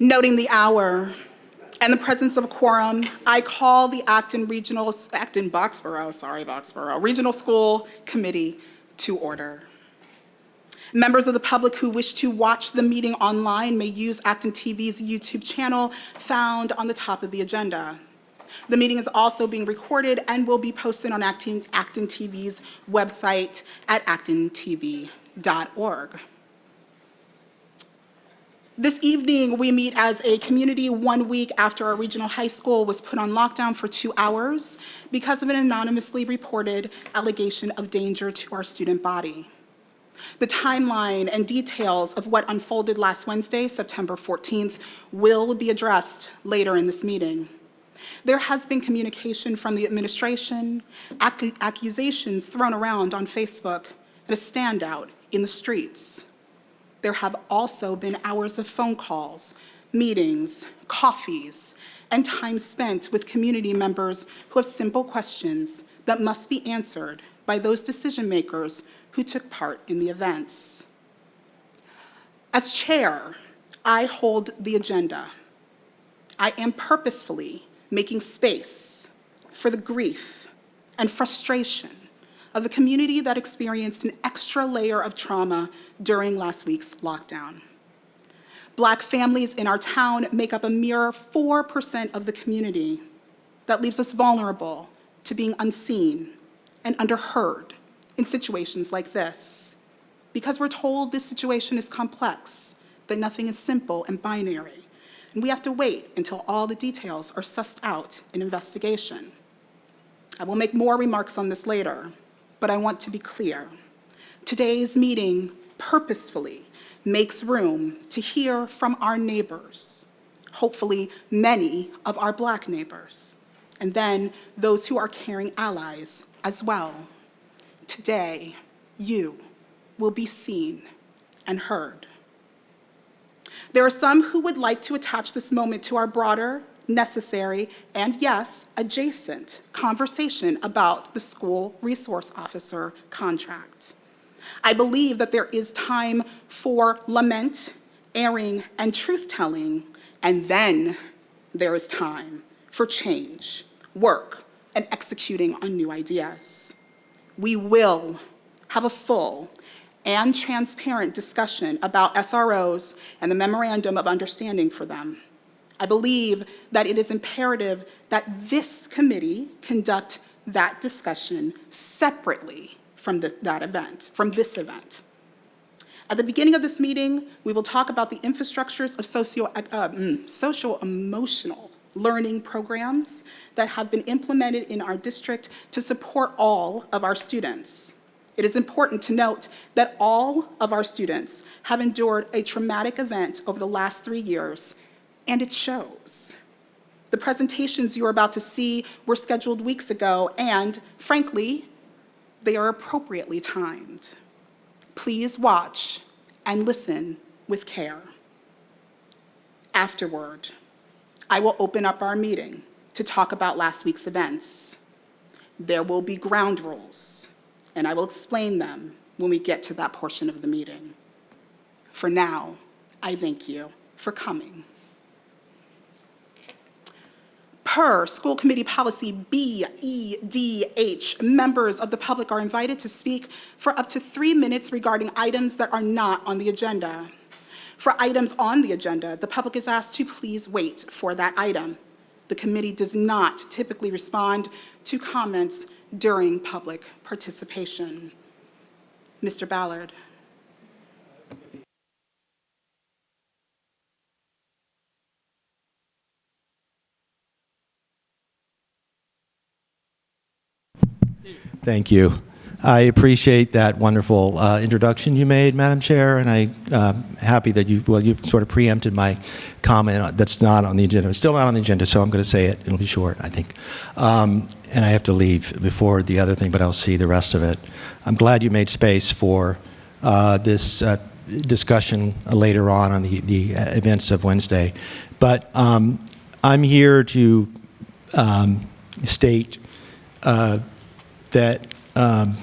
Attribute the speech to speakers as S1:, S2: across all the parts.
S1: Noting the hour and the presence of a quorum, I call the Acton-Boxborough Regional School Committee to order. Members of the public who wish to watch the meeting online may use ActonTV's YouTube channel found on the top of the agenda. The meeting is also being recorded and will be posted on ActonTV's website at actontv.org. This evening, we meet as a community 1 week after our regional high school was put on lockdown for 2 hours because of an anonymously reported allegation of danger to our student body. The timeline and details of what unfolded last Wednesday, September 14th, will be addressed later in this meeting. There has been communication from the administration, accusations thrown around on Facebook, and a standout in the streets. There have also been hours of phone calls, meetings, coffees, and time spent with community members who have simple questions that must be answered by those decision makers who took part in the events. As chair, I hold the agenda. I am purposefully making space for the grief and frustration of the community that experienced an extra layer of trauma during last week's lockdown. Black families in our town make up a mere 4% of the community. That leaves us vulnerable to being unseen and underheard in situations like this, because we're told this situation is complex, that nothing is simple and binary, and we have to wait until all the details are sussed out in investigation. I will make more remarks on this later, but I want to be clear. Today's meeting purposefully makes room to hear from our neighbors, hopefully many of our Black neighbors, and then those who are caring allies as well. Today, you will be seen and heard. There are some who would like to attach this moment to our broader, necessary, and yes, adjacent conversation about the school resource officer contract. I believe that there is time for lament, airing, and truth-telling, and then there is time for change, work, and executing on new ideas. We will have a full and transparent discussion about SROs and the Memorandum of Understanding for them. I believe that it is imperative that this committee conduct that discussion separately from this event. At the beginning of this meeting, we will talk about the infrastructures of social-emotional learning programs that have been implemented in our district to support all of our students. It is important to note that all of our students have endured a traumatic event over the last 3 years, and it shows. The presentations you are about to see were scheduled weeks ago, and frankly, they are appropriately timed. Please watch and listen with care. Afterward, I will open up our meeting to talk about last week's events. There will be ground rules, and I will explain them when we get to that portion of the meeting. For now, I thank you for coming. Per School Committee Policy BEDH, members of the public are invited to speak for up to 3 minutes regarding items that are not on the agenda. For items on the agenda, the public is asked to please wait for that item. The committee does not typically respond to comments during public participation. Mr. Ballard.
S2: Thank you. I appreciate that wonderful introduction you made, Madam Chair, and I'm happy that you've sort of preempted my comment that's not on the agenda. It's still not on the agenda, so I'm going to say it. It'll be short, I think. And I have to leave before the other thing, but I'll see the rest of it. I'm glad you made space for this discussion later on the events of Wednesday. But I'm here to state that I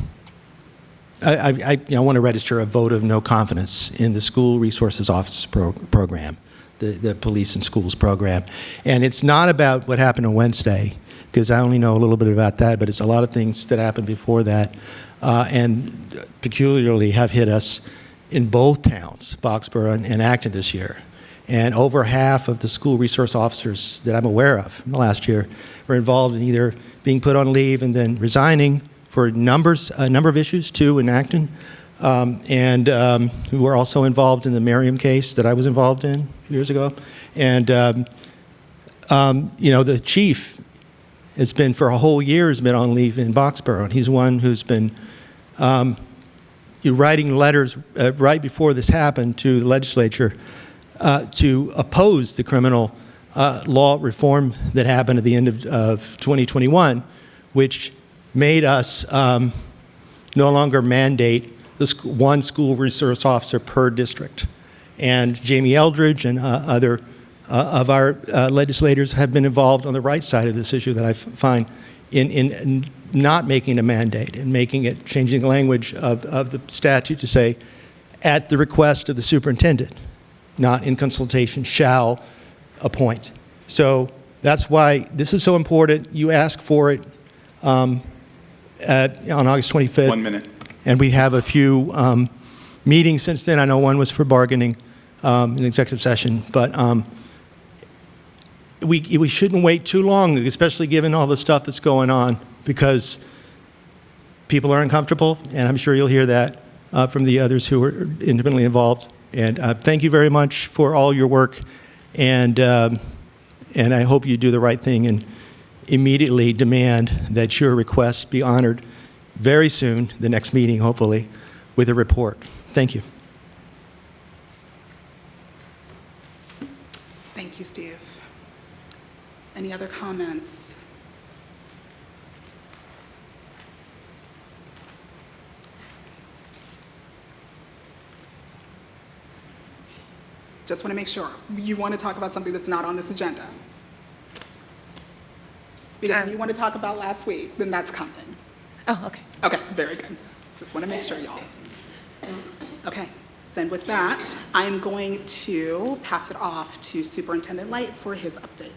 S2: want to register a vote of no confidence in the School Resources Office program. the Police and Schools program. And it's not about what happened on Wednesday, because I only know a little bit about that, but it's a lot of things that happened before that, and peculiarly have hit us in both towns, Boxborough and Acton this year. And over half of the school resource officers that I'm aware of in the last year were involved in either being put on leave and then resigning for a number of issues, too, in Acton, and who were also involved in the Merriam case that I was involved in a few years ago. And, the chief has been, for a whole year, has been on leave in Boxborough. And he's one who's been writing letters right before this happened to the legislature to oppose the criminal law reform that happened at the end of 2021, which made us no longer mandate one school resource officer per district. And Jamie Eldridge and other of our legislators have been involved on the right side of this issue that I find in not making a mandate and changing the language of the statute to say, at the request of the superintendent, not in consultation, shall appoint. So that's why this is so important. You asked for it on August 25th.
S3: 1 minute.
S2: And we have a few meetings since then. I know one was for bargaining, an executive session, but we shouldn't wait too long, especially given all the stuff that's going on, because people are uncomfortable, and I'm sure you'll hear that from the others who are independently involved. And thank you very much for all your work, and I hope you do the right thing and immediately demand that your requests be honored very soon, the next meeting, hopefully, with a report. Thank you.
S1: Thank you, Steve. Any other comments? Just want to make sure. You want to talk about something that's not on this agenda? Because if you want to talk about last week, then that's coming.
S4: Oh, okay.
S1: Okay, very good. Just want to make sure, y'all. Okay, then with that, I'm going to pass it off to Superintendent Light for his update.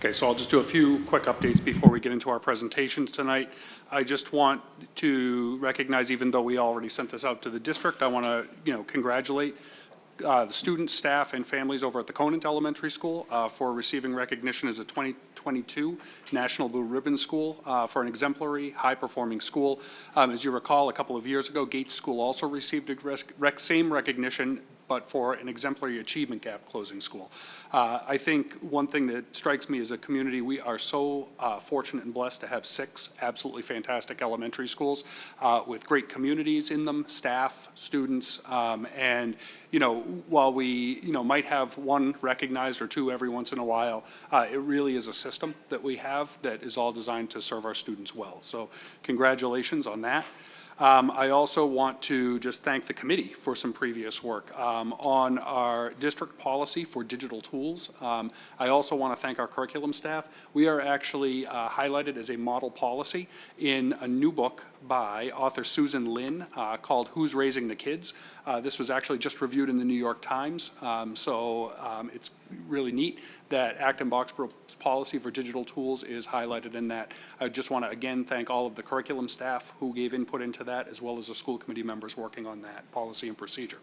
S5: Okay, so I'll just do a few quick updates before we get into our presentations tonight. I just want to recognize, even though we already sent this out to the district, I want to, congratulate the students, staff, and families over at the Conant Elementary School for receiving recognition as a 2022 National Blue Ribbon School for an exemplary, high-performing school. As you recall, a couple of years ago, Gates School also received a same recognition, but for an exemplary achievement gap closing school. I think one thing that strikes me as a community, we are so fortunate and blessed to have 6 absolutely fantastic elementary schools with great communities in them, staff, students, and while we might have one recognized or 2 every once in a while, it really is a system that we have that is all designed to serve our students well. So congratulations on that. I also want to just thank the committee for some previous work on our district policy for digital tools. I also want to thank our curriculum staff. We are actually highlighted as a model policy in a new book by author Susan Lin called Who's Raising the Kids? This was actually just reviewed in the New York Times, so it's really neat that Acton-Boxborough's policy for digital tools is highlighted in that. I just want to again thank all of the curriculum staff who gave input into that, as well as the school committee members working on that policy and procedure.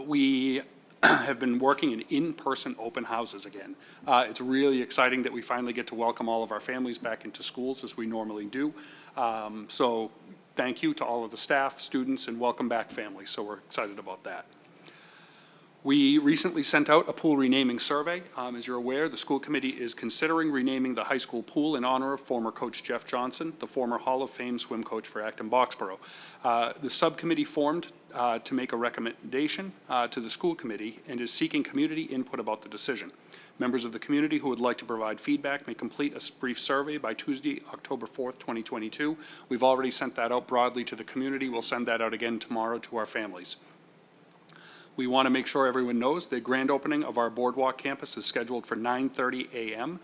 S5: We have been working in-person open houses again. It's really exciting that we finally get to welcome all of our families back into schools as we normally do. So thank you to all of the staff, students, and welcome back families. So we're excited about that. We recently sent out a pool renaming survey. As you're aware, the school committee is considering renaming the high school pool in honor of former coach Jeff Johnson, the former Hall of Fame swim coach for Acton-Boxborough. The subcommittee formed to make a recommendation to the school committee and is seeking community input about the decision. Members of the community who would like to provide feedback may complete a brief survey by Tuesday, October 4th, 2022. We've already sent that out broadly to the community. We'll send that out again tomorrow to our families. We want to make sure everyone knows the grand opening of our Boardwalk campus is scheduled for 9:30 a.m.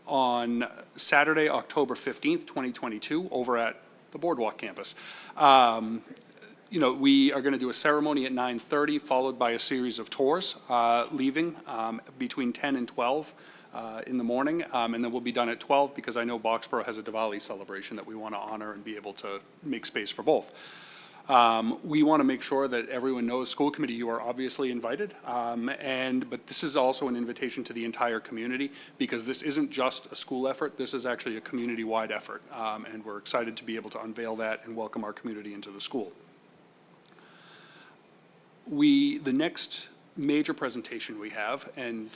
S5: On Saturday, October 15th, 2022, over at the Boardwalk campus. we are going to do a ceremony at 9:30, followed by a series of tours, leaving between 10 and 12 in the morning, and then we'll be done at 12 because I know Boxborough has a Diwali celebration that we want to honor and be able to make space for both. We want to make sure that everyone knows, school committee, you are obviously invited, but this is also an invitation to the entire community because this isn't just a school effort, this is actually a community-wide effort, and we're excited to be able to unveil that and welcome our community into the school. The next major presentation we have, and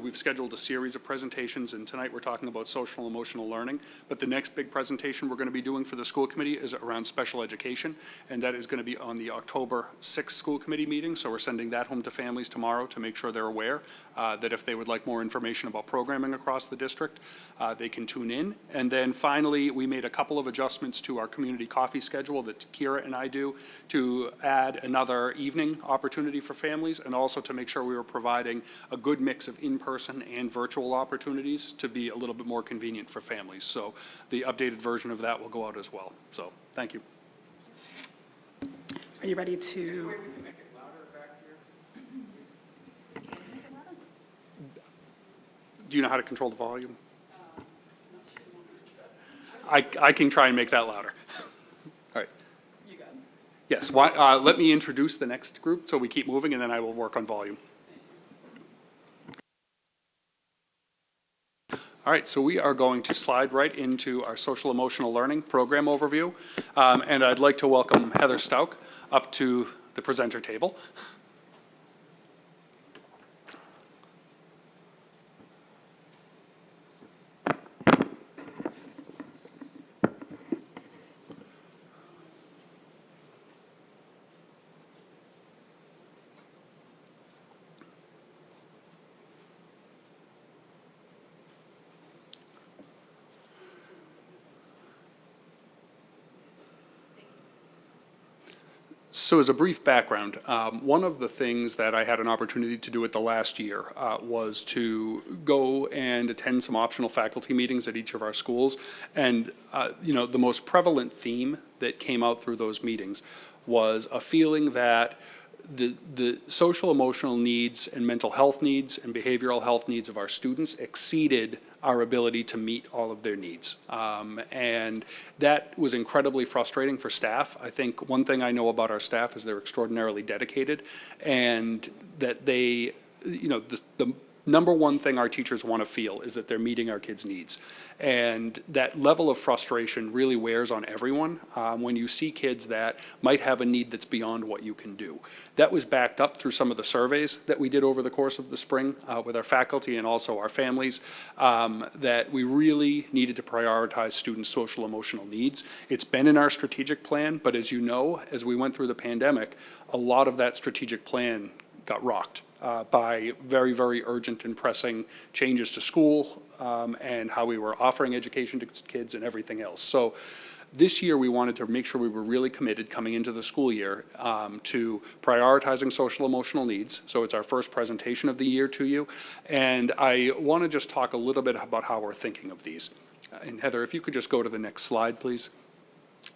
S5: we've scheduled a series of presentations, and tonight we're talking about social emotional learning, but the next big presentation we're going to be doing for the school committee is around special education, and that is going to be on the October 6th school committee meeting, so we're sending that home to families tomorrow to make sure they're aware that if they would like more information about programming across the district, they can tune in. And then finally, we made a couple of adjustments to our community coffee schedule that Kyra and I do to add another evening opportunity for families, and also to make sure we were providing a good mix of in-person and virtual opportunities to be a little bit more convenient for families. So the updated version of that will go out as well. So thank you.
S1: Are you ready to?
S5: Do you know how to control the volume? I can try and make that louder. All right.
S1: You got it.
S5: Yes, let me introduce the next group so we keep moving, and then I will work on volume. All right, so we are going to slide right into our social emotional learning program overview, and I'd like to welcome Heather Stauch up to the presenter table. So as a brief background, one of the things that I had an opportunity to do at the last year was to go and attend some optional faculty meetings at each of our schools. And, the most prevalent theme that came out through those meetings was a feeling that the social emotional needs and mental health needs and behavioral health needs of our students exceeded our ability to meet all of their needs. And that was incredibly frustrating for staff. I think one thing I know about our staff is they're extraordinarily dedicated, and that they, the number one thing our teachers want to feel is that they're meeting our kids' needs. And that level of frustration really wears on everyone when you see kids that might have a need that's beyond what you can do. That was backed up through some of the surveys that we did over the course of the spring with our faculty and also our families, that we really needed to prioritize students' social emotional needs. It's been in our strategic plan, but as you know, as we went through the pandemic, a lot of that strategic plan got rocked by very, very urgent and pressing changes to school and how we were offering education to kids and everything else. So this year we wanted to make sure we were really committed coming into the school year to prioritizing social emotional needs. So it's our first presentation of the year to you. And I want to just talk a little bit about how we're thinking of these. And Heather, if you could just go to the next slide, please.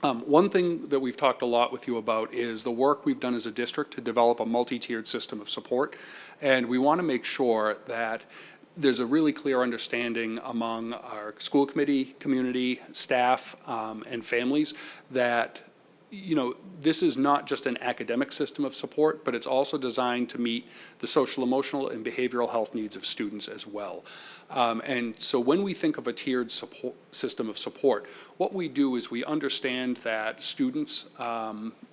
S5: One thing that we've talked a lot with you about is the work we've done as a district to develop a multi-tiered system of support. And we want to make sure that there's a really clear understanding among our school committee, community, staff, and families that this is not just an academic system of support, but it's also designed to meet the social, emotional, and behavioral health needs of students as well. And so when we think of a tiered support system of support, what we do is we understand that students,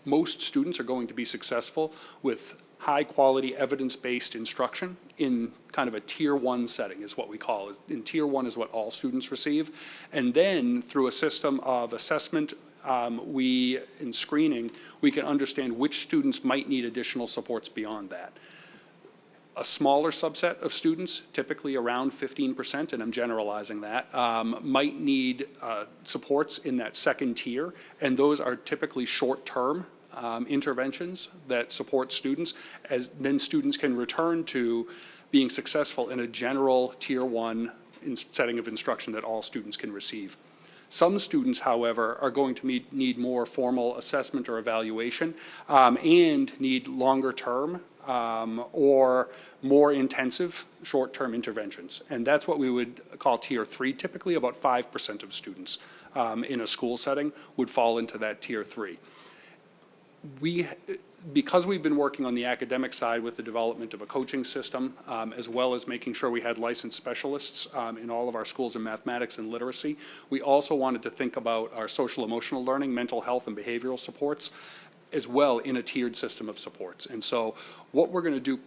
S5: most students are going to be successful with high-quality, evidence-based instruction in kind of a Tier 1 setting is what we call it. In Tier 1 is what all students receive. And then through a system of assessment, in screening, we can understand which students might need additional supports beyond that. A smaller subset of students, typically around 15%, and I'm generalizing that, might need supports in that second tier, and those are typically short-term interventions that support students, as then students can return to being successful in a general Tier 1 setting of instruction that all students can receive. Some students, however, are going to need more formal assessment or evaluation and need longer term or more intensive short-term interventions. And that's what we would call Tier 3. Typically, about 5% of students in a school setting would fall into that Tier 3. Because we've been working on the academic side with the development of a coaching system, as well as making sure we had licensed specialists in all of our schools in mathematics and literacy, we also wanted to think about our social emotional learning, mental health, and behavioral supports as well in a tiered system of supports. And so what we're going to do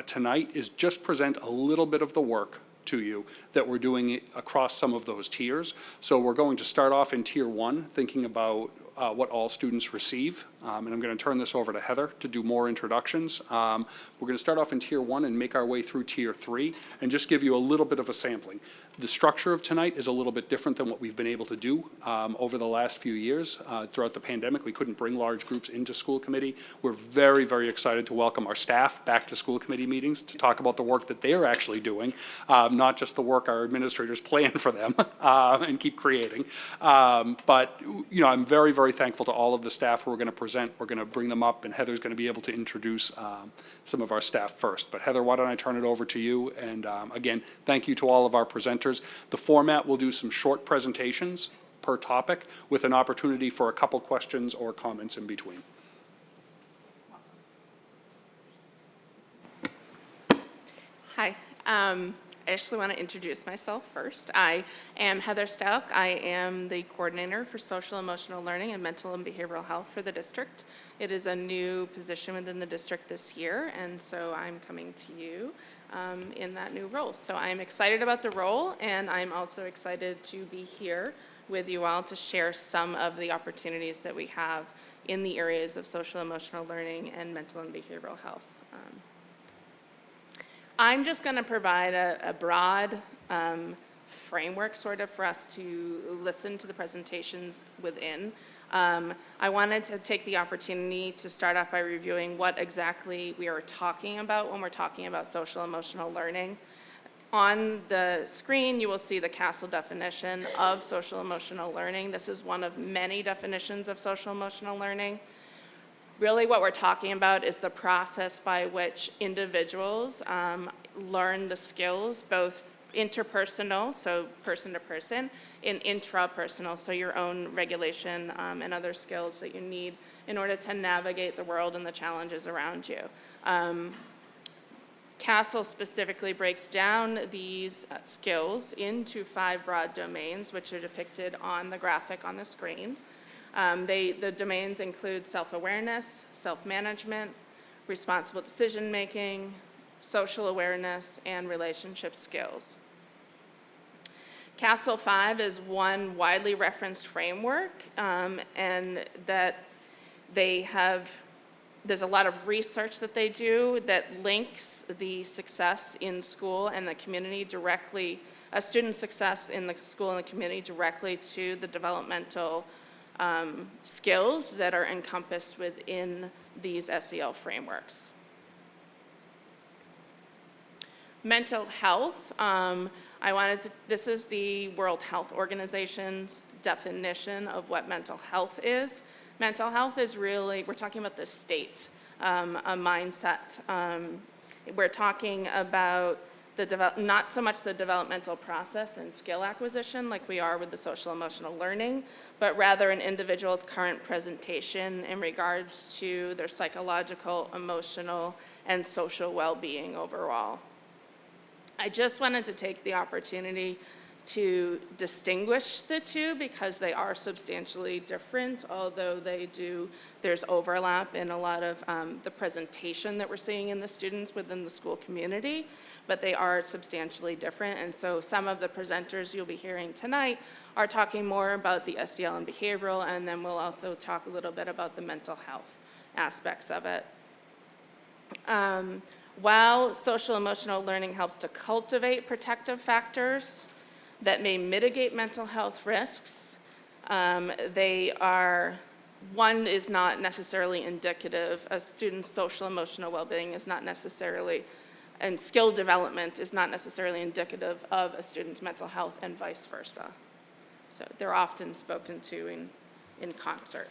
S5: tonight is just present a little bit of the work to you that we're doing across some of those tiers. So we're going to start off in Tier 1, thinking about what all students receive. And I'm going to turn this over to Heather to do more introductions. We're going to start off in Tier 1 and make our way through Tier 3 and just give you a little bit of a sampling. The structure of tonight is a little bit different than what we've been able to do over the last few years. Throughout the pandemic, we couldn't bring large groups into school committee. We're very, very excited to welcome our staff back to school committee meetings to talk about the work that they're actually doing, not just the work our administrators plan for them and keep creating. But, you know, I'm very, very thankful to all of the staff who are going to present. We're going to bring them up, and Heather's going to be able to introduce some of our staff first. But Heather, why don't I turn it over to you? And again, thank you to all of our presenters. The format will do some short presentations per topic with an opportunity for a couple questions or comments in between.
S3: Hi. I actually want to introduce myself first. I am Heather Stout. I am the coordinator for social emotional learning and mental and behavioral health for the district. It is a new position within the district this year, and so I'm coming to you in that new role. So I'm excited about the role, and I'm also excited to be here with you all to share some of the opportunities that we have in the areas of social emotional learning and mental and behavioral health. I'm just going to provide a broad framework sort of for us to listen to the presentations within. I wanted to take the opportunity to start off by reviewing what exactly we are talking about when we're talking about social emotional learning. On the screen, you will see the CASEL definition of social emotional learning. This is one of many definitions of social emotional learning. Really what we're talking about is the process by which individuals learn the skills, both interpersonal, so person to person, and intrapersonal, so your own regulation and other skills that you need in order to navigate the world and the challenges around you. CASEL specifically breaks down these skills into 5 broad domains, which are depicted on the graphic on the screen. The domains include self-awareness, self-management, responsible decision-making, social awareness, and relationship skills. CASEL 5 is one widely referenced framework, and that there's a lot of research that they do that links the success in school and the community directly, a student's success in the school and the community directly to the developmental skills that are encompassed within these SEL frameworks. Mental health, this is the World Health Organization's definition of what mental health is. Mental health is really, we're talking about the state, a mindset. We're talking about not so much the developmental process and skill acquisition like we are with the social emotional learning, but rather an individual's current presentation in regards to their psychological, emotional, and social well-being overall. I just wanted to take the opportunity to distinguish the two because they are substantially different, although there's overlap in a lot of the presentation that we're seeing in the students within the school community, but they are substantially different. And so some of the presenters you'll be hearing tonight are talking more about the SEL and behavioral, and then we'll also talk a little bit about the mental health aspects of it. While social emotional learning helps to cultivate protective factors that may mitigate mental health risks, one is not necessarily indicative. A student's social emotional well-being is not necessarily, and skill development is not necessarily indicative of a student's mental health and vice versa. So they're often spoken to in concert.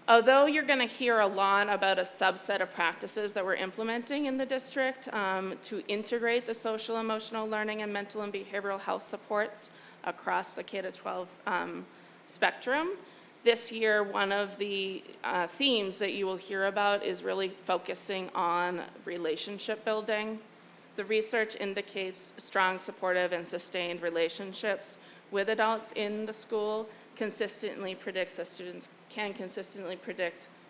S3: Although you're going to hear a lot about a subset of practices that we're implementing in the district to integrate the social, emotional learning, and mental and behavioral health supports across the K-12 spectrum, this year one of the themes that you will hear about is really focusing on relationship building. The research indicates strong, supportive, and sustained relationships with adults in the school consistently predicts that students can consistently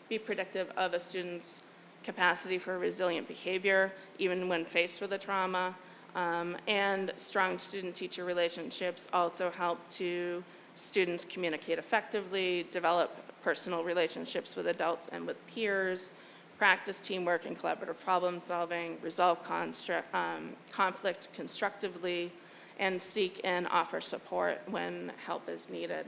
S3: be predictive of a student's capacity for resilient behavior, even when faced with a trauma. And strong student-teacher relationships also help students communicate effectively, develop personal relationships with adults and with peers, practice teamwork and collaborative problem solving, resolve conflict constructively, and seek and offer support when help is needed.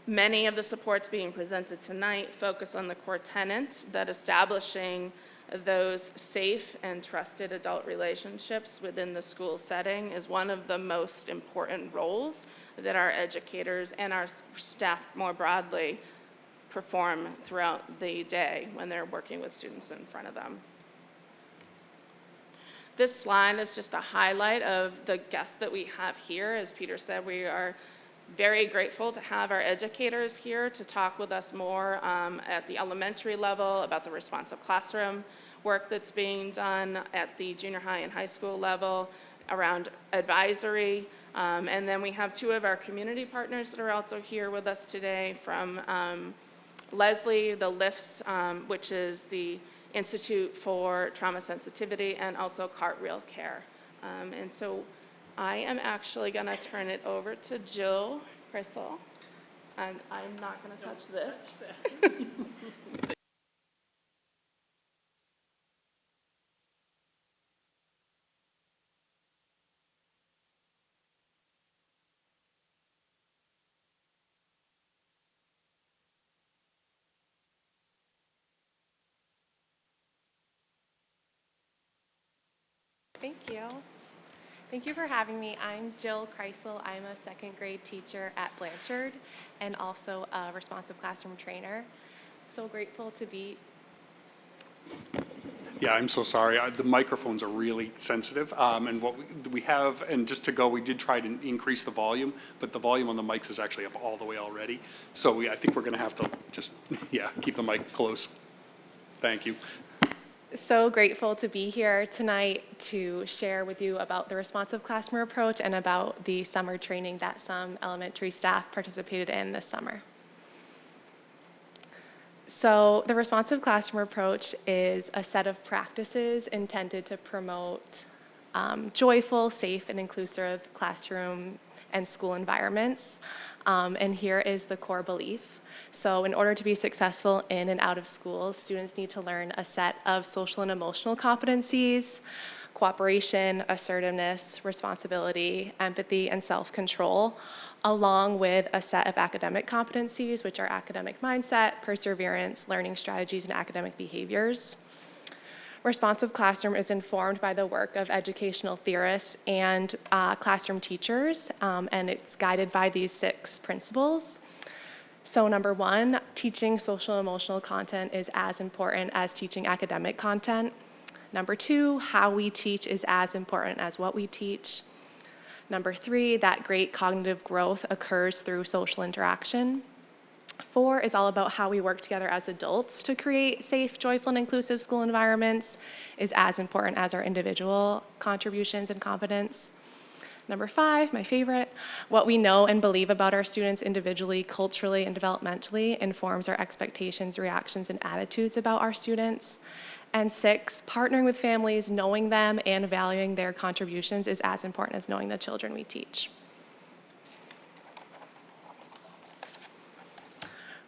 S3: Many of the supports being presented tonight focus on the core tenet that establishing those safe and trusted adult relationships within the school setting is one of the most important roles that our educators and our staff more broadly perform throughout the day when they're working with students in front of them. This slide is just a highlight of the guests that we have here. As Peter said, we are very grateful to have our educators here to talk with us more at the elementary level about the responsive classroom work that's being done at the junior high and high school level around advisory. And then we have two of our community partners that are also here with us today from Lesley, the LIFTS, which is the Institute for Trauma Sensitivity, and also Cartwheel Care. And so I am actually going to turn it over to Jill Crystal, and I'm not going to touch this.
S4: Thank you. Thank you for having me. I'm Jill Kreisel. I'm a second grade teacher at Blanchard and also a responsive classroom trainer. So grateful to be.
S5: Yeah, I'm so sorry. The microphones are really sensitive. And what we have, and just to go, we did try to increase the volume, but the volume on the mics is actually up all the way already. So I think we're going to have to just, keep the mic close. Thank you.
S4: So grateful to be here tonight to share with you about the responsive classroom approach and about the summer training that some elementary staff participated in this summer. So the responsive classroom approach is a set of practices intended to promote joyful, safe, and inclusive classroom and school environments. And here is the core belief. So in order to be successful in and out of school, students need to learn a set of social and emotional competencies, cooperation, assertiveness, responsibility, empathy, and self-control, along with a set of academic competencies, which are academic mindset, perseverance, learning strategies, and academic behaviors. Responsive classroom is informed by the work of educational theorists and classroom teachers, and it's guided by these 6 principles. So number 1, teaching social and emotional content is as important as teaching academic content. Number 2, how we teach is as important as what we teach. Number 3, that great cognitive growth occurs through social interaction. 4 is all about how we work together as adults to create safe, joyful, and inclusive school environments is as important as our individual contributions and competence. Number 5, my favorite, what we know and believe about our students individually, culturally, and developmentally informs our expectations, reactions, and attitudes about our students. And 6, partnering with families, knowing them, and valuing their contributions is as important as knowing the children we teach.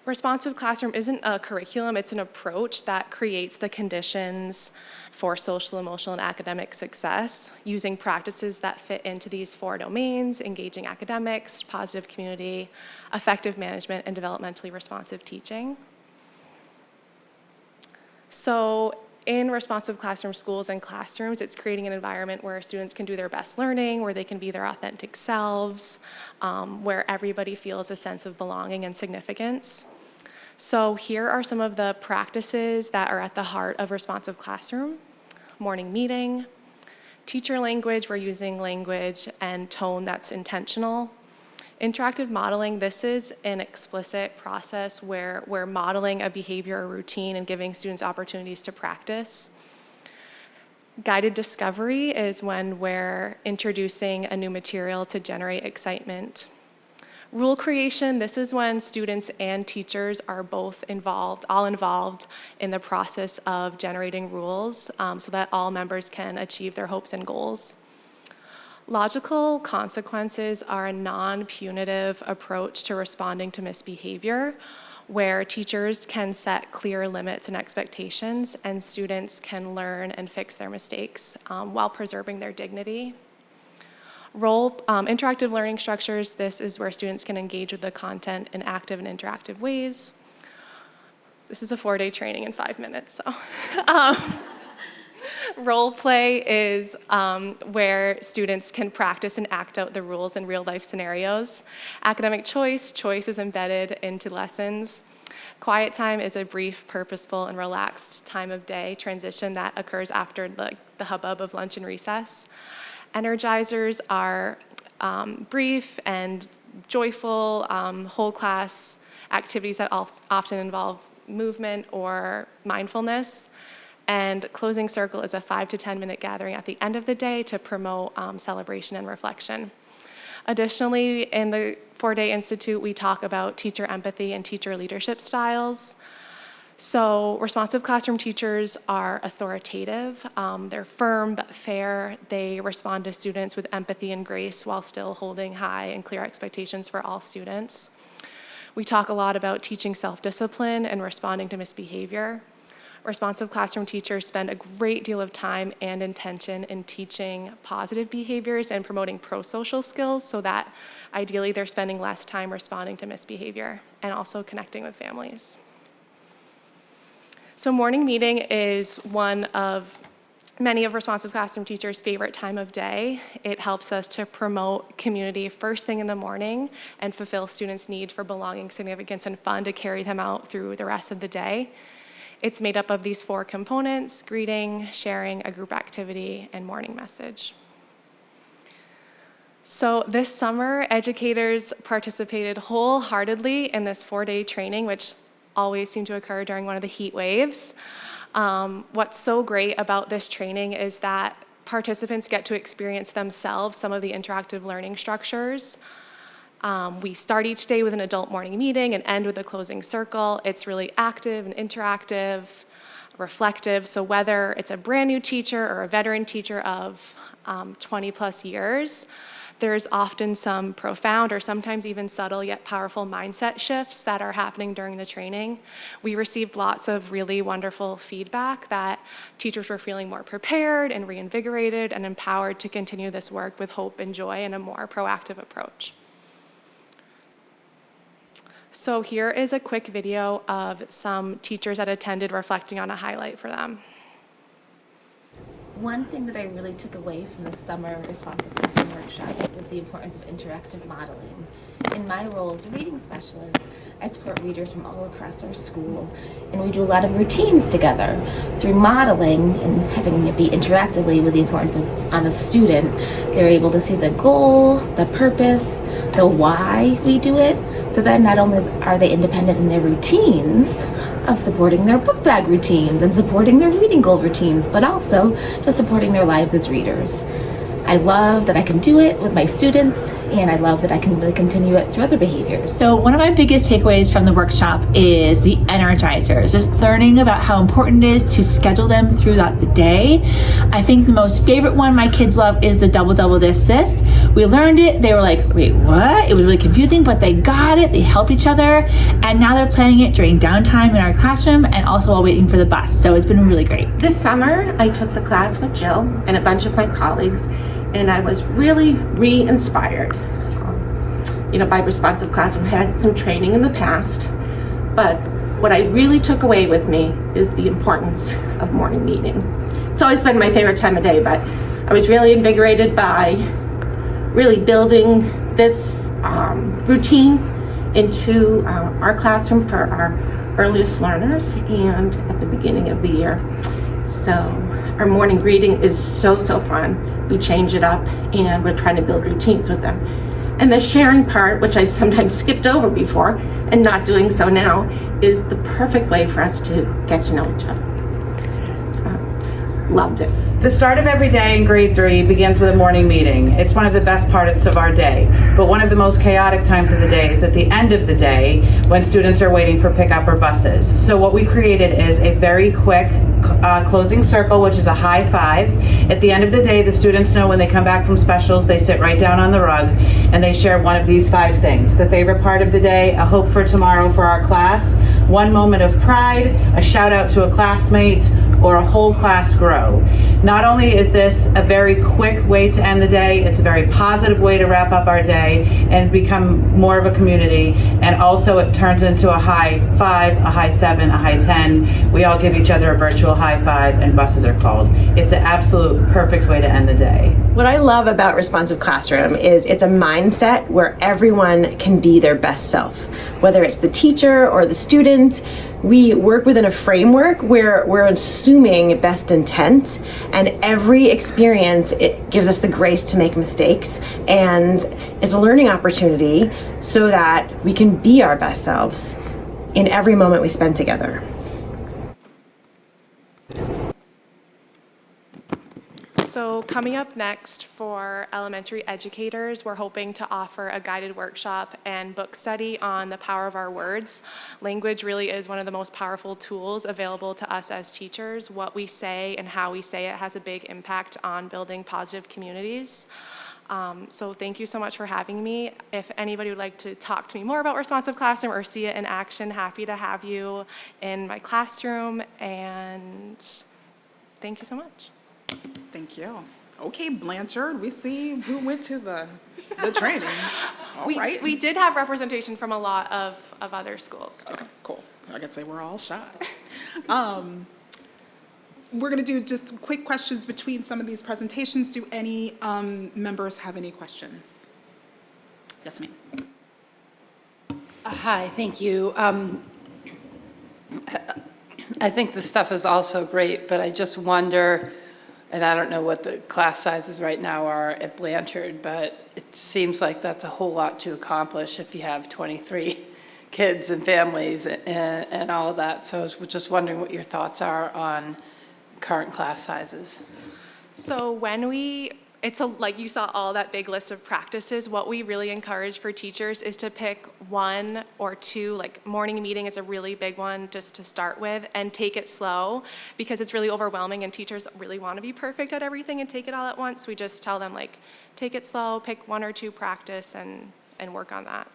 S4: Responsive classroom isn't a curriculum, it's an approach that creates the conditions for social, emotional, and academic success using practices that fit into these 4 domains: engaging academics, positive community, effective management, and developmentally responsive teaching. So In responsive classroom schools and classrooms, it's creating an environment where students can do their best learning, where they can be their authentic selves, where everybody feels a sense of belonging and significance. So here are some of the practices that are at the heart of responsive classroom. Morning meeting, teacher language, we're using language and tone that's intentional. Interactive modeling, this is an explicit process where we're modeling a behavior or routine and giving students opportunities to practice. Guided discovery is when we're introducing a new material to generate excitement. Rule creation, this is when students and teachers are both all involved in the process of generating rules so that all members can achieve their hopes and goals. Logical consequences are a non-punitive approach to responding to misbehavior, where teachers can set clear limits and expectations, and students can learn and fix their mistakes while preserving their dignity. Interactive learning structures, this is where students can engage with the content in active and interactive ways. This is a 4-day training in 5 minutes, so. Role play is where students can practice and act out the rules in real-life scenarios. Academic choice is embedded into lessons. Quiet time is a brief, purposeful, and relaxed time of day transition that occurs after the hubbub of lunch and recess. Energizers are brief and joyful whole class activities that often involve movement or mindfulness. And closing circle is a 5 to 10 minute gathering at the end of the day to promote celebration and reflection. Additionally, in the 4-Day Institute, we talk about teacher empathy and teacher leadership styles. So responsive classroom teachers are authoritative. They're firm but fair. They respond to students with empathy and grace while still holding high and clear expectations for all students. We talk a lot about teaching self-discipline and responding to misbehavior. Responsive classroom teachers spend a great deal of time and intention in teaching positive behaviors and promoting pro-social skills so that ideally they're spending less time responding to misbehavior and also connecting with families. So morning meeting is one of many of responsive classroom teachers' favorite time of day. It helps us to promote community first thing in the morning and fulfill students' need for belonging, significance, and fun to carry them out through the rest of the day. It's made up of these 4 components: greeting, sharing, a group activity, and morning message. So this summer, educators participated wholeheartedly in this 4-day training, which always seemed to occur during one of the heat waves. What's so great about this training is that participants get to experience themselves some of the interactive learning structures. We start each day with an adult morning meeting and end with a closing circle. It's really active and interactive, reflective. So whether it's a brand new teacher or a veteran teacher of 20 plus years, there's often some profound or sometimes even subtle yet powerful mindset shifts that are happening during the training. We received lots of really wonderful feedback that teachers were feeling more prepared and reinvigorated and empowered to continue this work with hope and joy and a more proactive approach. So here is a quick video of some teachers that attended reflecting on a highlight for them.
S6: One thing that I really took away from the summer responsive classroom workshop was the importance of interactive modeling. In my role as a reading specialist, I support readers from all across our school, and we do a lot of routines together. Through modeling and having it be interactively with the importance on the student, they're able to see the goal, the purpose, the why we do it, so that not only are they independent in their routines of supporting their book bag routines and supporting their reading goal routines, but also just supporting their lives as readers. I love that I can do it with my students, and I love that I can really continue it through other behaviors.
S7: So one of my biggest takeaways from the workshop is the energizers, just learning about how important it is to schedule them throughout the day. I think the most favorite one my kids love is the double this. We learned it, they were like, wait, what? It was really confusing, but they got it, they helped each other, and now they're playing it during downtime in our classroom and also while waiting for the bus. So it's been really great.
S8: This summer, I took the class with Jill and a bunch of my colleagues, and I was really re-inspired. By responsive classroom, had some training in the past, but what I really took away with me is the importance of morning meeting. It's always been my favorite time of day, but I was really invigorated by really building this routine into our classroom for our earliest learners and at the beginning of the year. So our morning greeting is so fun. We change it up and we're trying to build routines with them. And the sharing part, which I sometimes skipped over before and not doing so now, is the perfect way for us to get to know each other. So, loved it.
S9: The start of every day in grade 3 begins with a morning meeting. It's one of the best parts of our day, but one of the most chaotic times of the day is at the end of the day when students are waiting for pickup or buses. So what we created is a very quick closing circle, which is a high five. At the end of the day, the students know when they come back from specials, they sit right down on the rug and they share one of these 5 things. The favorite part of the day, a hope for tomorrow for our class, one moment of pride, a shout out to a classmate, or a whole class grow. Not only is this a very quick way to end the day, it's a very positive way to wrap up our day and become more of a community. And also it turns into a high 5, a high 7, a high 10. We all give each other a virtual high 5 and buses are called. It's an absolute perfect way to end the day.
S10: What I love about Responsive Classroom is it's a mindset where everyone can be their best self. Whether it's the teacher or the student, we work within a framework where we're assuming best intent, and every experience, it gives us the grace to make mistakes and is a learning opportunity so that we can be our best selves in every moment we spend together.
S4: So coming up next for elementary educators, we're hoping to offer a guided workshop and book study on the power of our words. Language really is one of the most powerful tools available to us as teachers. What we say and how we say it has a big impact on building positive communities. So thank you so much for having me. If anybody would like to talk to me more about Responsive Classroom or see it in action, happy to have you in my classroom, and thank you so much.
S1: Thank you. Okay, Blanchard, we see who went to the training. All right.
S4: We did have representation from a lot of other schools too.
S1: Okay, cool. I can say we're all shy. We're going to do just quick questions between some of these presentations. Do any members have any questions? Yes, ma'am.
S11: Hi, thank you. I think the stuff is also great, but I just wonder, and I don't know what the class sizes right now are at Blanchard, but it seems like that's a whole lot to accomplish if you have 23 kids and families and all of that. So I was just wondering what your thoughts are on current class sizes.
S4: So like you saw all that big list of practices, what we really encourage for teachers is to pick 1 or 2, like morning meeting is a really big one just to start with, and take it slow because it's really overwhelming and teachers really want to be perfect at everything and take it all at once. We just tell them like, take it slow, pick 1 or 2 practice and work on that.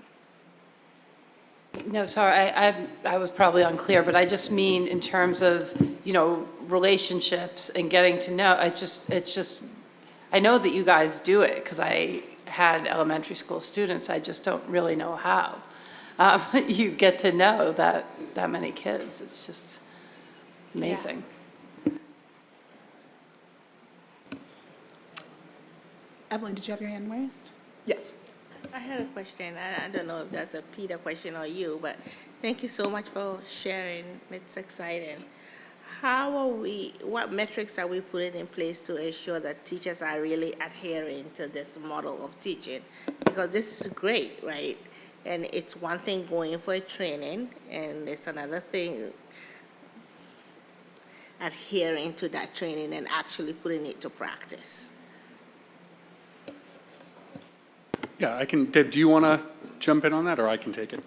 S11: No, sorry, I was probably unclear, but I just mean in terms of, relationships and getting to know, it's just, I know that you guys do it because I had elementary school students. I just don't really know how. You get to know that many kids. It's just amazing.
S1: Yeah. Evelyn, did you have your hand raised? Yes.
S12: I had a question. I don't know if that's a Peter question or you, but thank you so much for sharing. It's exciting. What metrics are we putting in place to ensure that teachers are really adhering to this model of teaching? Because this is great, right? And it's one thing going for a training, and it's another thing adhering to that training and actually putting it to practice.
S5: Yeah, I can. Deb, do you want to jump in on that, or I can take it?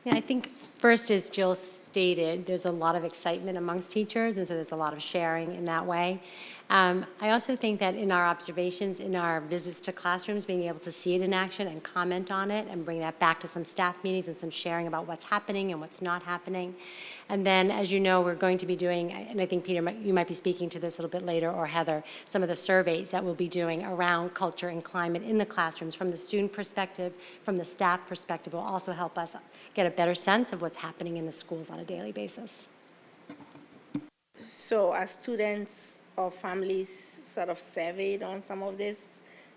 S13: Yeah, I think first, as Jill stated, there's a lot of excitement amongst teachers, and so there's a lot of sharing in that way. I also think that in our observations, in our visits to classrooms, being able to see it in action and comment on it and bring that back to some staff meetings and some sharing about what's happening and what's not happening. And then, as you know, we're going to be doing, and I think, Peter, you might be speaking to this a little bit later, or Heather, some of the surveys that we'll be doing around culture and climate in the classrooms from the student perspective, from the staff perspective, will also help us get a better sense of what's happening in the schools on a daily basis.
S12: So are students or families sort of surveyed on some of this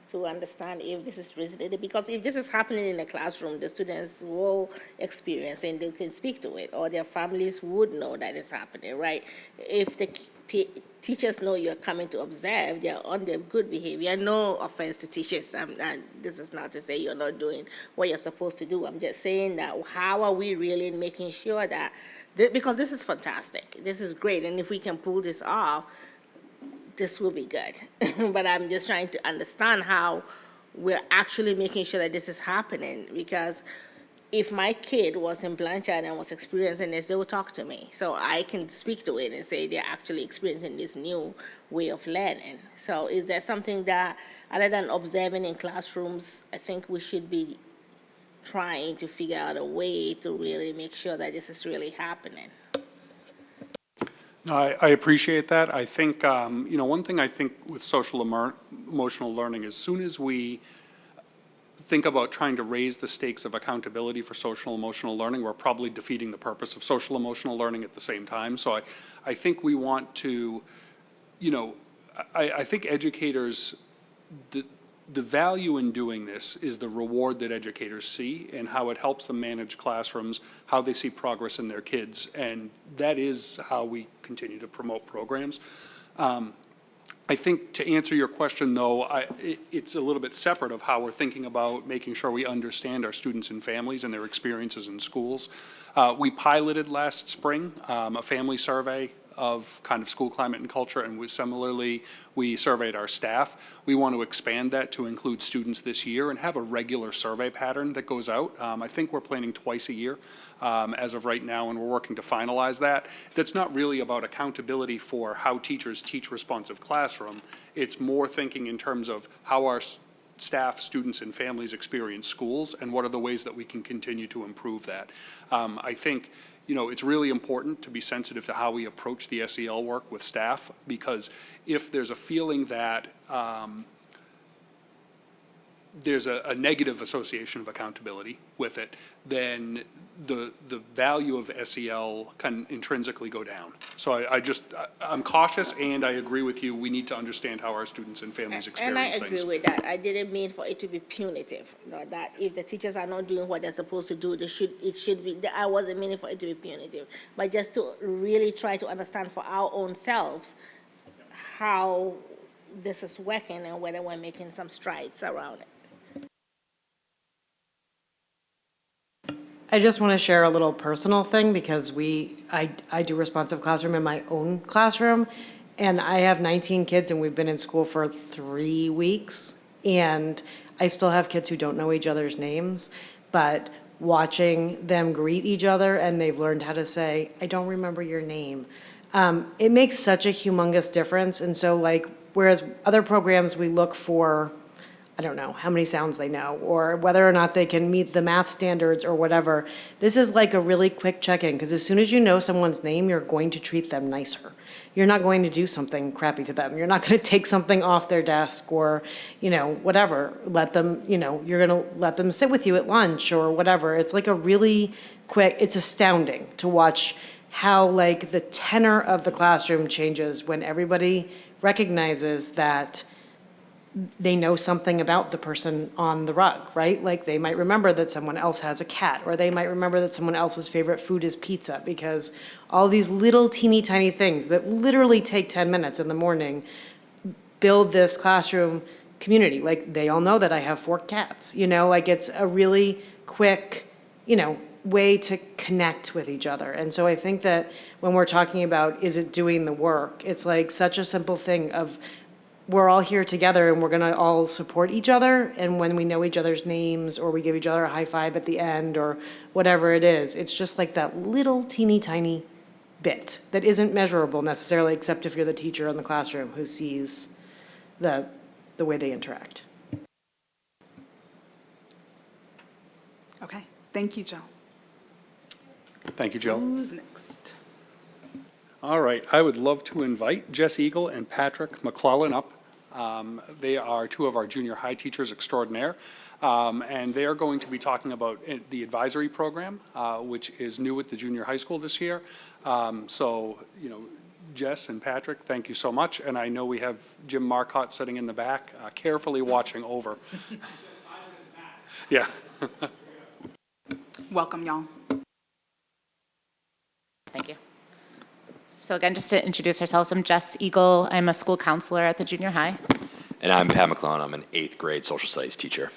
S12: to understand if this is reasonable? Because if this is happening in the classroom, the students will experience and they can speak to it, or their families would know that it's happening, right? If the teachers know you're coming to observe, they're on their good behavior. No offense to teachers. This is not to say you're not doing what you're supposed to do. I'm just saying that how are we really making sure that, because this is fantastic. This is great. And if we can pull this off, this will be good. But I'm just trying to understand how we're actually making sure that this is happening, because if my kid was in Blanchard and was experiencing this, they will talk to me. So I can speak to it and say they're actually experiencing this new way of learning. So is there something that, other than observing in classrooms, I think we should be trying to figure out a way to really make sure that this is really happening?
S5: No, I appreciate that. I think, one thing I think with social emotional learning, as soon as we think about trying to raise the stakes of accountability for social emotional learning, we're probably defeating the purpose of social emotional learning at the same time. So I think we want to, I think educators, the value in doing this is the reward that educators see and how it helps them manage classrooms, how they see progress in their kids, and that is how we continue to promote programs. I think to answer your question, though, it's a little bit separate of how we're thinking about making sure we understand our students and families and their experiences in schools. We piloted last spring a family survey of kind of school climate and culture, and we surveyed our staff. We want to expand that to include students this year and have a regular survey pattern that goes out. I think we're planning twice a year as of right now, and we're working to finalize that. That's not really about accountability for how teachers teach responsive classroom. It's more thinking in terms of how our staff, students, and families experience schools and what are the ways that we can continue to improve that. I think it's really important to be sensitive to how we approach the SEL work with staff, because if there's a feeling that there's a negative association of accountability with it, then the value of SEL can intrinsically go down. So I'm cautious, and I agree with you. We need to understand how our students and families experience things.
S12: And I agree with that. I didn't mean for it to be punitive. That if the teachers are not doing what they're supposed to do, it should be. I wasn't meaning for it to be punitive, but just to really try to understand for our own selves how this is working and whether we're making some strides around it.
S14: I just want to share a little personal thing, because I do responsive classroom in my own classroom, and I have 19 kids, and we've been in school for 3 weeks, and I still have kids who don't know each other's names, but watching them greet each other and they've learned how to say, "I don't remember your name," it makes such a humongous difference. And so, whereas other programs we look for, I don't know how many sounds they know, or whether or not they can meet the math standards or whatever. This is like a really quick check-in, because as soon as you know someone's name, you're going to treat them nicer. You're not going to do something crappy to them. You're not going to take something off their desk or, whatever. Let them, you're going to let them sit with you at lunch or whatever. It's like a really quick, it's astounding to watch how the tenor of the classroom changes when everybody recognizes that they know something about the person on the rug, right? They might remember that someone else has a cat, or they might remember that someone else's favorite food is pizza, because all these little teeny tiny things that literally take 10 minutes in the morning build this classroom community. They all know that I have 4 cats, it's a really quick, way to connect with each other. And so I think that when we're talking about, is it doing the work? It's such a simple thing of, we're all here together and we're going to all support each other. And when we know each other's names, or we give each other a high five at the end, or whatever it is, it's just that little teeny tiny bit that isn't measurable necessarily, except if you're the teacher in the classroom who sees the way they interact.
S1: Okay, thank you, Jill.
S5: Thank you, Jill.
S1: Who's next?
S5: All right, I would love to invite Jess Eagle and Patrick McClellan up. They are two of our junior high teachers extraordinaire, and they are going to be talking about the advisory program, which is new at the junior high school this year. So, you know, Jess and Patrick, thank you so much, and I know we have Jim Marcotte sitting in the back, carefully watching over. Yeah.
S1: Welcome, y'all.
S15: Thank you. So again, just to introduce ourselves, I'm Jess Eagle. I'm a school counselor at the junior high.
S16: And I'm Pat McClellan. I'm an 8th grade social studies teacher.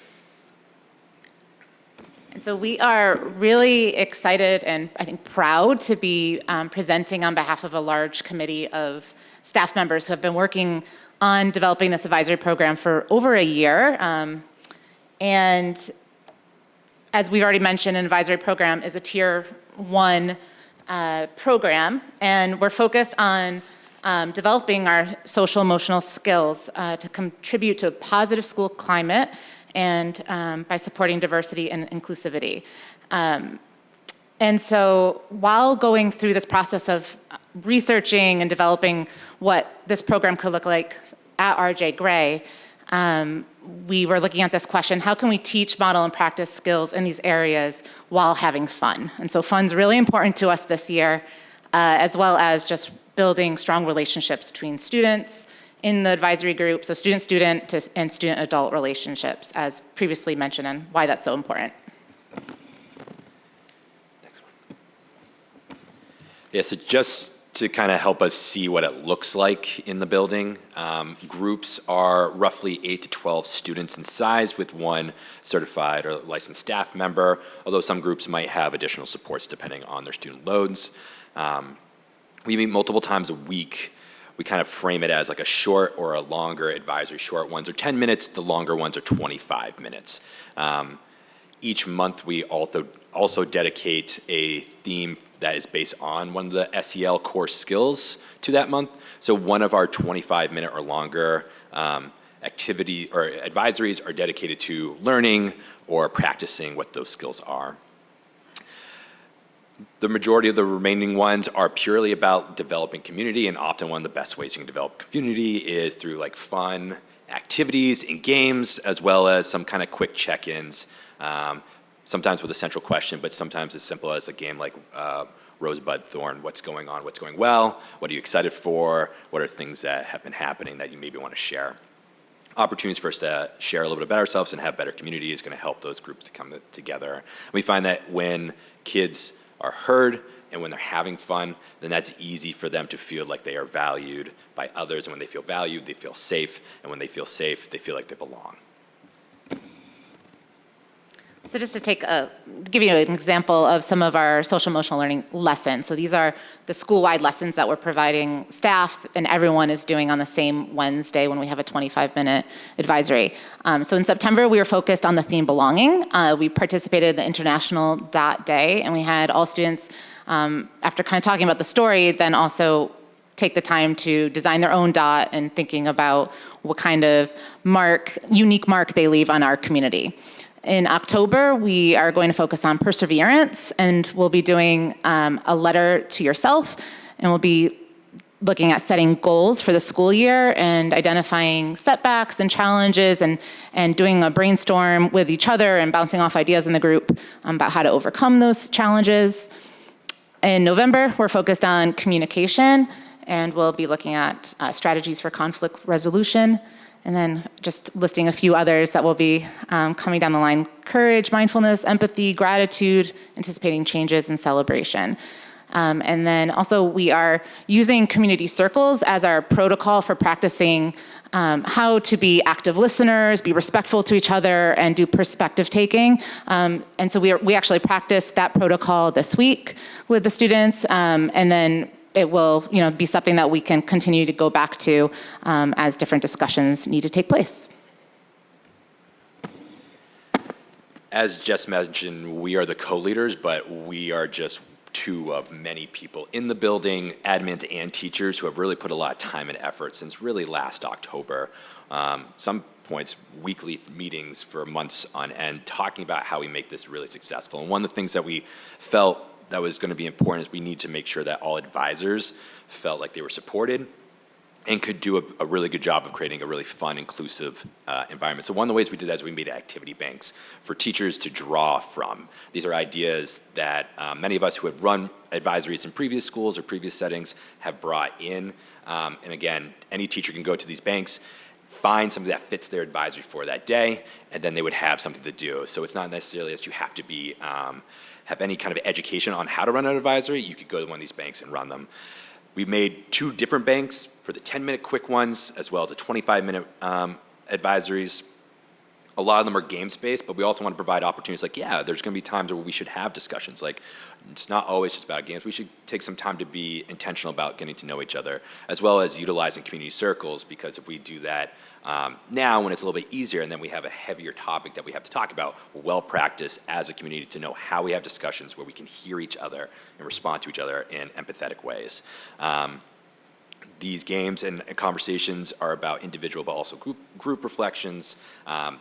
S15: And so we are really excited and I think proud to be presenting on behalf of a large committee of staff members who have been working on developing this advisory program for over a year. And as we've already mentioned, an advisory program is a tier 1 program, and we're focused on developing our social emotional skills to contribute to a positive school climate and by supporting diversity and inclusivity. And so while going through this process of researching and developing what this program could look like at RJ Gray, we were looking at this question: how can we teach, model, and practice skills in these areas while having fun? And so fun's really important to us this year, as well as just building strong relationships between students in the advisory group, so student-student and student-adult relationships, as previously mentioned, and why that's so important.
S16: Next one. Yeah, so just to kind of help us see what it looks like in the building, groups are roughly 8 to 12 students in size with 1 certified or licensed staff member, although some groups might have additional supports depending on their student loads. We meet multiple times a week. We kind of frame it as like a short or a longer advisory. Short ones are 10 minutes, the longer ones are 25 minutes. Each month we also dedicate a theme that is based on one of the SEL core skills to that month. So one of our 25-minute or longer activity or advisories are dedicated to learning or practicing what those skills are. The majority of the remaining ones are purely about developing community, and often one of the best ways you can develop community is through like fun activities and games, as well as some kind of quick check-ins, sometimes with a central question, but sometimes as simple as a game like Rosebud Thorn. What's going on? What's going well? What are you excited for? What are things that have been happening that you maybe want to share? Opportunities for us to share a little bit about ourselves and have better community is going to help those groups to come together. We find that when kids are heard and when they're having fun, then that's easy for them to feel like they are valued by others. And when they feel valued, they feel safe. And when they feel safe, they feel like they belong.
S15: So just to give you an example of some of our social emotional learning lessons. So these are the school-wide lessons that we're providing staff and everyone is doing on the same Wednesday when we have a 25-minute advisory. So in September, we were focused on the theme belonging. We participated in the International Dot Day, and we had all students, after kind of talking about the story, then also take the time to design their own dot and thinking about what kind of unique mark they leave on our community. In October, we are going to focus on perseverance, and we'll be doing a letter to yourself, and we'll be looking at setting goals for the school year and identifying setbacks and challenges and doing a brainstorm with each other and bouncing off ideas in the group about how to overcome those challenges. In November, we're focused on communication, and we'll be looking at strategies for conflict resolution. And then just listing a few others that will be coming down the line: courage, mindfulness, empathy, gratitude, anticipating changes, and celebration. And then also we are using community circles as our protocol for practicing how to be active listeners, be respectful to each other, and do perspective taking. And so we actually practiced that protocol this week with the students, and then it will, be something that we can continue to go back to as different discussions need to take place.
S16: As Jess mentioned, we are the co-leaders, but we are just two of many people in the building, admins and teachers, who have really put a lot of time and effort since really last October. Some points, weekly meetings for months on end, talking about how we make this really successful. And one of the things that we felt that was going to be important is we need to make sure that all advisors felt like they were supported and could do a really good job of creating a really fun, inclusive environment. So one of the ways we did that is we made activity banks for teachers to draw from. These are ideas that many of us who have run advisories in previous schools or previous settings have brought in. And again, any teacher can go to these banks, find something that fits their advisory for that day, and then they would have something to do. So it's not necessarily that you have to be have any kind of education on how to run an advisory. You could go to one of these banks and run them. We made 2 different banks for the 10-minute quick ones, as well as the 25-minute advisories. A lot of them are games-based, but we also want to provide opportunities like, yeah, there's going to be times where we should have discussions. Like, it's not always just about games. We should take some time to be intentional about getting to know each other, as well as utilizing community circles, because if we do that now when it's a little bit easier and then we have a heavier topic that we have to talk about, we're well practiced as a community to know how we have discussions where we can hear each other and respond to each other in empathetic ways. These games and conversations are about individual but also group reflections.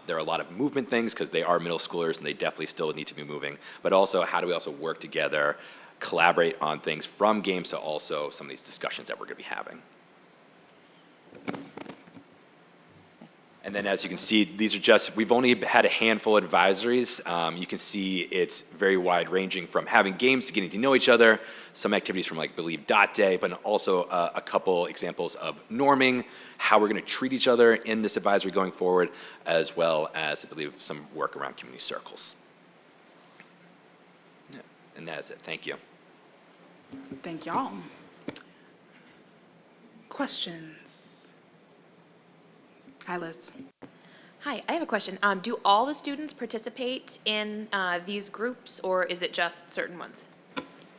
S16: There are a lot of movement things because they are middle schoolers and they definitely still need to be moving, but also how do we also work together, collaborate on things from games to also some of these discussions that we're going to be having. And then as you can see, these are just, we've only had a handful of advisories. You can see it's very wide ranging from having games to getting to know each other, some activities from like Believe Dot Day, but also a couple examples of norming, how we're gonna treat each other in this advisory going forward, as well as I believe some work around community circles. Yeah. And that is it, thank you.
S1: Thank y'all. Questions? Hi, Liz.
S17: Hi, I have a question. Do all the students participate in these groups, or is it just certain ones?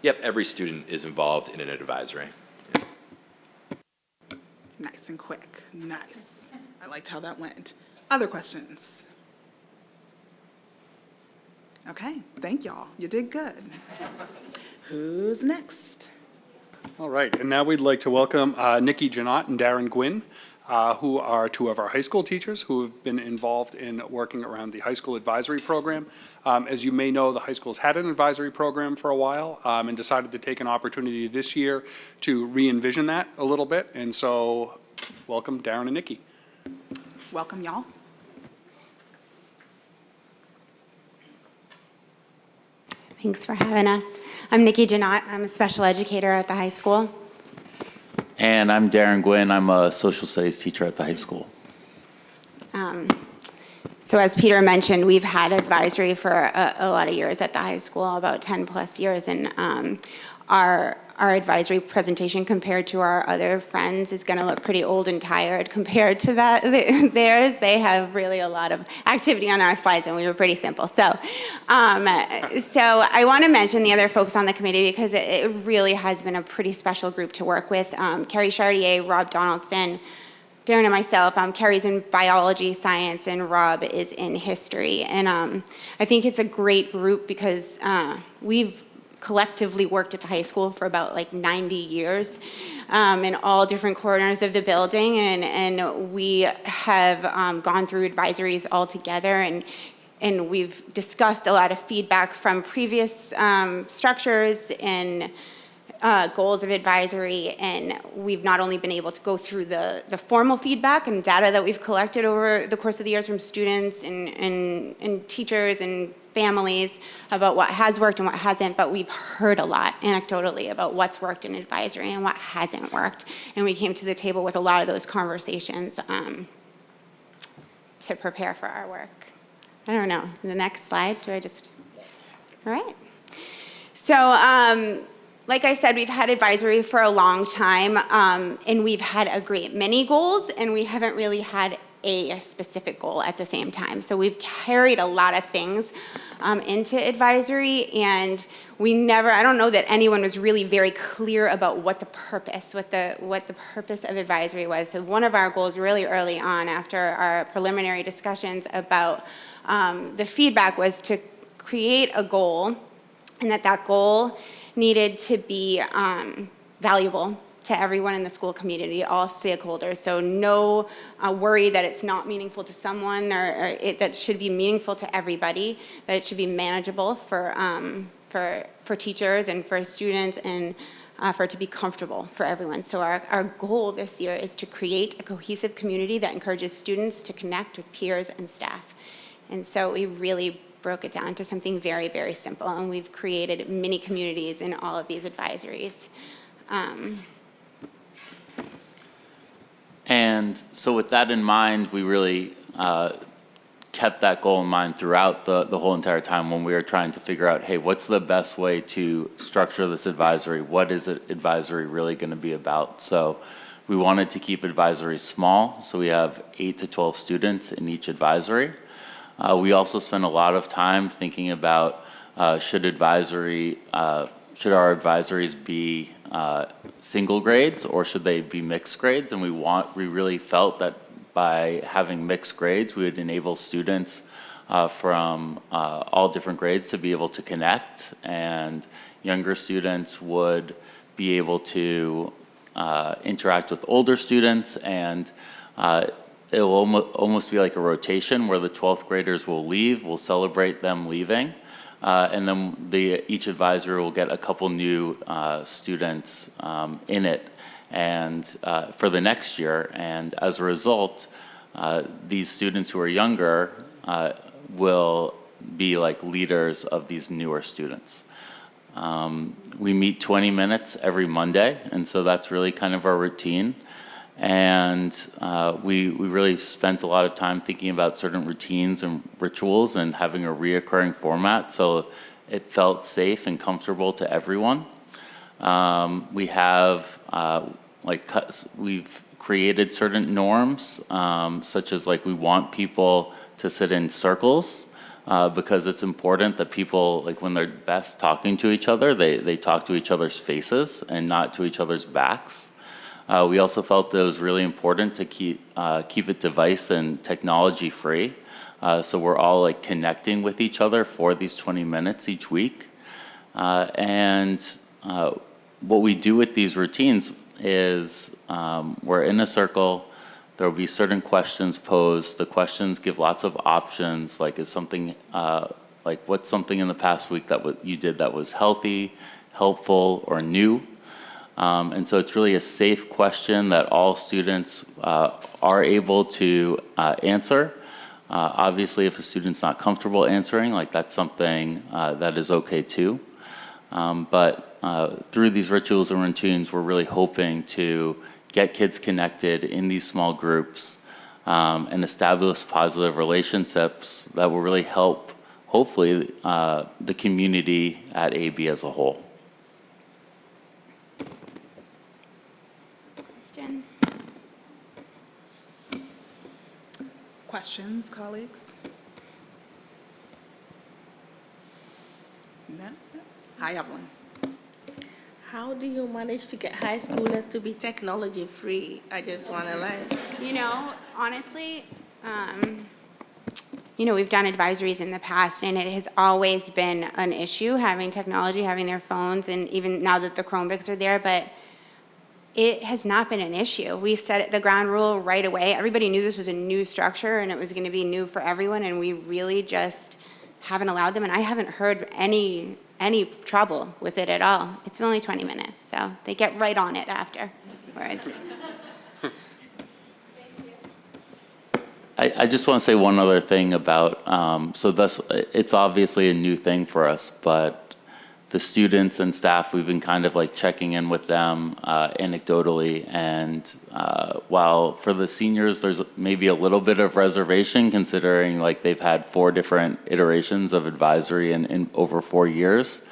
S16: Yep, every student is involved in an advisory. Yeah.
S1: Nice and quick. Nice. I liked how that went. Other questions? Okay, thank y'all. You did good. Who's next?
S5: All right, and now we'd like to welcome Nikki Janot and Darren Gwynn, who are 2 of our high school teachers who have been involved in working around the high school advisory program. As you may know, the high school's had an advisory program for a while and decided to take an opportunity this year to re-envision that a little bit. And so welcome Darren and Nikki.
S1: Welcome, y'all.
S18: Thanks for having us. I'm Nikki Janot. I'm a special educator at the high school.
S19: And I'm Darren Gwynn. I'm a social studies teacher at the high school.
S18: So as Peter mentioned, we've had advisory for a lot of years at the high school, about 10 plus years, and our advisory presentation compared to our other friends is going to look pretty old and tired compared to theirs. They have really a lot of activity on our slides, and we were pretty simple. So I want to mention the other folks on the committee because it really has been a pretty special group to work with. Carrie Chartier, Rob Donaldson, Darren and myself. Carrie's in biology, science, and Rob is in history. And I think it's a great group because we've collectively worked at the high school for about like 90 years in all different corners of the building, and we have gone through advisories all together, and we've discussed a lot of feedback from previous structures and goals of advisory, and we've not only been able to go through the formal feedback and data that we've collected over the course of the years from students and teachers and families about what has worked and what hasn't, but we've heard a lot anecdotally about what's worked in advisory and what hasn't worked, and we came to the table with a lot of those conversations to prepare for our work. I don't know, the next slide, all right. So, like I said, we've had advisory for a long time, and we've had a great many goals, and we haven't really had a specific goal at the same time. So we've carried a lot of things into advisory, and I don't know that anyone was really very clear about what the purpose of advisory was. So one of our goals really early on after our preliminary discussions about the feedback was to create a goal, and that goal needed to be valuable to everyone in the school community, all stakeholders. So no worry that it's not meaningful to someone, or that it should be meaningful to everybody, that it should be manageable for teachers and for students, and for it to be comfortable for everyone. So our goal this year is to create a cohesive community that encourages students to connect with peers and staff. And so we really broke it down to something very, very simple, and we've created mini communities in all of these advisories.
S19: And so with that in mind, we really kept that goal in mind throughout the whole entire time when we were trying to figure out, hey, what's the best way to structure this advisory? What is it advisory really going to be about? So we wanted to keep advisories small, so we have 8 to 12 students in each advisory. We also spent a lot of time thinking about should our advisories be single grades, or should they be mixed grades? And we really felt that by having mixed grades, we would enable students from all different grades to be able to connect, and younger students would be able to interact with older students, and it will almost be like a rotation where the 12th graders will leave, we'll celebrate them leaving, and then each advisor will get a couple new students in it, and for the next year. And as a result, these students who are younger will be like leaders of these newer students. We meet 20 minutes every Monday, and so that's really kind of our routine. And we really spent a lot of time thinking about certain routines and rituals and having a reoccurring format so it felt safe and comfortable to everyone. We have we've created certain norms, such as like we want people to sit in circles because it's important that people, like when they're best talking to each other, they talk to each other's faces and not to each other's backs. We also felt that it was really important to keep it device and technology free. So we're all like connecting with each other for these 20 minutes each week. And what we do with these routines is we're in a circle. There will be certain questions posed. The questions give lots of options, like is something, like what's something in the past week that you did that was healthy, helpful, or new? And so it's really a safe question that all students are able to answer. Obviously, if a student's not comfortable answering, like that's something that is okay too. But through these rituals and routines, we're really hoping to get kids connected in these small groups and establish positive relationships that will really help, hopefully, the community at AB as a whole.
S1: Questions, colleagues? No? Hi, Evelyn.
S12: How do you manage to get high schoolers to be technology free? I just want to learn.
S18: You know, honestly, we've done advisories in the past, and it has always been an issue having technology, having their phones, and even now that the Chromebooks are there, but it has not been an issue. We set the ground rule right away. Everybody knew this was a new structure and it was going to be new for everyone, and we really just haven't allowed them, and I haven't heard any trouble with it at all. It's only 20 minutes, so they get right on it afterwards.
S19: I just want to say one other thing about, it's obviously a new thing for us, but the students and staff, we've been kind of like checking in with them anecdotally, and while for the seniors there's maybe a little bit of reservation considering like they've had 4 different iterations of advisory in over 4 years,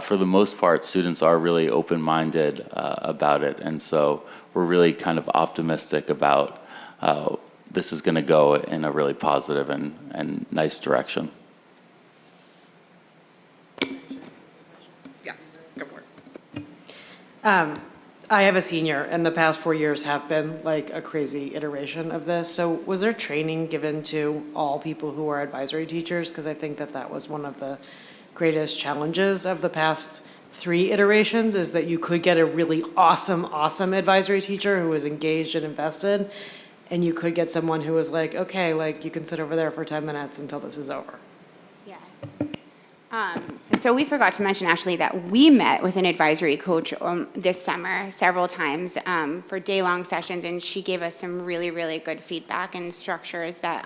S19: for the most part students are really open-minded about it, and so we're really kind of optimistic about this is going to go in a really positive and nice direction.
S14: I have a senior, and the past 4 years have been like a crazy iteration of this. So was there training given to all people who are advisory teachers? Because I think that was one of the greatest challenges of the past 3 iterations is that you could get a really awesome advisory teacher who was engaged and invested, and you could get someone who was like, okay, like you can sit over there for 10 minutes until this is over.
S18: Yes. So we forgot to mention, Ashley, that we met with an advisory coach this summer several times for day-long sessions, and she gave us some really, really good feedback and structures that,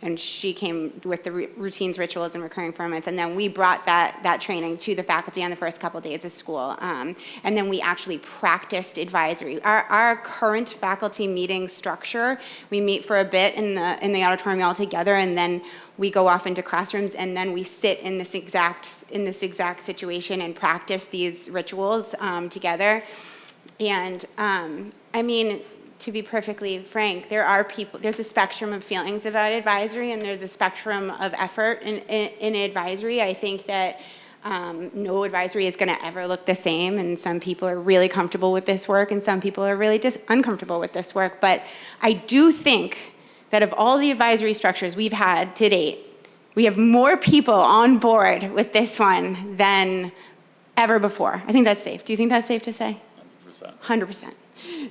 S18: and she came with the routines, rituals, and recurring formats, and then we brought that training to the faculty on the first couple days of school, and then we actually practiced advisory. Our current faculty meeting structure, we meet for a bit in the auditorium all together, and then we go off into classrooms, and then we sit in this exact situation and practice these rituals together. And I mean, to be perfectly frank, there's a spectrum of feelings about advisory, and there's a spectrum of effort in advisory. I think that no advisory is going to ever look the same, and some people are really comfortable with this work, and some people are really uncomfortable with this work. But I do think that of all the advisory structures we've had to date, we have more people on board with this one than ever before. I think that's safe. Do you think that's safe to say? 100%.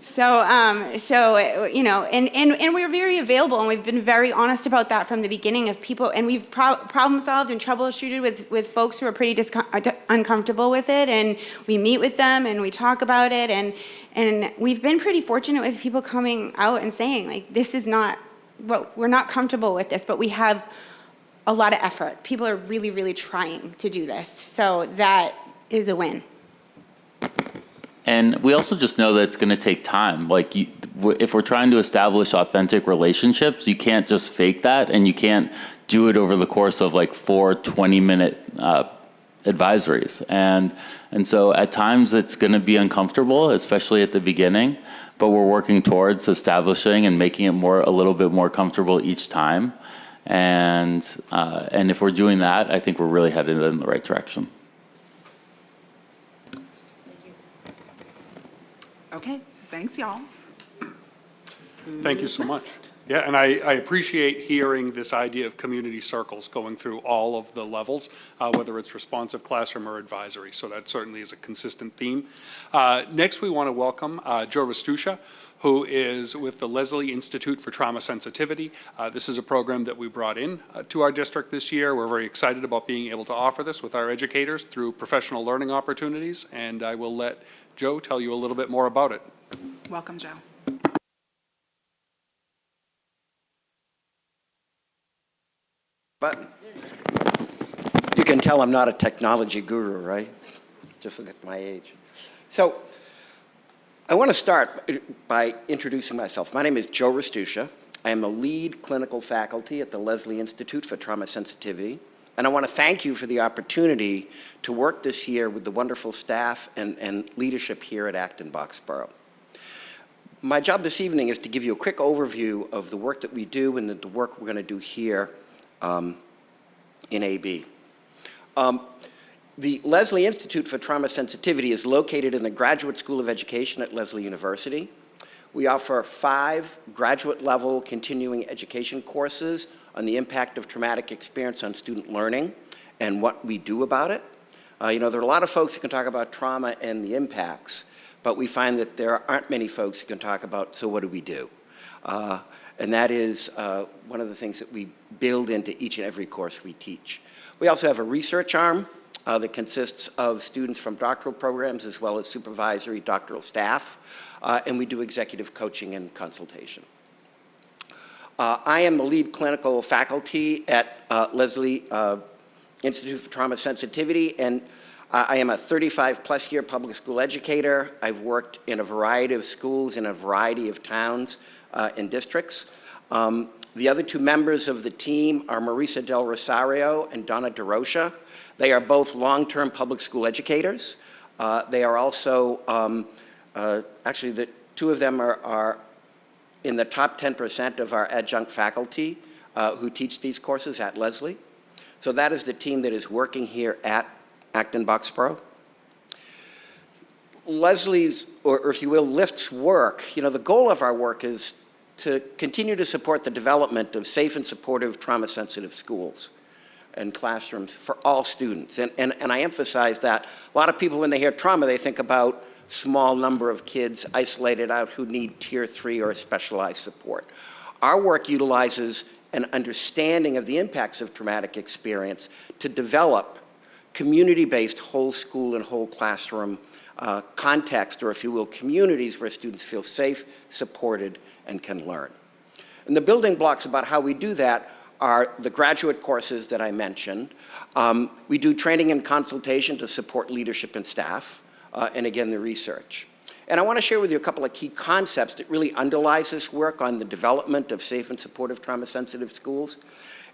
S18: So, you know, and we're very available, and we've been very honest about that from the beginning of people, and we've problem solved and troubleshooted with folks who are pretty uncomfortable with it, and we meet with them and we talk about it, and we've been pretty fortunate with people coming out and saying, like, this is not, well, we're not comfortable with this, but we have a lot of effort. People are really, really trying to do this. So that is a win.
S19: And we also just know that it's going to take time. Like, if we're trying to establish authentic relationships, you can't just fake that, and you can't do it over the course of like 4 20-minute advisories. And so at times it's going to be uncomfortable, especially at the beginning, but we're working towards establishing and making it a little bit more comfortable each time. And if we're doing that, I think we're really headed in the right direction.
S1: Okay, thanks, y'all.
S5: Thank you so much. Yeah, and I appreciate hearing this idea of community circles going through all of the levels, whether it's responsive classroom or advisory. So that certainly is a consistent theme. Next, we want to welcome Joe Rastusha, who is with the Lesley Institute for Trauma Sensitivity. This is a program that we brought in to our district this year. We're very excited about being able to offer this with our educators through professional learning opportunities, and I will let Joe tell you a little bit more about it.
S1: Welcome, Joe.
S20: Button. You can tell I'm not a technology guru, right? Just look at my age. So I want to start by introducing myself. My name is Joe Rastusha. I am the lead clinical faculty at the Lesley Institute for Trauma Sensitivity. And I want to thank you for the opportunity to work this year with the wonderful staff and leadership here at Acton-Boxborough. My job this evening is to give you a quick overview of the work that we do and the work we're going to do here in AB. The Lesley Institute for Trauma Sensitivity is located in the Graduate School of Education at Lesley University. We offer 5 graduate-level continuing education courses on the impact of traumatic experience on student learning and what we do about it. You know, there are a lot of folks who can talk about trauma and the impacts, but we find that there aren't many folks who can talk about, so what do we do? And that is one of the things that we build into each and every course we teach. We also have a research arm that consists of students from doctoral programs as well as supervisory doctoral staff, and we do executive coaching and consultation. I am the lead clinical faculty at Lesley Institute for Trauma Sensitivity, and I am a 35-plus year public school educator. I've worked in a variety of schools in a variety of towns and districts. The other 2 members of the team are Marisa Del Rosario and Donna DeRocha. They are both long-term public school educators. They are also, actually the 2 of them are in the top 10% of our adjunct faculty who teach these courses at Lesley. So that is the team that is working here at Acton-Boxborough. Lesley's, or if you will, LIFT's work, you know, the goal of our work is to continue to support the development of safe and supportive trauma-sensitive schools. and classrooms for all students. And I emphasize that. A lot of people, when they hear trauma, they think about small number of kids isolated out who need Tier 3 or specialized support. Our work utilizes an understanding of the impacts of traumatic experience to develop community-based whole school and whole classroom context, or if you will, communities where students feel safe, supported, and can learn. And the building blocks about how we do that are the graduate courses that I mentioned. We do training and consultation to support leadership and staff, and again, the research. And I want to share with you a couple of key concepts that really underlies this work on the development of safe and supportive trauma-sensitive schools.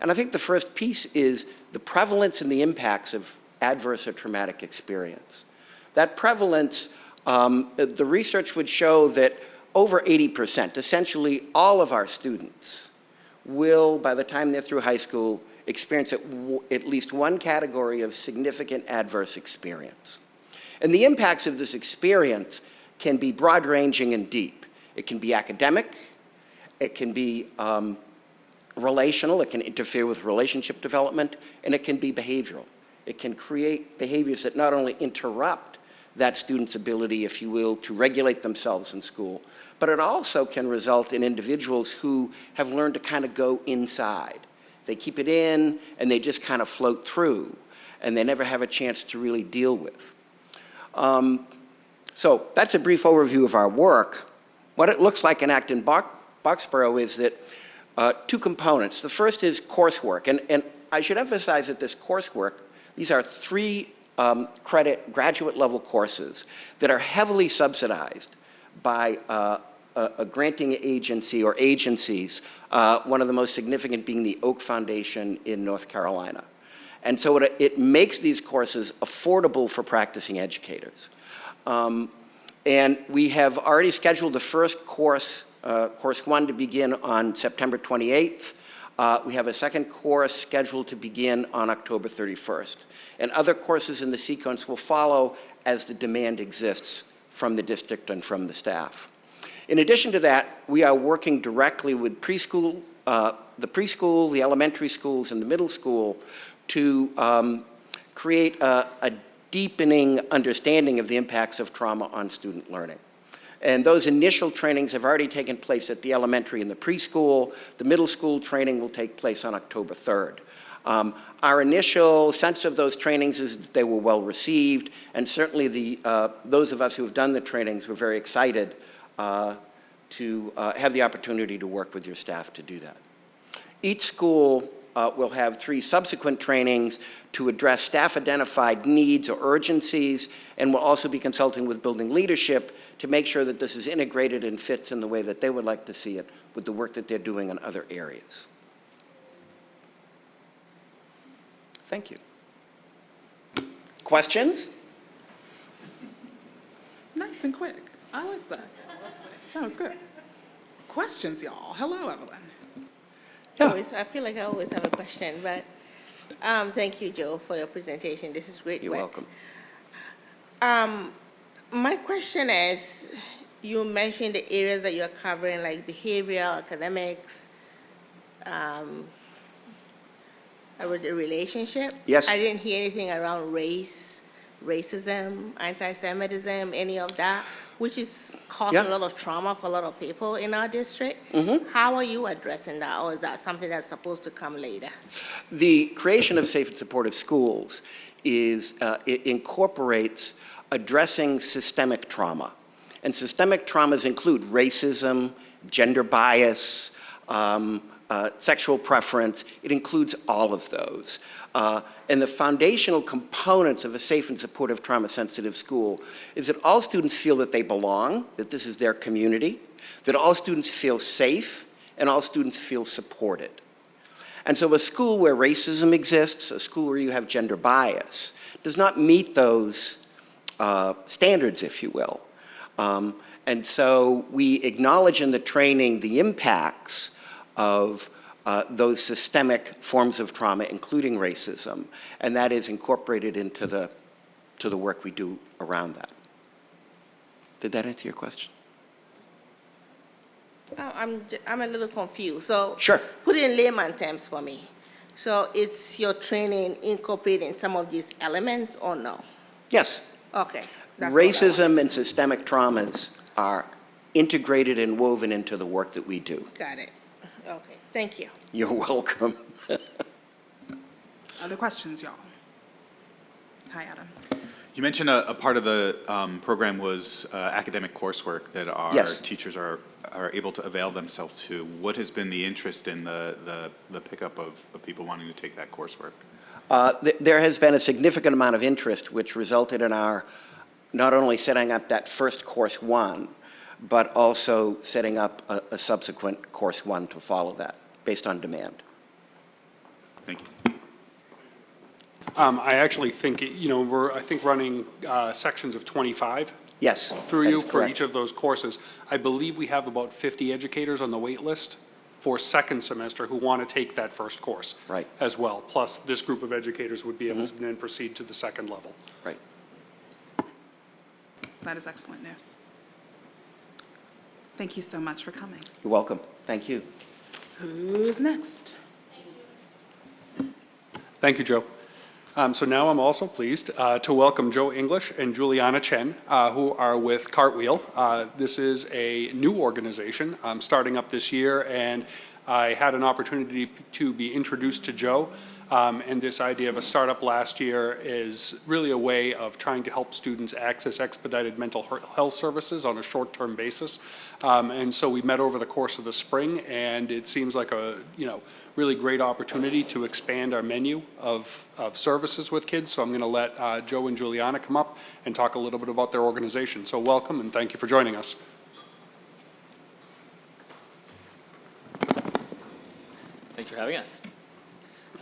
S20: And I think the first piece is the prevalence and the impacts of adverse or traumatic experience. That prevalence, the research would show that over 80%, essentially all of our students, will, by the time they're through high school, experience at least one category of significant adverse experience. And the impacts of this experience can be broad-ranging and deep. It can be academic, it can be relational, it can interfere with relationship development, and it can be behavioral. It can create behaviors that not only interrupt that student's ability, if you will, to regulate themselves in school, but it also can result in individuals who have learned to kind of go inside. They keep it in, and they just kind of float through, and they never have a chance to really deal with. So that's a brief overview of our work. What it looks like in Acton-Boxborough is that two components. The first is coursework, and I should emphasize that this coursework, these are 3 credit graduate level courses that are heavily subsidized by a granting agency or agencies, one of the most significant being the Oak Foundation in North Carolina. And so it makes these courses affordable for practicing educators. And we have already scheduled the first course, Course 1, to begin on September 28th. We have a second course scheduled to begin on October 31st. And other courses in the sequence will follow as the demand exists from the district and from the staff. In addition to that, we are working directly with preschool, the elementary schools, and the middle school to create a deepening understanding of the impacts of trauma on student learning. And those initial trainings have already taken place at the elementary and the preschool. The middle school training will take place on October 3rd. Our initial sense of those trainings is that they were well received, and certainly those of us who have done the trainings were very excited to have the opportunity to work with your staff to do that. Each school will have 3 subsequent trainings to address staff-identified needs or urgencies, and will also be consulting with building leadership to make sure that this is integrated and fits in the way that they would like to see it with the work that they're doing in other areas. Thank you. Questions?
S1: Nice and quick. I like that. That was good. Questions, y'all. Hello, Evelyn.
S12: I feel like I always have a question, but thank you, Joe, for your presentation. This is great work.
S20: You're welcome.
S12: My question is, you mentioned the areas that you're covering, like behavioral, academics, with the relationship.
S20: Yes.
S12: I didn't hear anything around race, racism, anti-Semitism, any of that, which is causing a lot of trauma for a lot of people in our district.
S20: Mm-hmm.
S12: How are you addressing that, or is that something that's supposed to come later?
S20: The creation of safe and supportive schools is, it incorporates addressing systemic trauma. And systemic traumas include racism, gender bias, sexual preference. It includes all of those. And the foundational components of a safe and supportive trauma-sensitive school is that all students feel that they belong, that this is their community, that all students feel safe, and all students feel supported. And so a school where racism exists, a school where you have gender bias, does not meet those standards, if you will. And so we acknowledge in the training the impacts of those systemic forms of trauma, including racism, and that is incorporated into the work we do around that. Did that answer your question?
S12: I'm a little confused. So
S20: Sure.
S12: put it in layman terms for me. So it's your training incorporating some of these elements or no?
S20: Yes.
S12: Okay. That's all I
S20: Racism and systemic traumas are integrated and woven into the work that we do.
S12: Got it. Okay, thank you.
S20: You're welcome.
S1: Other questions, y'all? Hi, Adam.
S21: You mentioned a part of the program was academic coursework that our
S20: Yes.
S21: teachers are able to avail themselves to. What has been the interest in the pickup of people wanting to take that coursework?
S20: There has been a significant amount of interest, which resulted in our not only setting up that first course 1, but also setting up a subsequent course 1 to follow that, based on demand.
S21: Thank you.
S5: I actually think, we're, I think, running sections of 25.
S20: Yes.
S5: Through
S20: that
S5: you
S20: is
S5: for
S20: correct.
S5: each of those courses. I believe we have about 50 educators on the wait list for second semester who want to take that first course.
S20: Right.
S5: As well. Plus, this group of educators would be able to then proceed to the second level.
S20: Right.
S1: That is excellent news. Thank you so much for coming.
S20: You're welcome. Thank you.
S1: Who's next?
S5: Thank you, Joe. So now I'm also pleased to welcome Joe English and Juliana Chen, who are with Cartwheel. This is a new organization starting up this year, and I had an opportunity to be introduced to Joe. And this idea of a startup last year is really a way of trying to help students access expedited mental health services on a short-term basis. And so we met over the course of the spring, and it seems like a really great opportunity to expand our menu of services with kids. So I'm going to let Joe and Juliana come up and talk a little bit about their organization. So welcome, and thank you for joining us.
S22: Thanks for having us.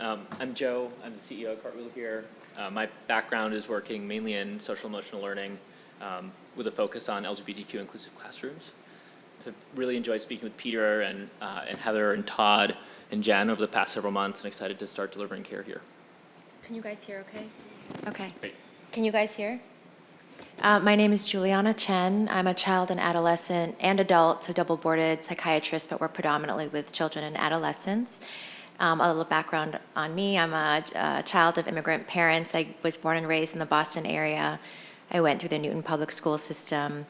S22: I'm Joe. I'm the CEO of Cartwheel Care. My background is working mainly in social emotional learning with a focus on LGBTQ inclusive classrooms. I've really enjoyed speaking with Peter and Heather and Todd and Jen over the past several months, and excited to start delivering care here.
S23: Can you guys hear okay? Okay.
S22: Great.
S23: Can you guys hear? My name is Juliana Chen. I'm a child and adolescent and adult, so double-boarded psychiatrist, but work predominantly with children and adolescents. A little background on me. I'm a child of immigrant parents. I was born and raised in the Boston area. I went through the Newton Public School system,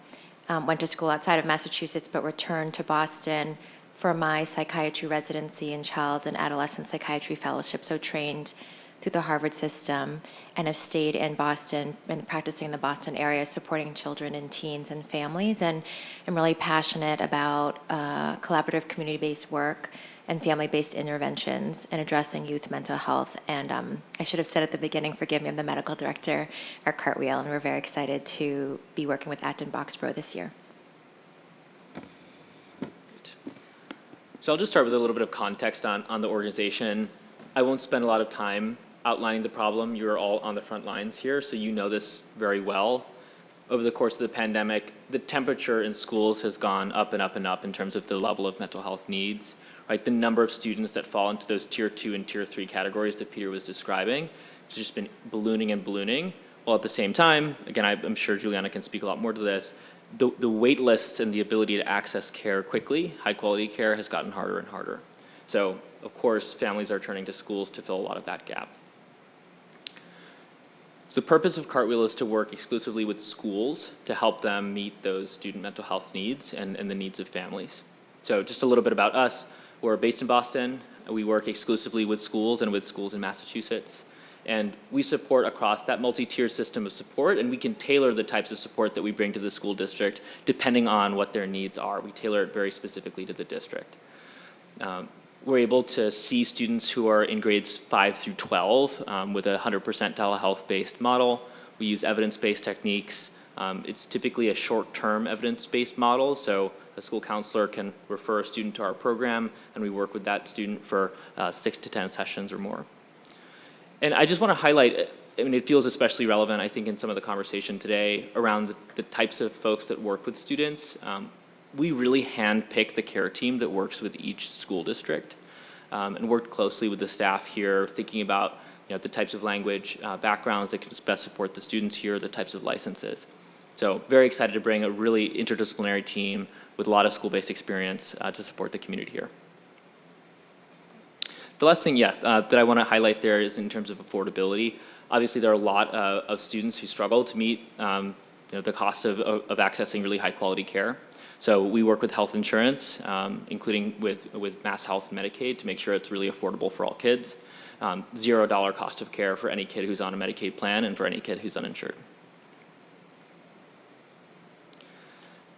S23: went to school outside of Massachusetts, but returned to Boston for my psychiatry residency and child and adolescent psychiatry fellowship, so trained through the Harvard system, and have stayed in Boston and practicing in the Boston area, supporting children and teens and families. And I'm really passionate about collaborative community-based work and family-based interventions and addressing youth mental health. And I should have said at the beginning, forgive me, I'm the medical director at Cartwheel, and we're very excited to be working with Acton-Boxborough this year.
S22: So I'll just start with a little bit of context on the organization. I won't spend a lot of time outlining the problem. You're all on the front lines here, so you know this very well. Over the course of the pandemic, the temperature in schools has gone up and up and up in terms of the level of mental health needs. Right, the number of students that fall into those tier 2 and tier 3 categories that Peter was describing, it's just been ballooning and ballooning. While at the same time, again, I'm sure Juliana can speak a lot more to this, the wait lists and the ability to access care quickly, high quality care, has gotten harder and harder. So, of course, families are turning to schools to fill a lot of that gap. So the purpose of Cartwheel is to work exclusively with schools to help them meet those student mental health needs and the needs of families. So just a little bit about us. We're based in Boston. We work exclusively with schools and with schools in Massachusetts. And we support across that multi-tier system of support, and we can tailor the types of support that we bring to the school district depending on what their needs are. We tailor it very specifically to the district. We're able to see students who are in grades 5 through 12 with a 100% telehealth-based model. We use evidence-based techniques. It's typically a short-term evidence-based model, so a school counselor can refer a student to our program, and we work with that student for 6 to 10 sessions or more. And I just want to highlight, I mean, it feels especially relevant, I think, in some of the conversation today around the types of folks that work with students. We really handpick the care team that works with each school district and worked closely with the staff here, thinking about the types of language backgrounds that can best support the students here, the types of licenses. So very excited to bring a really interdisciplinary team with a lot of school-based experience to support the community here. The last thing, that I want to highlight there is in terms of affordability. Obviously, there are a lot of students who struggle to meet the cost of accessing really high-quality care. So we work with health insurance, including with Mass Health and Medicaid, to make sure it's really affordable for all kids. $0 cost of care for any kid who's on a Medicaid plan and for any kid who's uninsured.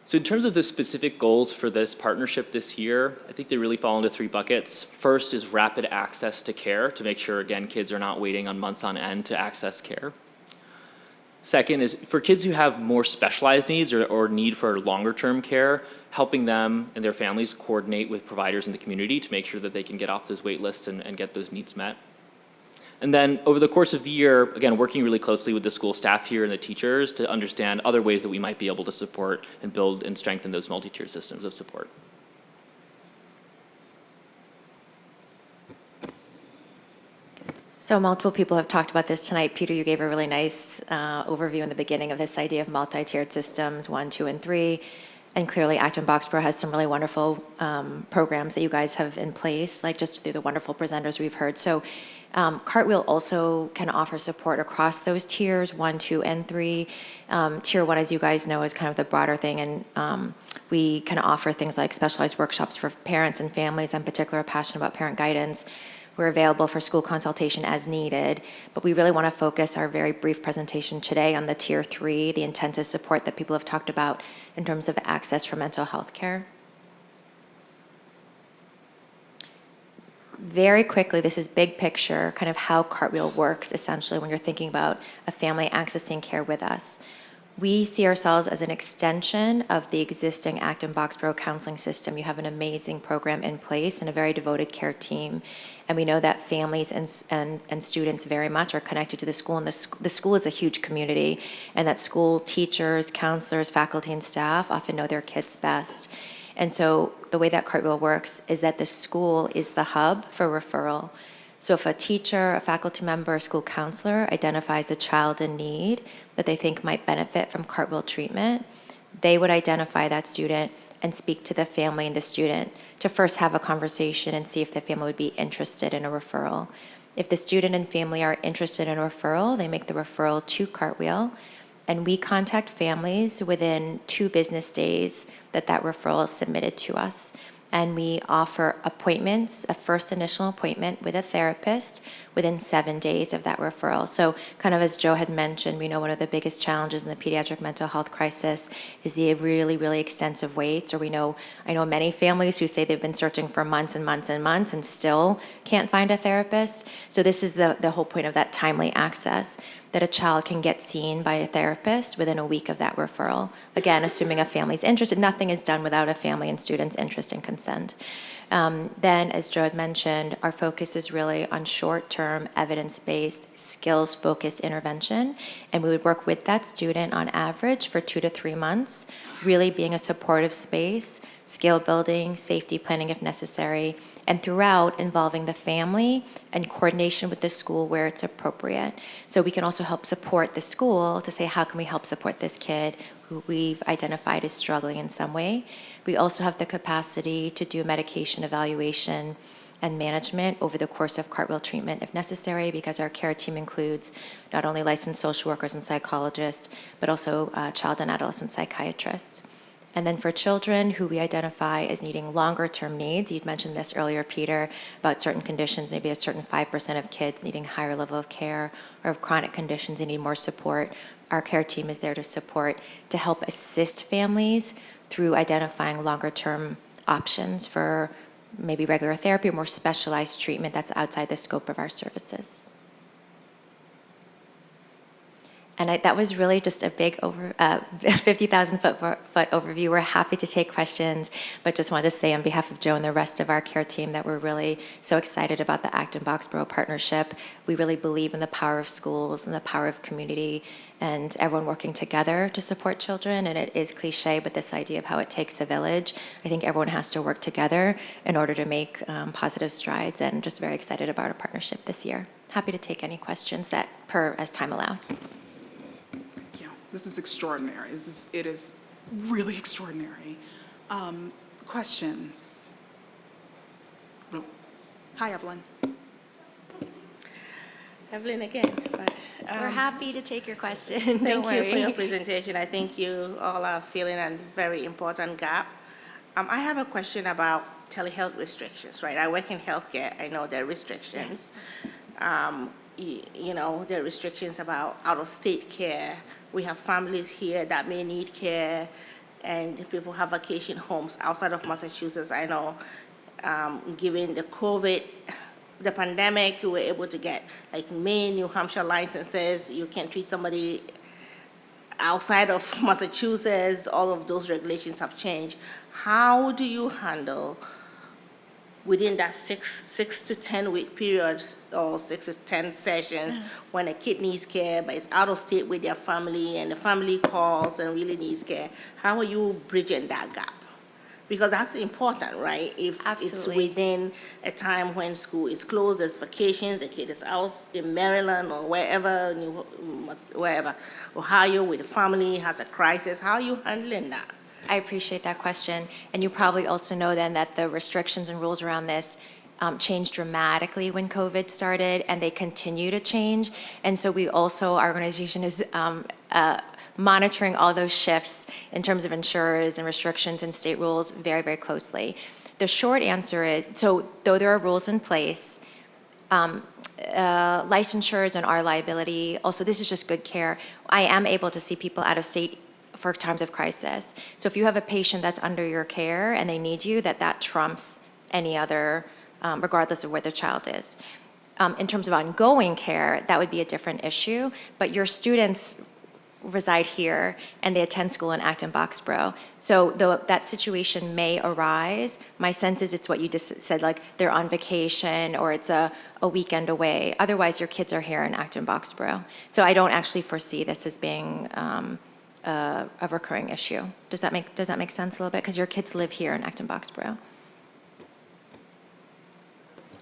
S22: So in terms of the specific goals for this partnership this year, I think they really fall into 3 buckets. First is rapid access to care to make sure, again, kids are not waiting on months on end to access care. Second is for kids who have more specialized needs or need for longer term care, helping them and their families coordinate with providers in the community to make sure that they can get off those wait lists and get those needs met. And then over the course of the year, again, working really closely with the school staff here and the teachers to understand other ways that we might be able to support and build and strengthen those multi-tier systems of support.
S23: So multiple people have talked about this tonight. Peter, you gave a really nice overview in the beginning of this idea of multi-tiered systems, 1, 2, and 3. And clearly Acton-Boxborough has some really wonderful programs that you guys have in place, like just through the wonderful presenters we've heard. So Cartwheel also can offer support across those tiers, 1, 2, and 3. Tier 1, as you guys know, is kind of the broader thing, and we can offer things like specialized workshops for parents and families. I'm particularly passionate about parent guidance. We're available for school consultation as needed, but we really want to focus our very brief presentation today on the Tier 3, the intensive support that people have talked about in terms of access for mental health care. Very quickly, this is big picture, kind of how Cartwheel works essentially when you're thinking about a family accessing care with us. We see ourselves as an extension of the existing Acton-Boxborough counseling system. You have an amazing program in place and a very devoted care team. And we know that families and students very much are connected to the school, and the school is a huge community, and that school teachers, counselors, faculty, and staff often know their kids best. And so the way that Cartwheel works is that the school is the hub for referral. So if a teacher, a faculty member, a school counselor identifies a child in need that they think might benefit from Cartwheel treatment, they would identify that student and speak to the family and the student to first have a conversation and see if the family would be interested in a referral. If the student and family are interested in a referral, they make the referral to Cartwheel, and we contact families within 2 business days that referral is submitted to us. And we offer appointments, a first initial appointment with a therapist within 7 days of that referral. So kind of as Joe had mentioned, we know one of the biggest challenges in the pediatric mental health crisis is the really, really extensive waits, or I know many families who say they've been searching for months and months and months and still can't find a therapist. So this is the whole point of that timely access, that a child can get seen by a therapist within a week of that referral. Again, assuming a family's interested. Nothing is done without a family and student's interest and consent. Then, as Joe had mentioned, our focus is really on short-term, evidence-based, skills-focused intervention, and we would work with that student on average for 2 to 3 months, really being a supportive space, skill building, safety planning if necessary, and throughout involving the family and coordination with the school where it's appropriate. So we can also help support the school to say, how can we help support this kid who we've identified as struggling in some way? We also have the capacity to do medication evaluation and management over the course of Cartwheel treatment if necessary, because our care team includes not only licensed social workers and psychologists, but also child and adolescent psychiatrists. And then for children who we identify as needing longer-term needs, you'd mentioned this earlier, Peter, about certain conditions, maybe a certain 5% of kids needing higher level of care, or of chronic conditions they need more support. Our care team is there to support, to help assist families through identifying longer-term options for maybe regular therapy or more specialized treatment that's outside the scope of our services. And that was really just a big 50,000-foot overview. We're happy to take questions, but just wanted to say on behalf of Joe and the rest of our care team that we're really so excited about the Acton-Boxborough partnership. We really believe in the power of schools and the power of community and everyone working together to support children. And it is cliche, but this idea of how it takes a village, I think everyone has to work together in order to make positive strides, and just very excited about our partnership this year. Happy to take any questions as time allows.
S1: This is extraordinary. It is really extraordinary. Questions? Hi, Evelyn.
S12: Evelyn again, but.
S23: We're happy to take your question.
S12: Thank
S23: Don't
S12: you
S23: worry.
S12: for your presentation. I think you all are filling a very important gap. I have a question about telehealth restrictions, right? I work in healthcare. I know there are restrictions. You know, there are restrictions about out-of-state care. We have families here that may need care, and people have vacation homes outside of Massachusetts. I know, given the COVID, the pandemic, you were able to get like Maine, New Hampshire licenses. You can't treat somebody outside of Massachusetts. All of those regulations have changed. How do you handle within that six to 10 week periods or 6 to 10 sessions when a kid needs care but is out of state with their family and the family calls and really needs care? How are you bridging that gap? Because that's important, right? If it's within a time when school is closed, there's vacations, the kid is out in Maryland or wherever, Ohio with the family, has a crisis, how are you handling that?
S23: I appreciate that question. And you probably also know then that the restrictions and rules around this changed dramatically when COVID started, and they continue to change. And so we also, our organization is monitoring all those shifts in terms of insurers and restrictions and state rules very, very closely. The short answer is, so though there are rules in place, licensures and our liability, also this is just good care. I am able to see people out of state for times of crisis. So if you have a patient that's under your care and they need you, that trumps any other, regardless of where the child is. In terms of ongoing care, that would be a different issue, but your students reside here and they attend school in Acton-Boxborough. So though that situation may arise, my sense is it's what you just said, like they're on vacation or it's a weekend away. Otherwise, your kids are here in Acton-Boxborough. So I don't actually foresee this as being a recurring issue. Does that make sense a little bit? Because your kids live here in Acton-Boxborough.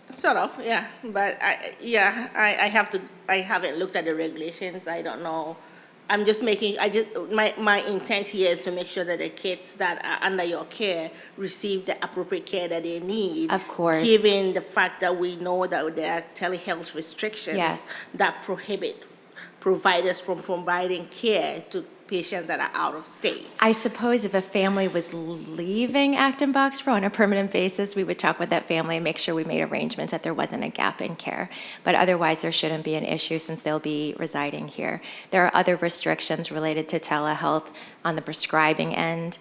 S12: Sort of, yeah. But I haven't looked at the regulations. I don't know. I'm just making, my intent here is to make sure that the kids that are under your care receive the appropriate care that they need.
S23: Of course.
S12: Given the fact that we know that there are telehealth restrictions that prohibit providers from providing care to patients that are out of state.
S23: I suppose if a family was leaving Acton-Boxborough on a permanent basis, we would talk with that family and make sure we made arrangements that there wasn't a gap in care. But otherwise, there shouldn't be an issue since they'll be residing here. There are other restrictions related to telehealth on the prescribing end,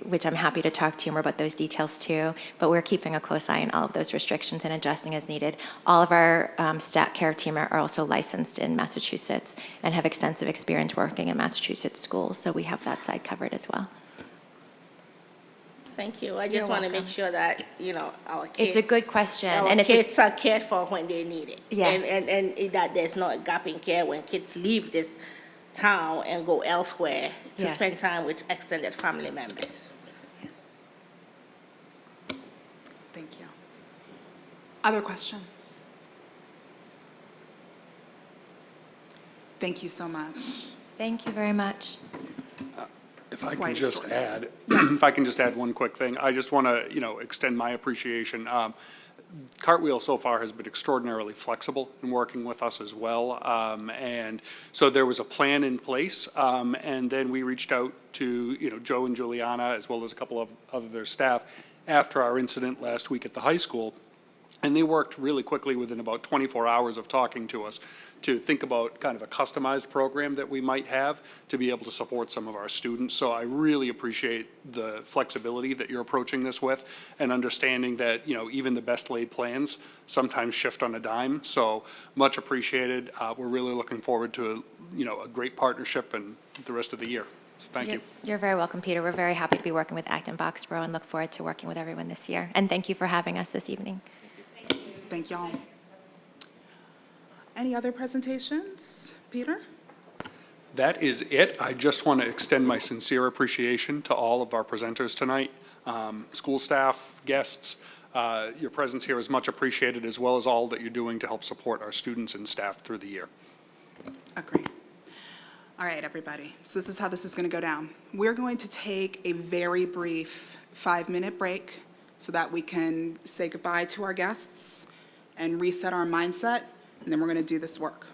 S23: which I'm happy to talk to you more about those details too, but we're keeping a close eye on all of those restrictions and adjusting as needed. All of our stat care team are also licensed in Massachusetts and have extensive experience working in Massachusetts schools, so we have that side covered as well.
S12: Thank you. I just want to make sure that, our kids.
S23: It's a good question.
S12: Our kids are cared for when they need it.
S23: Yes.
S12: And that there's not a gap in care when kids leave this town and go elsewhere to spend time with extended family members.
S1: Thank you. Other questions? Thank you so much.
S23: Thank you very much.
S5: If I can just add, if I can just add one quick thing, I just want to, extend my appreciation. Cartwheel so far has been extraordinarily flexible in working with us as well. And so there was a plan in place, and then we reached out to, Joe and Juliana, as well as a couple of other staff, after our incident last week at the high school. And they worked really quickly within about 24 hours of talking to us to think about kind of a customized program that we might have to be able to support some of our students. So I really appreciate the flexibility that you're approaching this with and understanding that, even the best laid plans sometimes shift on a dime. So much appreciated. We're really looking forward to, a great partnership and the rest of the year. So thank you.
S23: You're very welcome, Peter. We're very happy to be working with Acton-Boxborough and look forward to working with everyone this year. And thank you for having us this evening.
S1: Thank y'all. Any other presentations? Peter?
S5: That is it. I just want to extend my sincere appreciation to all of our presenters tonight, school staff, guests. Your presence here is much appreciated, as well as all that you're doing to help support our students and staff through the year.
S1: Agreed. All right, everybody. So this is how this is going to go down. We're going to take a very brief 5-minute break so that we can say goodbye to our guests and reset our mindset, and then we're going to do this work.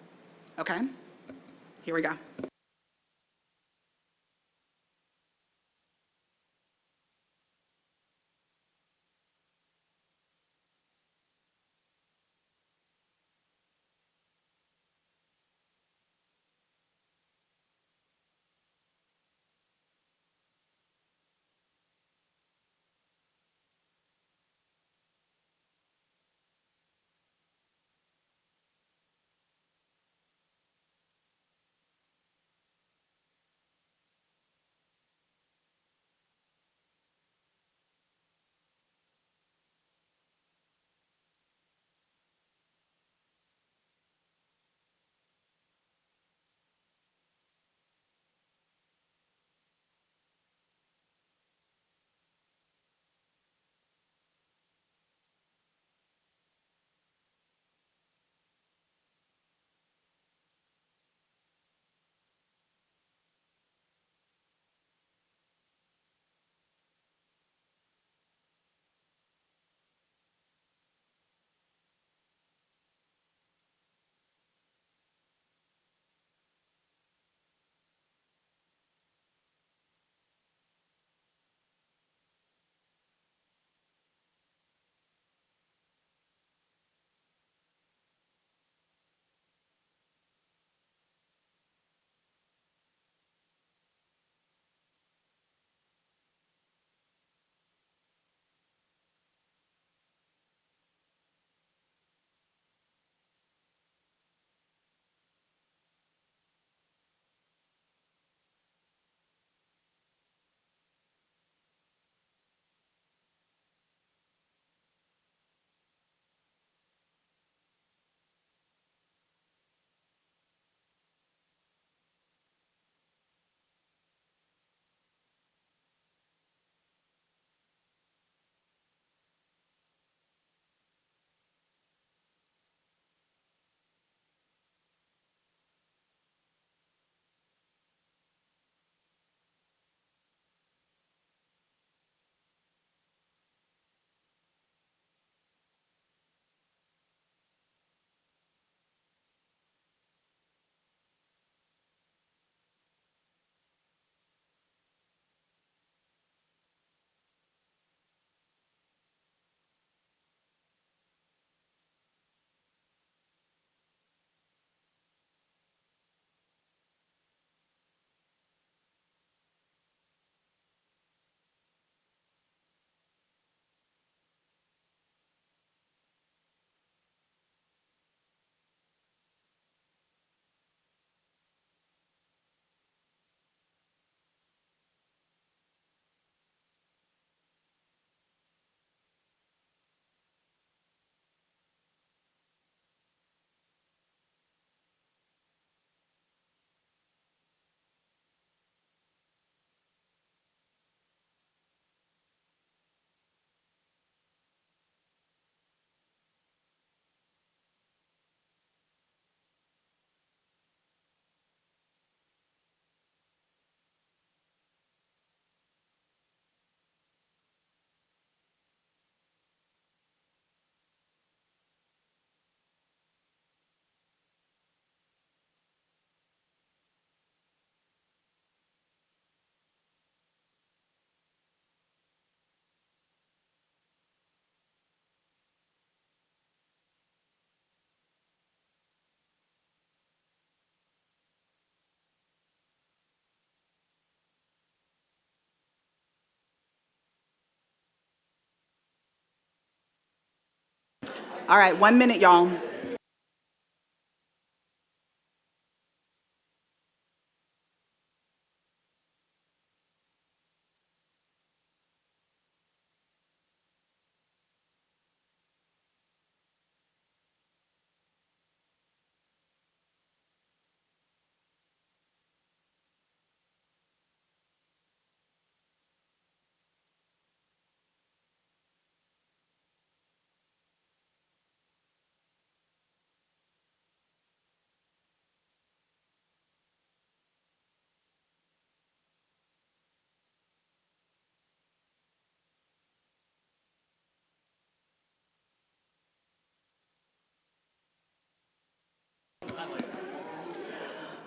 S1: Okay? Here we go. All right, 1 minute, y'all.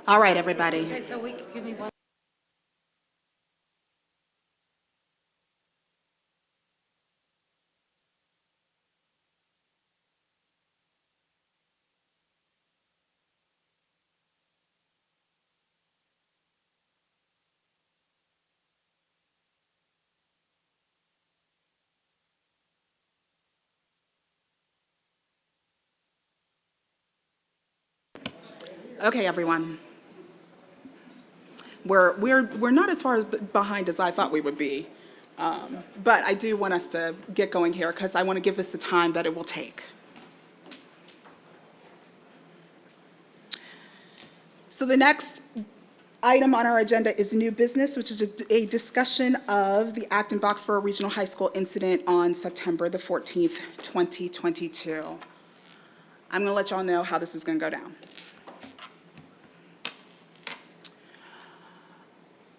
S1: All right, everybody.
S11: Okay, so excuse me one.
S1: Okay, everyone. We're not as far behind as I thought we would be, but I do want us to get going here because I want to give this the time that it will take. So the next item on our agenda is new business, which is a discussion of the Acton-Boxborough Regional High School incident on September the 14th, 2022. I'm going to let y'all know how this is going to go down.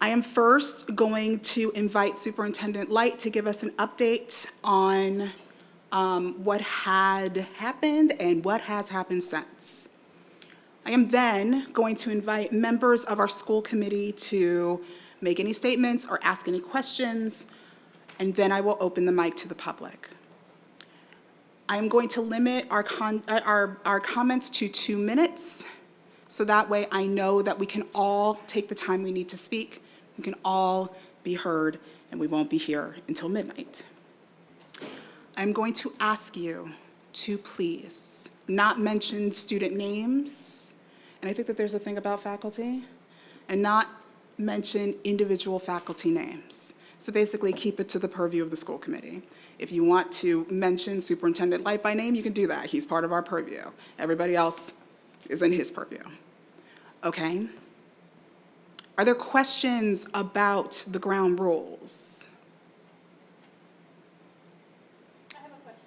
S1: I am first going to invite Superintendent Light to give us an update on what had happened and what has happened since. I am then going to invite members of our school committee to make any statements or ask any questions, and then I will open the mic to the public. I am going to limit our comments to 2 minutes, so that way I know that we can all take the time we need to speak. We can all be heard, and we won't be here until midnight. I'm going to ask you to please not mention student names, and I think that there's a thing about faculty, and not mention individual faculty names. So basically, keep it to the purview of the school committee. If you want to mention Superintendent Light by name, you can do that. He's part of our purview. Everybody else is in his purview. Okay? Are there questions about the ground rules?
S2: I have a question.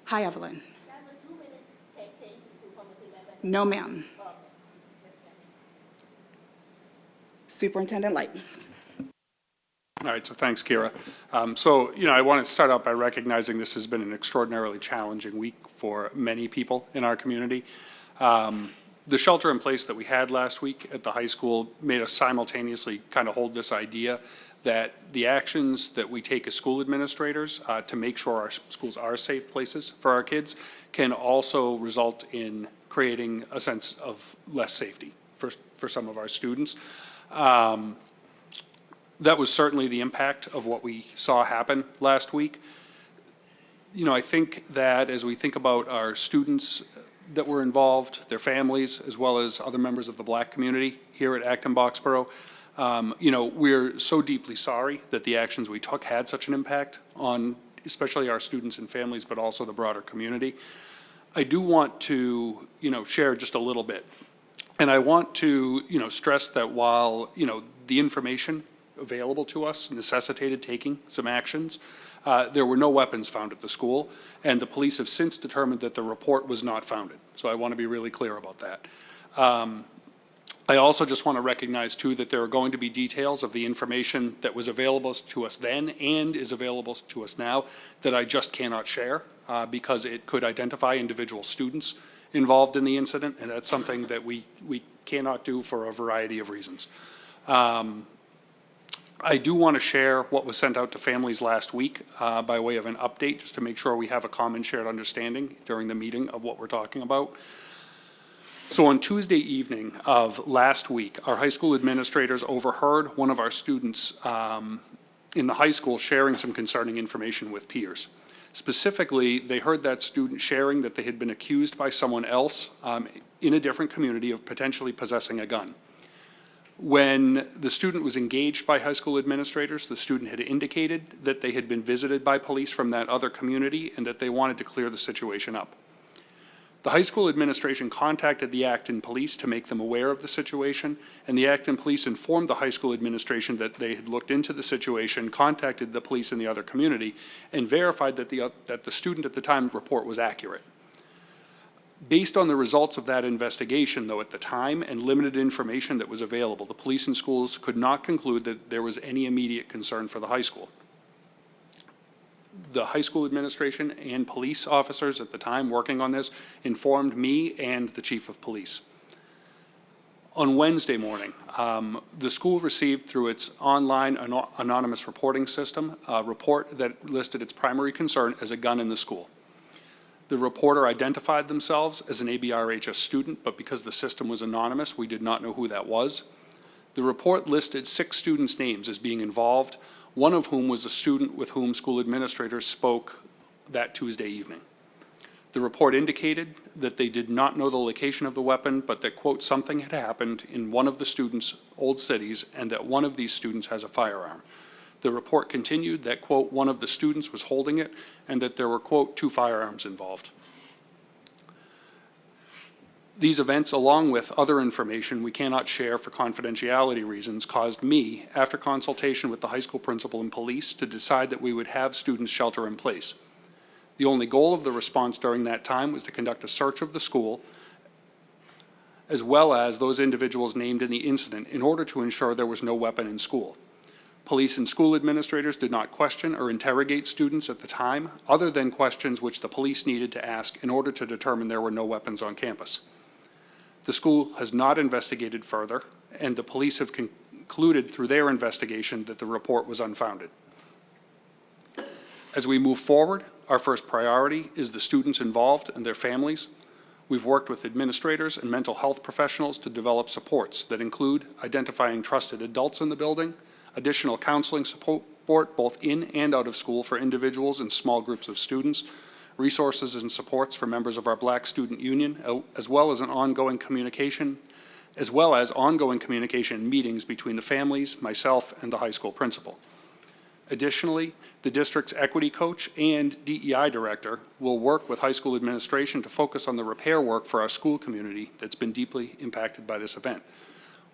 S1: Hi, Evelyn.
S2: Does the 2 minutes pertain to school committee members?
S1: No, ma'am.
S2: Okay.
S1: Superintendent Light.
S5: All right, so thanks, Kyra. I want to start out by recognizing this has been an extraordinarily challenging week for many people in our community. The shelter in place that we had last week at the high school made us simultaneously kind of hold this idea that the actions that we take as school administrators to make sure our schools are safe places for our kids can also result in creating a sense of less safety for some of our students. That was certainly the impact of what we saw happen last week. I think that as we think about our students that were involved, their families, as well as other members of the Black community here at Acton-Boxborough, we're so deeply sorry that the actions we took had such an impact on especially our students and families, but also the broader community. I do want to, share just a little bit. And I want to, stress that while, the information available to us necessitated taking some actions, there were no weapons found at the school, and the police have since determined that the report was not founded. So I want to be really clear about that. I also just want to recognize, too, that there are going to be details of the information that was available to us then and is available to us now that I just cannot share because it could identify individual students involved in the incident, and that's something that we cannot do for a variety of reasons. I do want to share what was sent out to families last week by way of an update, just to make sure we have a common shared understanding during the meeting of what we're talking about. So on Tuesday evening of last week, our high school administrators overheard one of our students in the high school sharing some concerning information with peers. Specifically, they heard that student sharing that they had been accused by someone else in a different community of potentially possessing a gun. When the student was engaged by high school administrators, the student had indicated that they had been visited by police from that other community and that they wanted to clear the situation up. The high school administration contacted the Acton police to make them aware of the situation, and the Acton police informed the high school administration that they had looked into the situation, contacted the police in the other community, and verified that the student at the time report was accurate. Based on the results of that investigation, though, at the time and limited information that was available, the police and schools could not conclude that there was any immediate concern for the high school. The high school administration and police officers at the time working on this informed me and the chief of police. On Wednesday morning, the school received through its online anonymous reporting system a report that listed its primary concern as a gun in the school. The reporter identified themselves as an ABRHS student, but because the system was anonymous, we did not know who that was. The report listed 6 students' names as being involved, one of whom was a student with whom school administrators spoke that Tuesday evening. The report indicated that they did not know the location of the weapon, but that, quote, something had happened in one of the students' old cities and that one of these students has a firearm. The report continued that, quote, one of the students was holding it and that there were, quote, 2 firearms involved. These events, along with other information we cannot share for confidentiality reasons, caused me, after consultation with the high school principal and police, to decide that we would have students shelter in place. The only goal of the response during that time was to conduct a search of the school, as well as those individuals named in the incident, in order to ensure there was no weapon in school. Police and school administrators did not question or interrogate students at the time, other than questions which the police needed to ask in order to determine there were no weapons on campus. The school has not investigated further, and the police have concluded through their investigation that the report was unfounded. As we move forward, our first priority is the students involved and their families. We've worked with administrators and mental health professionals to develop supports that include identifying trusted adults in the building, additional counseling support both in and out of school for individuals and small groups of students, resources and supports for members of our Black Student Union, as well as ongoing communication meetings between the families, myself, and the high school principal. Additionally, the district's equity coach and DEI director will work with high school administration to focus on the repair work for our school community that's been deeply impacted by this event.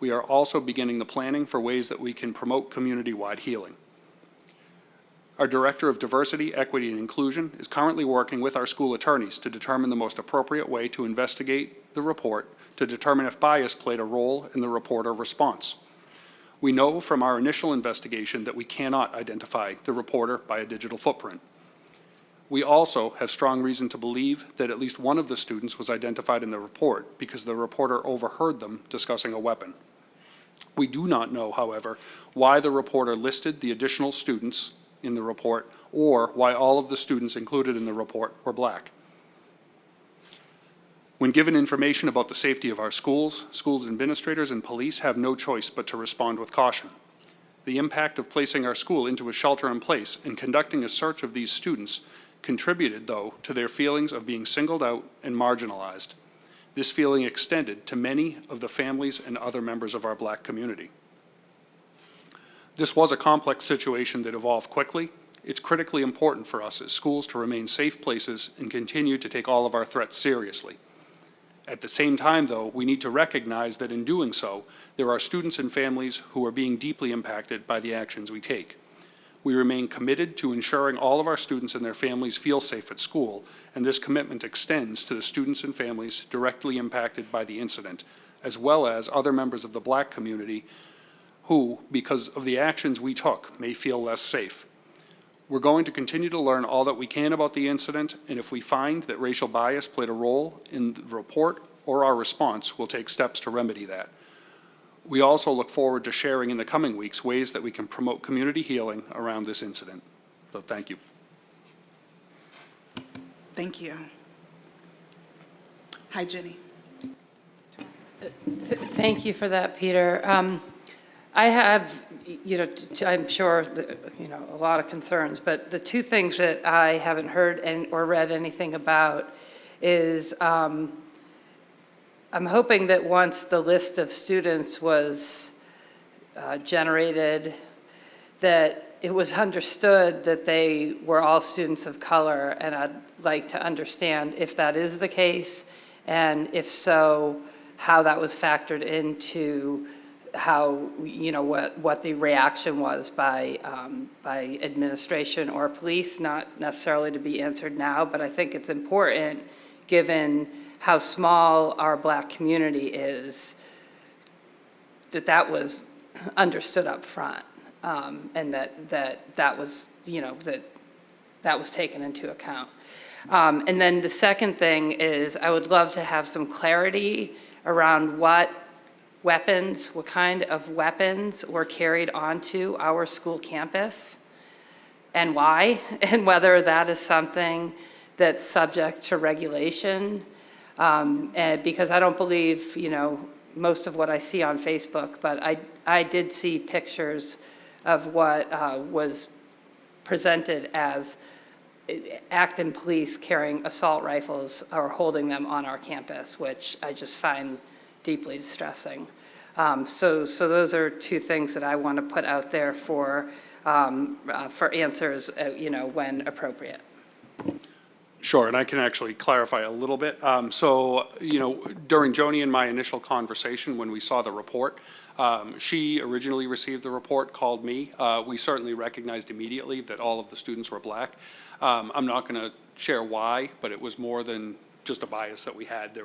S5: We are also beginning the planning for ways that we can promote community-wide healing. Our Director of Diversity, Equity, and Inclusion is currently working with our school attorneys to determine the most appropriate way to investigate the report to determine if bias played a role in the report or response. We know from our initial investigation that we cannot identify the reporter by a digital footprint. We also have strong reason to believe that at least one of the students was identified in the report because the reporter overheard them discussing a weapon. We do not know, however, why the reporter listed the additional students in the report or why all of the students included in the report were Black. When given information about the safety of our schools, schools administrators and police have no choice but to respond with caution. The impact of placing our school into a shelter-in-place and conducting a search of these students contributed, though, to their feelings of being singled out and marginalized. This feeling extended to many of the families and other members of our Black community. This was a complex situation that evolved quickly. It's critically important for us as schools to remain safe places and continue to take all of our threats seriously. At the same time, though, we need to recognize that in doing so, there are students and families who are being deeply impacted by the actions we take. We remain committed to ensuring all of our students and their families feel safe at school, and this commitment extends to the students and families directly impacted by the incident, as well as other members of the Black community who, because of the actions we took, may feel less safe. We're going to continue to learn all that we can about the incident, and if we find that racial bias played a role in the report or our response, we'll take steps to remedy that. We also look forward to sharing in the coming weeks ways that we can promote community healing around this incident. So thank you.
S1: Thank you. Hi, Jenny.
S11: Thank you for that, Peter. I have, I'm sure, a lot of concerns, but the two things that I haven't heard or read anything about is I'm hoping that once the list of students was generated, that it was understood that they were all students of color, and I'd like to understand if that is the case, and if so, how that was factored into how, what the reaction was by administration or police, not necessarily to be answered now, but I think it's important, given how small our Black community is, that was understood up front, and that was, that was taken into account. And then the second thing is I would love to have some clarity around what weapons, what kind of weapons were carried onto our school campus and why, and whether that is something that's subject to regulation. And because I don't believe, most of what I see on Facebook, but I did see pictures of what was presented as Acton police carrying assault rifles or holding them on our campus, which I just find deeply distressing. So those are two things that I want to put out there for answers, when appropriate.
S5: Sure, and I can actually clarify a little bit. So, during Joni and my initial conversation, when we saw the report, she originally received the report, called me. We certainly recognized immediately that all of the students were black. I'm not going to share why, but it was more than just a bias that we had.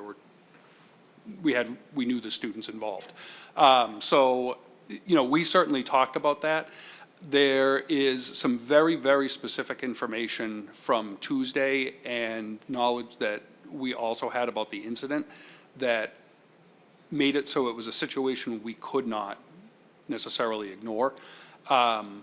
S5: We knew the students involved. So, we certainly talked about that. There is some very, very specific information from Tuesday and knowledge that we also had about the incident that made it so it was a situation we could not necessarily ignore. The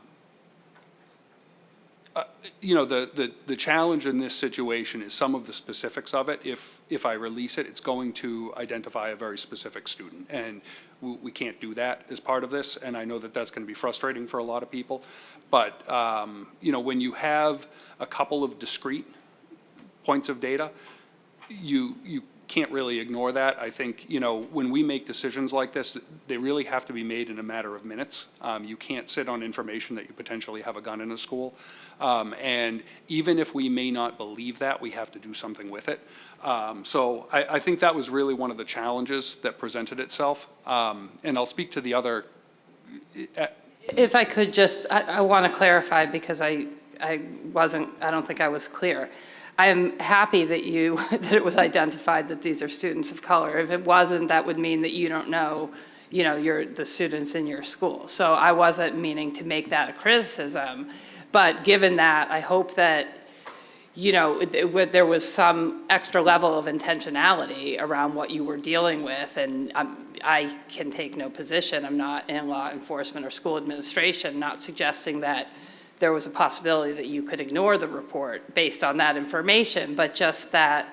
S5: challenge in this situation is some of the specifics of it. If I release it, it's going to identify a very specific student, and we can't do that as part of this, and I know that that's going to be frustrating for a lot of people. But, when you have a couple of discrete points of data, you can't really ignore that. I think, when we make decisions like this, they really have to be made in a matter of minutes. You can't sit on information that you potentially have a gun in a school. And even if we may not believe that, we have to do something with it. So I think that was really one of the challenges that presented itself. And I'll speak to the other.
S11: If I could just, I want to clarify because I don't think I was clear. I am happy that that it was identified that these are students of color. If it wasn't, that would mean that you don't know, the students in your school. So I wasn't meaning to make that a criticism, but given that, I hope that, there was some extra level of intentionality around what you were dealing with, and I can take no position. I'm not in law enforcement or school administration, not suggesting that there was a possibility that you could ignore the report based on that information, but just that,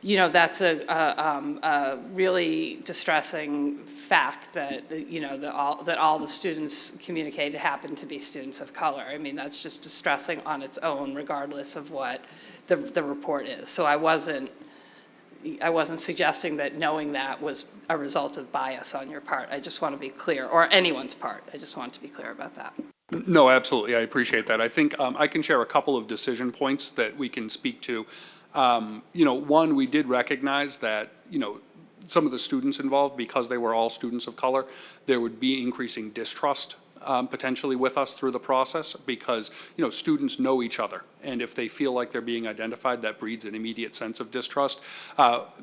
S11: that's a really distressing fact that, that all the students communicated happened to be students of color. I mean, that's just distressing on its own, regardless of what the report is. So I wasn't suggesting that knowing that was a result of bias on your part. I just want to be clear, or anyone's part. I just want to be clear about that.
S5: No, absolutely. I appreciate that. I think I can share a couple of decision points that we can speak to. One, we did recognize that, some of the students involved, because they were all students of color, there would be increasing distrust potentially with us through the process because, students know each other. And if they feel like they're being identified, that breeds an immediate sense of distrust.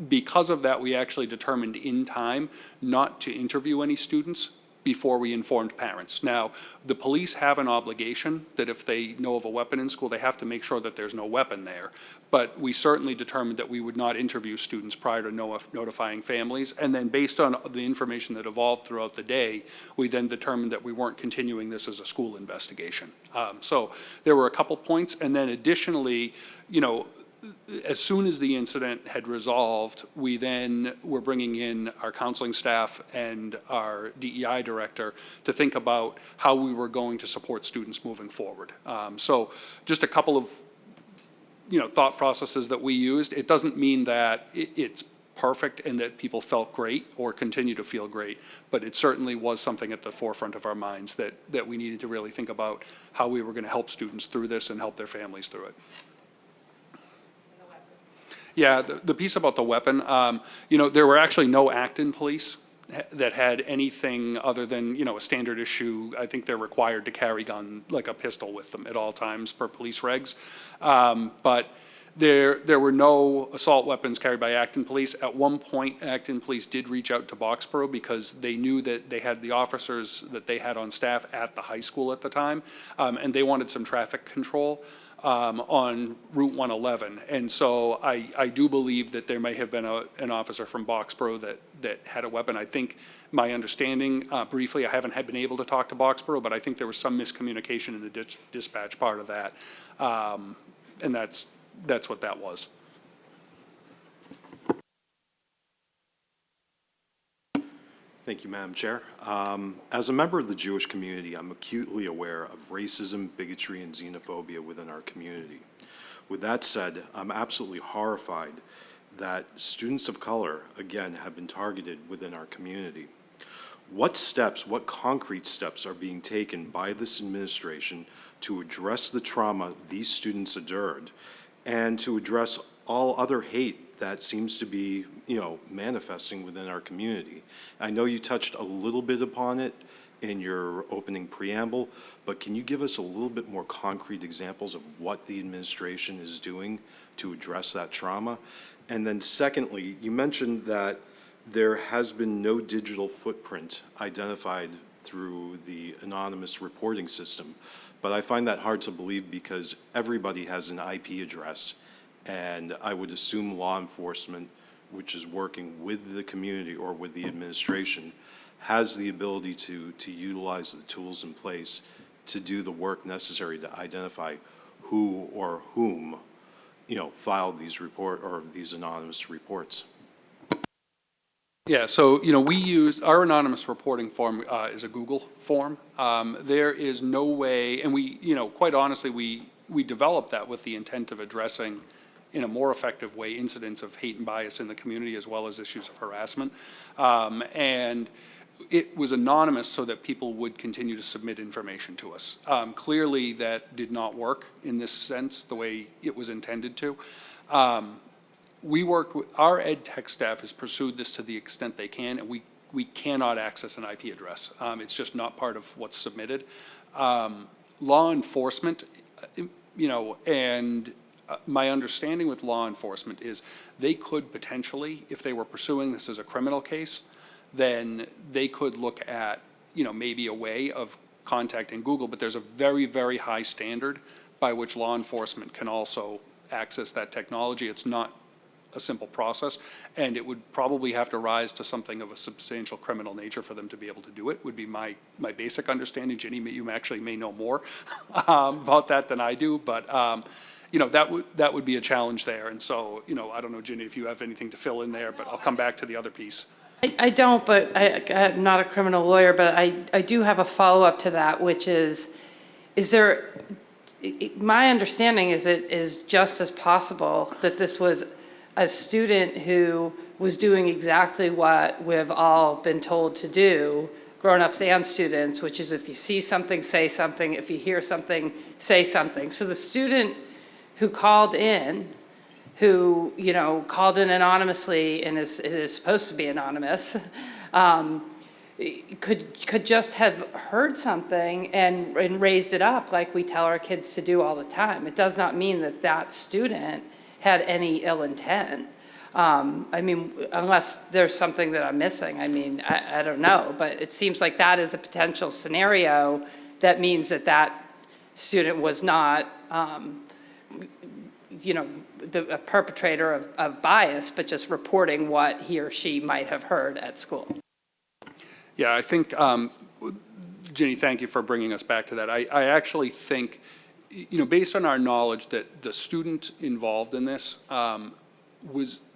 S5: Because of that, we actually determined in time not to interview any students before we informed parents. Now, the police have an obligation that if they know of a weapon in school, they have to make sure that there's no weapon there. But we certainly determined that we would not interview students prior to notifying families. And then based on the information that evolved throughout the day, we then determined that we weren't continuing this as a school investigation. So there were a couple points. And then additionally, as soon as the incident had resolved, we then were bringing in our counseling staff and our DEI director to think about how we were going to support students moving forward. So just a couple of, thought processes that we used. It doesn't mean that it's perfect and that people felt great or continue to feel great, but it certainly was something at the forefront of our minds that we needed to really think about how we were going to help students through this and help their families through it. Yeah, the piece about the weapon, there were actually no Acton police that had anything other than, a standard issue. I think they're required to carry gun, like a pistol with them at all times per police regs. But There were no assault weapons carried by Acton Police. At one point, Acton Police did reach out to Boxborough because they knew that they had the officers that they had on staff at the high school at the time, and they wanted some traffic control on Route 111. And so I do believe that there may have been an officer from Boxborough that had a weapon. I think my understanding, briefly, I haven't been able to talk to Boxborough, but I think there was some miscommunication in the dispatch part of that. And that's what that was.
S3: Thank you, Madam Chair. As a member of the Jewish community, I'm acutely aware of racism, bigotry, and xenophobia within our community. With that said, I'm absolutely horrified that students of color, again, have been targeted within our community. What concrete steps are being taken by this administration to address the trauma these students endured and to address all other hate that seems to be, manifesting within our community? I know you touched a little bit upon it in your opening preamble, but can you give us a little bit more concrete examples of what the administration is doing to address that trauma? And then secondly, you mentioned that there has been no digital footprint identified through the anonymous reporting system, but I find that hard to believe because everybody has an IP address, and I would assume law enforcement, which is working with the community or with the administration, has the ability to utilize the tools in place to do the work necessary to identify who or whom, filed these these anonymous reports.
S5: Yeah, so, we use, our anonymous reporting form is a Google form. There is no way, and we, quite honestly, we developed that with the intent of addressing in a more effective way incidents of hate and bias in the community as well as issues of harassment. And it was anonymous so that people would continue to submit information to us. Clearly, that did not work in this sense the way it was intended to. We worked with, our ed tech staff has pursued this to the extent they can, and we cannot access an IP address. It's just not part of what's submitted. Law enforcement, and my understanding with law enforcement is they could potentially, if they were pursuing this as a criminal case, then they could look at, maybe a way of contacting Google, but there's a very, very high standard by which law enforcement can also access that technology. It's not a simple process, and it would probably have to rise to something of a substantial criminal nature for them to be able to do it, would be my basic understanding. Ginny, you actually may know more about that than I do, but that would be a challenge there. And so, I don't know, Ginny, if you have anything to fill in there, but I'll come back to the other piece.
S11: I don't, but I'm not a criminal lawyer, but I do have a follow-up to that, which is there, my understanding is it is just as possible that this was a student who was doing exactly what we've all been told to do, grown-ups and students, which is if you see something, say something. If you hear something, say something. So the student who called in, called in anonymously and is supposed to be anonymous, could just have heard something and raised it up like we tell our kids to do all the time. It does not mean that student had any ill intent. Unless there's something that I'm missing. I don't know, but it seems like that is a potential scenario that means that student was not, a perpetrator of bias, but just reporting what he or she might have heard at school.
S5: Yeah, I think, Ginny, thank you for bringing us back to that. I actually think, based on our knowledge that the student involved in this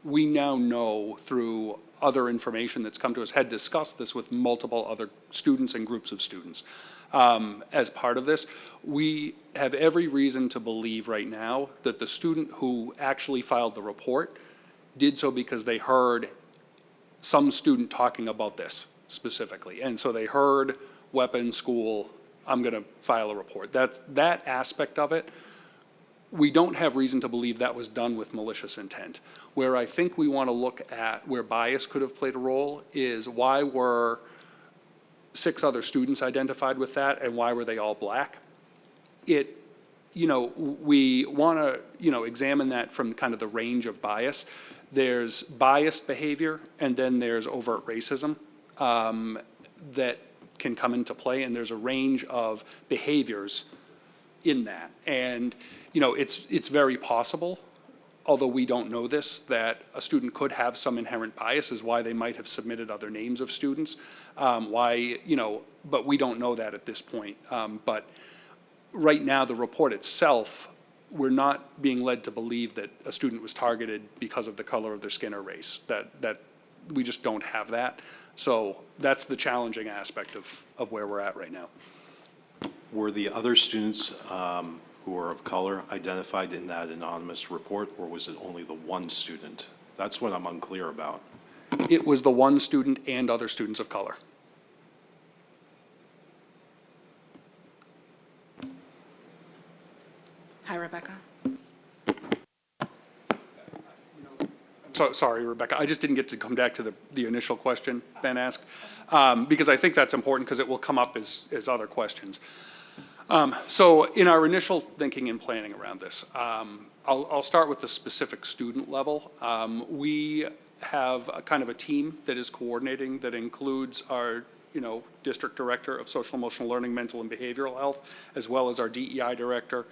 S5: we now know through other information that's come to us, had discussed this with multiple other students and groups of students. As part of this, we have every reason to believe right now that the student who actually filed the report did so because they heard some student talking about this specifically. And so they heard weapons, school, I'm going to file a report. That aspect of it, we don't have reason to believe that was done with malicious intent. Where I think we want to look at where bias could have played a role is why were 6 other students identified with that and why were they all black? It we want to, examine that from kind of the range of bias. There's biased behavior, and then there's overt racism that can come into play, and there's a range of behaviors in that. And, it's very possible, although we don't know this, that a student could have some inherent biases, why they might have submitted other names of students, but we don't know that at this point. But right now, the report itself, we're not being led to believe that a student was targeted because of the color of their skin or race. That we just don't have that. So that's the challenging aspect of where we're at right now.
S3: Were the other students who are of color identified in that anonymous report, or was it only the one student? That's what I'm unclear about.
S5: It was the one student and other students of color.
S1: Hi, Rebecca.
S5: So, sorry, Rebecca, I just didn't get to come back to the initial question Ben asked, because I think that's important because it will come up as other questions. So in our initial thinking and planning around this, I'll start with the specific student level. We have a kind of a team that is coordinating that includes our district director of social emotional learning, mental and behavioral health, as well as our DEI director,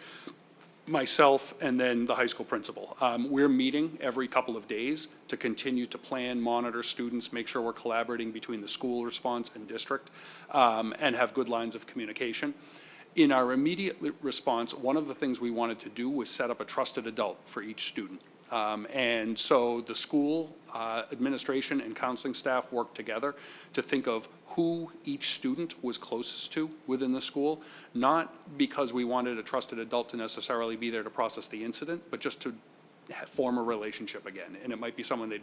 S5: myself, and then the high school principal. We're meeting every couple of days to continue to plan, monitor students, make sure we're collaborating between the school response and district, and have good lines of communication. In our immediate response, one of the things we wanted to do was set up a trusted adult for each student. And so the school administration and counseling staff worked together to think of who each student was closest to within the school, not because we wanted a trusted adult to necessarily be there to process the incident, but just to form a relationship again. And it might be someone they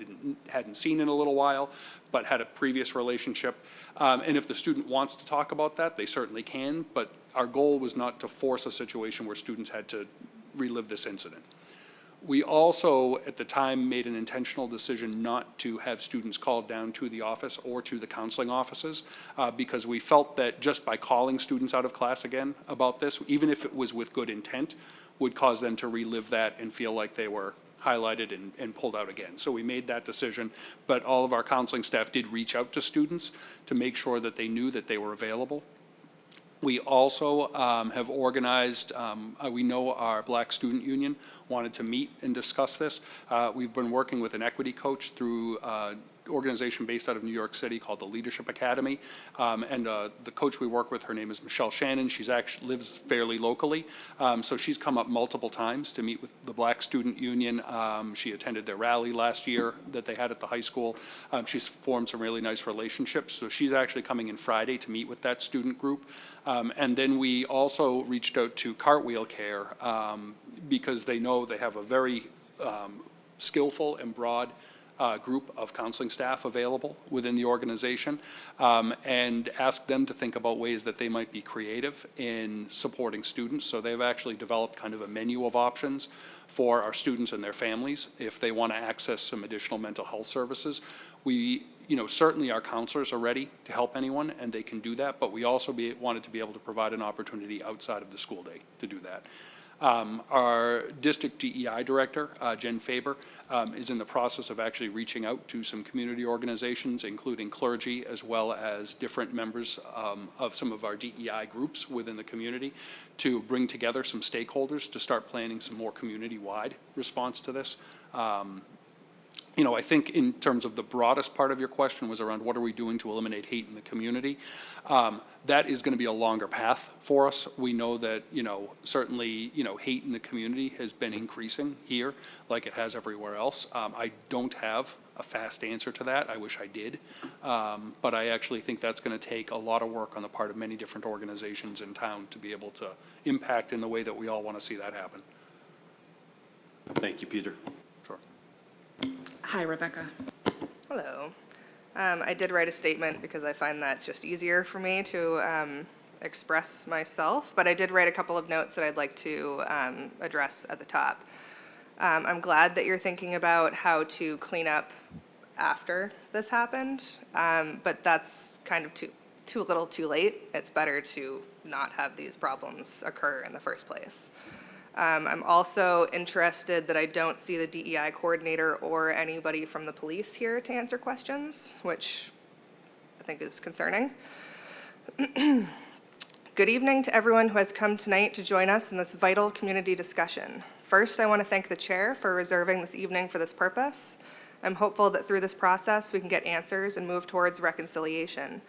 S5: hadn't seen in a little while, but had a previous relationship. And if the student wants to talk about that, they certainly can, but our goal was not to force a situation where students had to relive this incident. We also, at the time, made an intentional decision not to have students called down to the office or to the counseling offices because we felt that just by calling students out of class again about this, even if it was with good intent, would cause them to relive that and feel like they were highlighted and pulled out again. So we made that decision, but all of our counseling staff did reach out to students to make sure that they knew that they were available. We also have organized, we know our Black Student Union wanted to meet and discuss this. We've been working with an equity coach through organization based out of New York City called the Leadership Academy. And the coach we work with, her name is Michelle Shannon. She's actually lives fairly locally. So she's come up multiple times to meet with the Black Student Union. She attended their rally last year that they had at the high school. She's formed some really nice relationships. So she's actually coming in Friday to meet with that student group. And then we also reached out to Cartwheel Care because they know they have a very skillful and broad group of counseling staff available within the organization, and ask them to think about ways that they might be creative in supporting students. So they've actually developed kind of a menu of options for our students and their families if they want to access some additional mental health services. We, certainly our counselors are ready to help anyone, and they can do that, but we also wanted to be able to provide an opportunity outside of the school day to do that. Our district DEI director, Jen Faber, is in the process of actually reaching out to some community organizations, including clergy, as well as different members of some of our DEI groups within the community, to bring together some stakeholders to start planning some more community-wide response to this. I think in terms of the broadest part of your question was around what are we doing to eliminate hate in the community. That is going to be a longer path for us. We know that, certainly, hate in the community has been increasing here like it has everywhere else. I don't have a fast answer to that. I wish I did. But I actually think that's going to take a lot of work on the part of many different organizations in town to be able to impact in the way that we all want to see that happen.
S3: Thank you, Peter.
S5: Sure.
S1: Hi, Rebecca.
S6: Hello. I did write a statement because I find that's just easier for me to express myself, but I did write a couple of notes that I'd like to address at the top. I'm glad that you're thinking about how to clean up after this happened, but that's kind of too little too late. It's better to not have these problems occur in the first place. I'm also interested that I don't see the DEI coordinator or anybody from the police here to answer questions, which I think is concerning. Good evening to everyone who has come tonight to join us in this vital community discussion. First, I want to thank the chair for reserving this evening for this purpose. I'm hopeful that through this process, we can get answers and move towards reconciliation.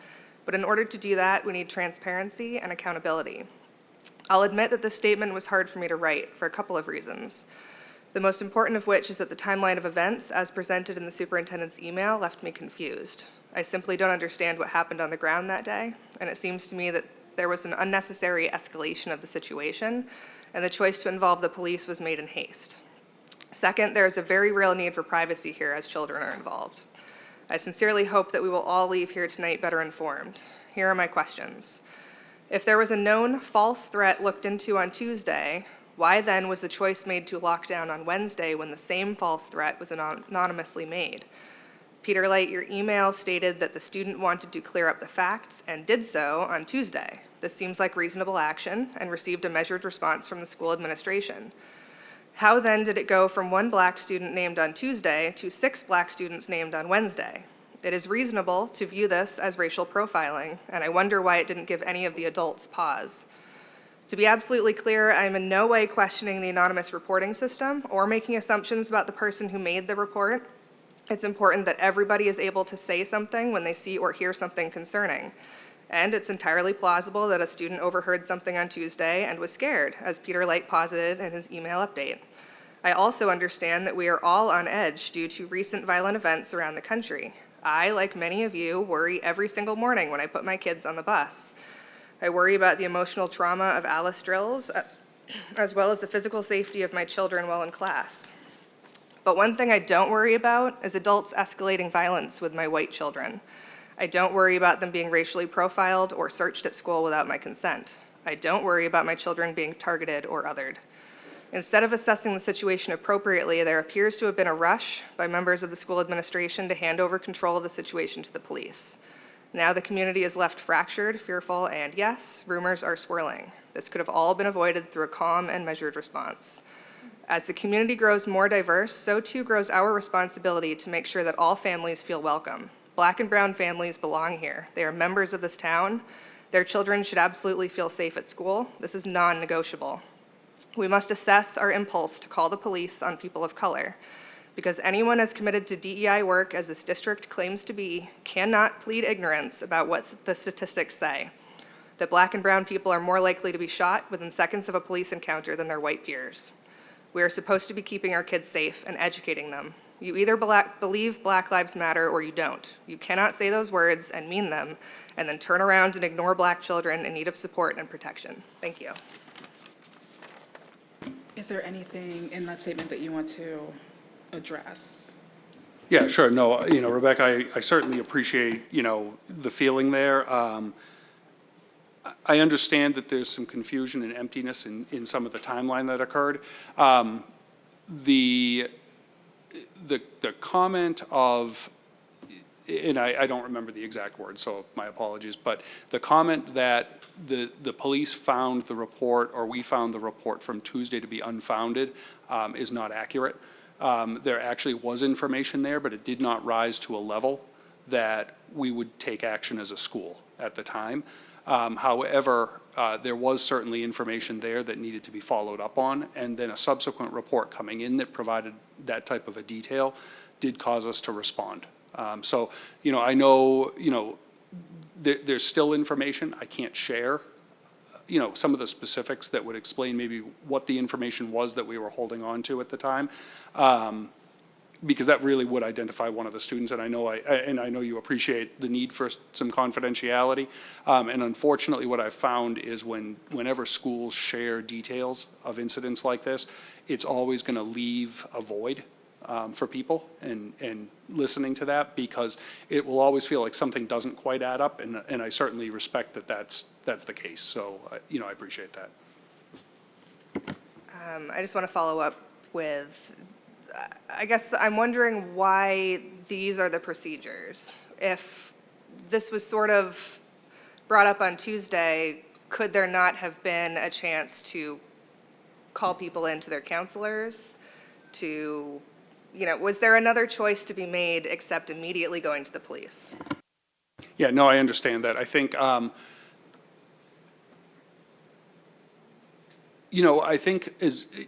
S6: But in order to do that, we need transparency and accountability. I'll admit that this statement was hard for me to write for a couple of reasons. The most important of which is that the timeline of events, as presented in the superintendent's email, left me confused. I simply don't understand what happened on the ground that day, and it seems to me that there was an unnecessary escalation of the situation, and the choice to involve the police was made in haste. Second, there is a very real need for privacy here as children are involved. I sincerely hope that we will all leave here tonight better informed. Here are my questions. If there was a known false threat looked into on Tuesday, why then was the choice made to lock down on Wednesday when the same false threat was anonymously made? Peter Light, your email stated that the student wanted to clear up the facts and did so on Tuesday. This seems like reasonable action and received a measured response from the school administration. How then did it go from 1 black student named on Tuesday to 6 black students named on Wednesday? It is reasonable to view this as racial profiling, and I wonder why it didn't give any of the adults pause. To be absolutely clear, I am in no way questioning the anonymous reporting system or making assumptions about the person who made the report. It's important that everybody is able to say something when they see or hear something concerning. And it's entirely plausible that a student overheard something on Tuesday and was scared, as Peter Light posited in his email update. I also understand that we are all on edge due to recent violent events around the country. I, like many of you, worry every single morning when I put my kids on the bus. I worry about the emotional trauma of Alice drills, as well as the physical safety of my children while in class. But one thing I don't worry about is adults escalating violence with my white children. I don't worry about them being racially profiled or searched at school without my consent. I don't worry about my children being targeted or othered. Instead of assessing the situation appropriately, there appears to have been a rush by members of the school administration to hand over control of the situation to the police. Now the community is left fractured, fearful, and yes, rumors are swirling. This could have all been avoided through a calm and measured response. As the community grows more diverse, so too grows our responsibility to make sure that all families feel welcome. Black and brown families belong here. They are members of this town. Their children should absolutely feel safe at school. This is non-negotiable. We must assess our impulse to call the police on people of color, because anyone as committed to DEI work as this district claims to be cannot plead ignorance about what the statistics say, that black and brown people are more likely to be shot within seconds of a police encounter than their white peers. We are supposed to be keeping our kids safe and educating them. You either believe Black Lives Matter or you don't. You cannot say those words and mean them and then turn around and ignore black children in need of support and protection. Thank you.
S1: Is there anything in that statement that you want to address?
S5: Yeah, sure. No, Rebecca, I certainly appreciate, the feeling there. I understand that there's some confusion and emptiness in some of the timeline that occurred. The comment of, and I don't remember the exact word, so my apologies, but the comment that the police found the report, or we found the report from Tuesday to be unfounded, is not accurate. There actually was information there, but it did not rise to a level that we would take action as a school at the time. However, there was certainly information there that needed to be followed up on, and then a subsequent report coming in that provided that type of a detail did cause us to respond. So, I know, there's still information I can't share, some of the specifics that would explain maybe what the information was that we were holding on to at the time. Because that really would identify one of the students, and I know you appreciate the need for some confidentiality. And unfortunately, what I've found is whenever schools share details of incidents like this, it's always going to leave a void for people and listening to that, because it will always feel like something doesn't quite add up, and I certainly respect that that's the case. So I appreciate that.
S6: I just want to follow up with, I guess I'm wondering why these are the procedures. If this was sort of brought up on Tuesday, could there not have been a chance to call people into their counselors, to, you know, was there another choice to be made except immediately going to the police?
S5: Yeah, no, I understand that. I think, you know, I think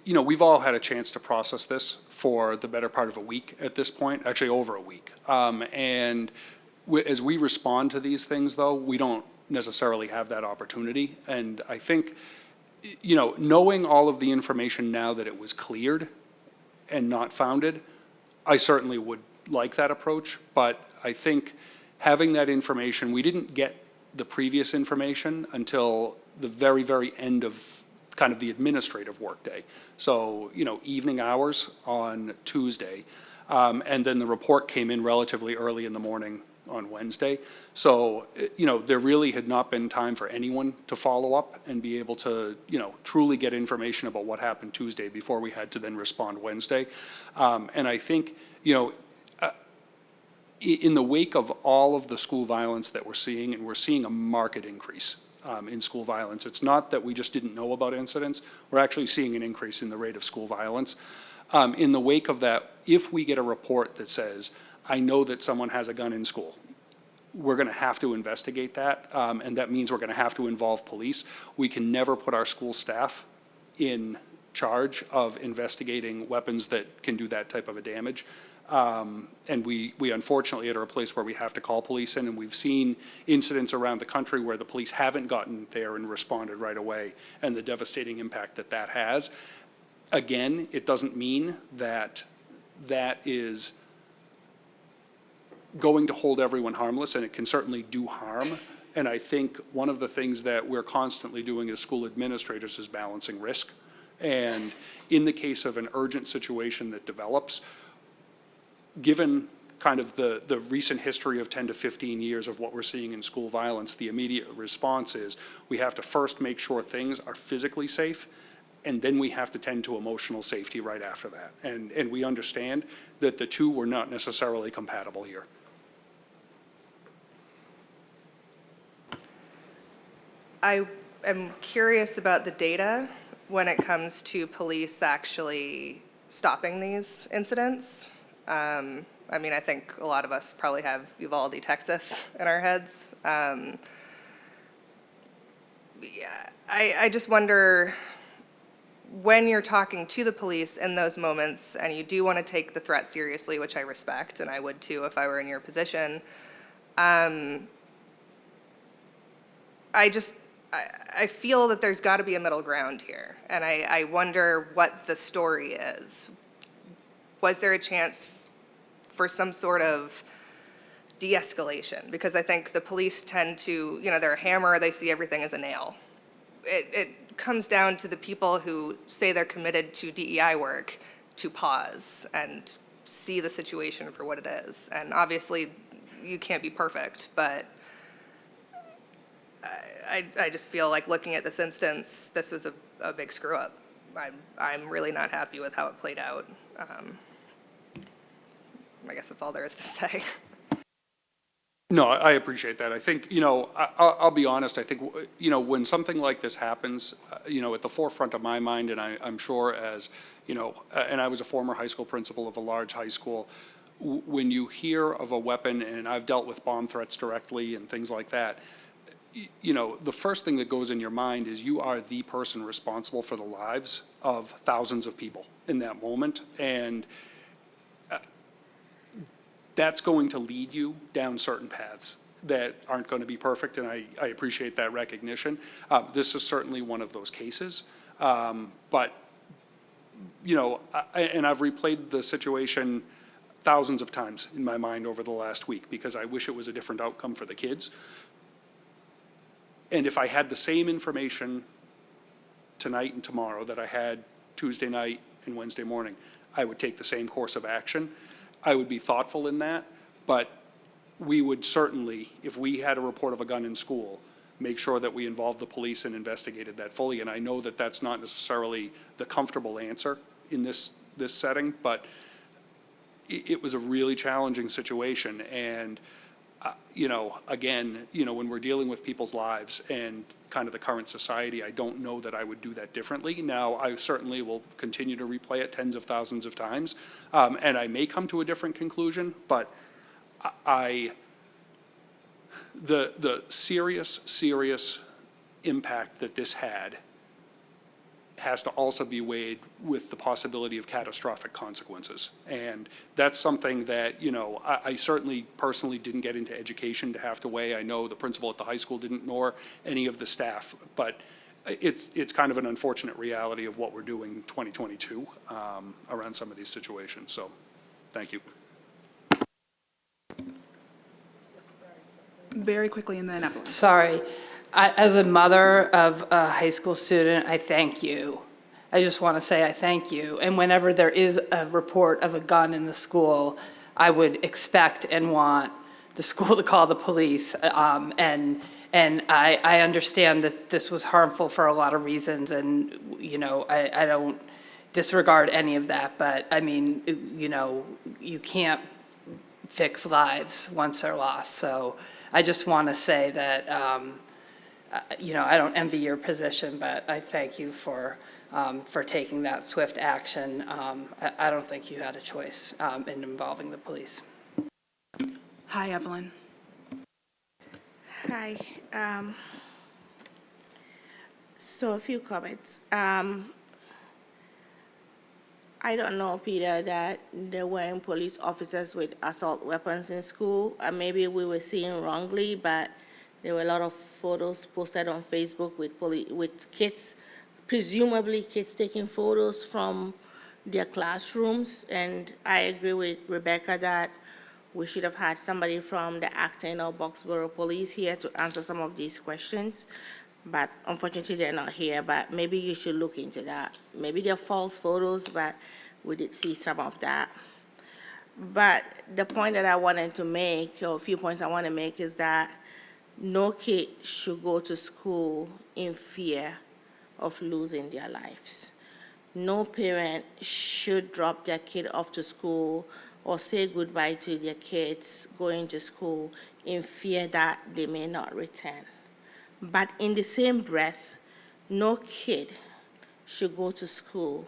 S5: we've all had a chance to process this for the better part of a week at this point, actually over a week. And as we respond to these things, though, we don't necessarily have that opportunity. And I think, you know, knowing all of the information now that it was cleared and not founded, I certainly would like that approach. But I think having that information, we didn't get the previous information until the very, very end of kind of the administrative workday. So, you know, evening hours on Tuesday. And then the report came in relatively early in the morning on Wednesday. So, you know, there really had not been time for anyone to follow up and be able to, you know, truly get information about what happened Tuesday before we had to then respond Wednesday. And I think, you know, in the wake of all of the school violence that we're seeing, and we're seeing a marked increase in school violence. It's not that we just didn't know about incidents. We're actually seeing an increase in the rate of school violence. In the wake of that, if we get a report that says, I know that someone has a gun in school, we're going to have to investigate that, and that means we're going to have to involve police. We can never put our school staff in charge of investigating weapons that can do that type of a damage. And we unfortunately are at a place where we have to call police in, and we've seen incidents around the country where the police haven't gotten there and responded right away, and the devastating impact that that has. Again, it doesn't mean that that is going to hold everyone harmless, and it can certainly do harm. And I think one of the things that we're constantly doing as school administrators is balancing risk. And in the case of an urgent situation that develops, given kind of the recent history of 10 to 15 years of what we're seeing in school violence, the immediate response is we have to first make sure things are physically safe, and then we have to tend to emotional safety right after that. And we understand that the two were not necessarily compatible here.
S6: I am curious about the data when it comes to police actually stopping these incidents. I mean, I think a lot of us probably have Uvalde, Texas in our heads. Yeah, I just wonder, when you're talking to the police in those moments and you do want to take the threat seriously, which I respect, and I would too if I were in your position, I feel that there's got to be a middle ground here, and I wonder what the story is. Was there a chance for some sort of de-escalation? Because I think the police tend to, you know, they're a hammer, they see everything as a nail. It comes down to the people who say they're committed to DEI work to pause and see the situation for what it is. And obviously, you can't be perfect, but I just feel like looking at this instance, this was a big screw up. I'm really not happy with how it played out. I guess that's all there is to say.
S5: No, I appreciate that. I think, you know, I'll be honest, I think, you know, when something like this happens, you know, at the forefront of my mind, and I'm sure as, you know, and I was a former high school principal of a large high school, when you hear of a weapon, and I've dealt with bomb threats directly and things like that, you know, the first thing that goes in your mind is you are the person responsible for the lives of thousands of people in that moment. And that's going to lead you down certain paths that aren't going to be perfect, and I appreciate that recognition. This is certainly one of those cases. But, you know, and I've replayed the situation thousands of times in my mind over the last week because I wish it was a different outcome for the kids. And if I had the same information tonight and tomorrow that I had Tuesday night and Wednesday morning, I would take the same course of action. I would be thoughtful in that, but we would certainly, if we had a report of a gun in school, make sure that we involved the police and investigated that fully. And I know that that's not necessarily the comfortable answer in this setting, but it was a really challenging situation. And again, when we're dealing with people's lives and kind of the current society, I don't know that I would do that differently. Now, I certainly will continue to replay it tens of thousands of times, and I may come to a different conclusion, but the serious impact that this had has to also be weighed with the possibility of catastrophic consequences. And that's something that, I certainly personally didn't get into education to have to weigh. I know the principal at the high school didn't, nor any of the staff, but it's kind of an unfortunate reality of what we're doing in 2022 around some of these situations. So, thank you.
S1: Very quickly, and then Evelyn.
S11: Sorry. As a mother of a high school student, I thank you. I just want to say I thank you. And whenever there is a report of a gun in the school, I would expect and want the school to call the police. And I understand that this was harmful for a lot of reasons, and I don't disregard any of that. But I mean, you can't fix lives once they're lost. So I just want to say that. I don't envy your position, but I thank you for taking that swift action. I don't think you had a choice in involving the police.
S1: Hi, Evelyn.
S12: Hi. So a few comments. I don't know, Peter, that there weren't police officers with assault weapons in school. Maybe we were seeing wrongly, but there were a lot of photos posted on Facebook with kids, presumably kids taking photos from their classrooms. And I agree with Rebecca that we should have had somebody from the Acton or Boxborough police here to answer some of these questions. But unfortunately, they're not here. But maybe you should look into that. Maybe they're false photos, but we did see some of that. But the point that I wanted to make, or a few points I want to make, is that no kid should go to school in fear of losing their lives. No parent should drop their kid off to school or say goodbye to their kids going to school in fear that they may not return. But in the same breath, no kid should go to school,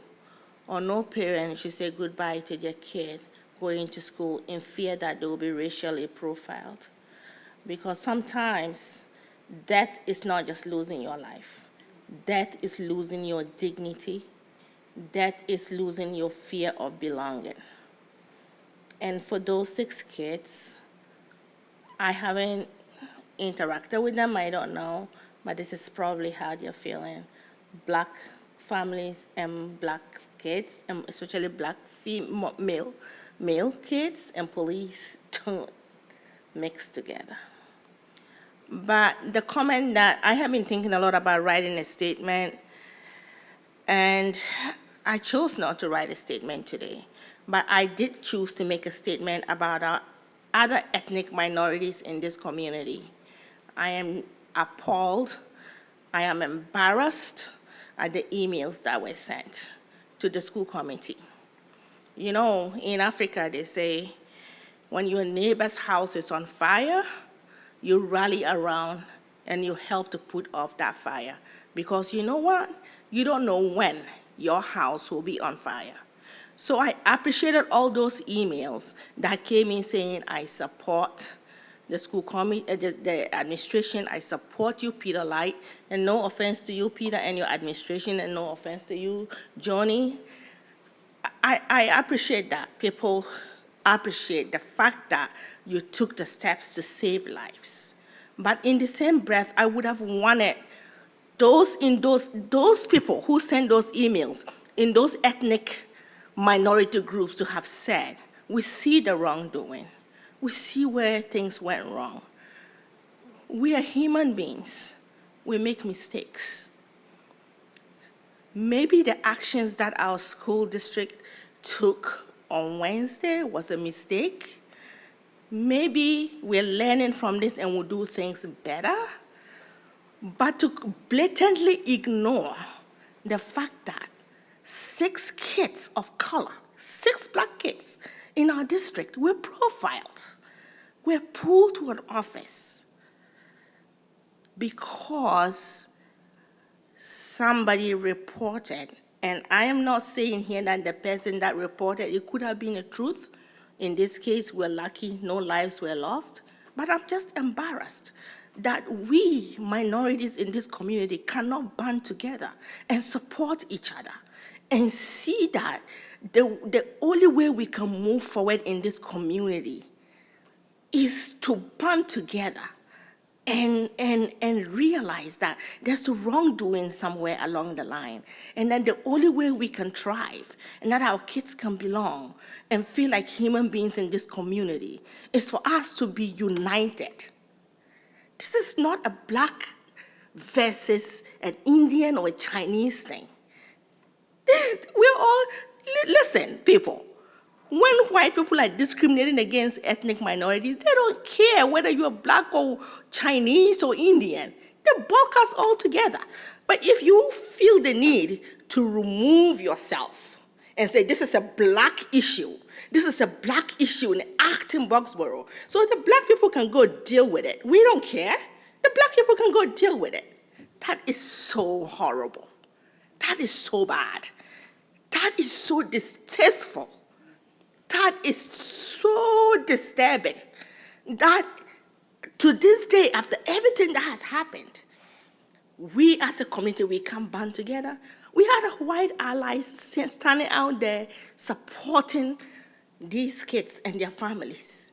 S12: or no parent should say goodbye to their kid going to school in fear that they will be racially profiled. Because sometimes death is not just losing your life. Death is losing your dignity. Death is losing your fear of belonging. And for those 6 kids, I haven't interacted with them, I don't know, but this is probably how they're feeling. Black families and black kids, and especially black male kids and police don't mix together. But the comment that I have been thinking a lot about writing a statement, and I chose not to write a statement today, but I did choose to make a statement about our other ethnic minorities in this community. I am appalled, I am embarrassed at the emails that were sent to the school committee. In Africa, they say, when your neighbor's house is on fire, you rally around and you help to put off that fire. Because you know what? You don't know when your house will be on fire. So I appreciated all those emails that came in saying, I support the school committee, the administration, I support you, Peter Light, and no offense to you, Peter, and your administration, and no offense to you, Johnny. I appreciate that. People appreciate the fact that you took the steps to save lives. But in the same breath, I would have wanted those people who sent those emails in those ethnic minority groups to have said, we see the wrongdoing. We see where things went wrong. We are human beings. We make mistakes. Maybe the actions that our school district took on Wednesday was a mistake. Maybe we're learning from this and we'll do things better. But to blatantly ignore the fact that 6 kids of color, 6 black kids in our district were profiled. were pulled to an office because somebody reported, and I am not saying here that the person that reported, it could have been the truth. In this case, we're lucky no lives were lost, but I'm just embarrassed that we minorities in this community cannot band together and support each other and see that the only way we can move forward in this community is to band together and realize that there's wrongdoing somewhere along the line, and that the only way we can thrive and that our kids can belong and feel like human beings in this community is for us to be united. This is not a black versus an Indian or a Chinese thing. We're all, listen, people, when white people are discriminating against ethnic minorities, they don't care whether you're black or Chinese or Indian. They bulk us all together. But if you feel the need to remove yourself and say, this is a black issue, this is a black issue in Acton-Boxborough, so the black people can go deal with it. We don't care. The black people can go deal with it. That is so horrible. That is so bad. That is so distasteful. That is so disturbing that to this day, after everything that has happened, we as a community, we can't band together. We had white allies standing out there supporting these kids and their families.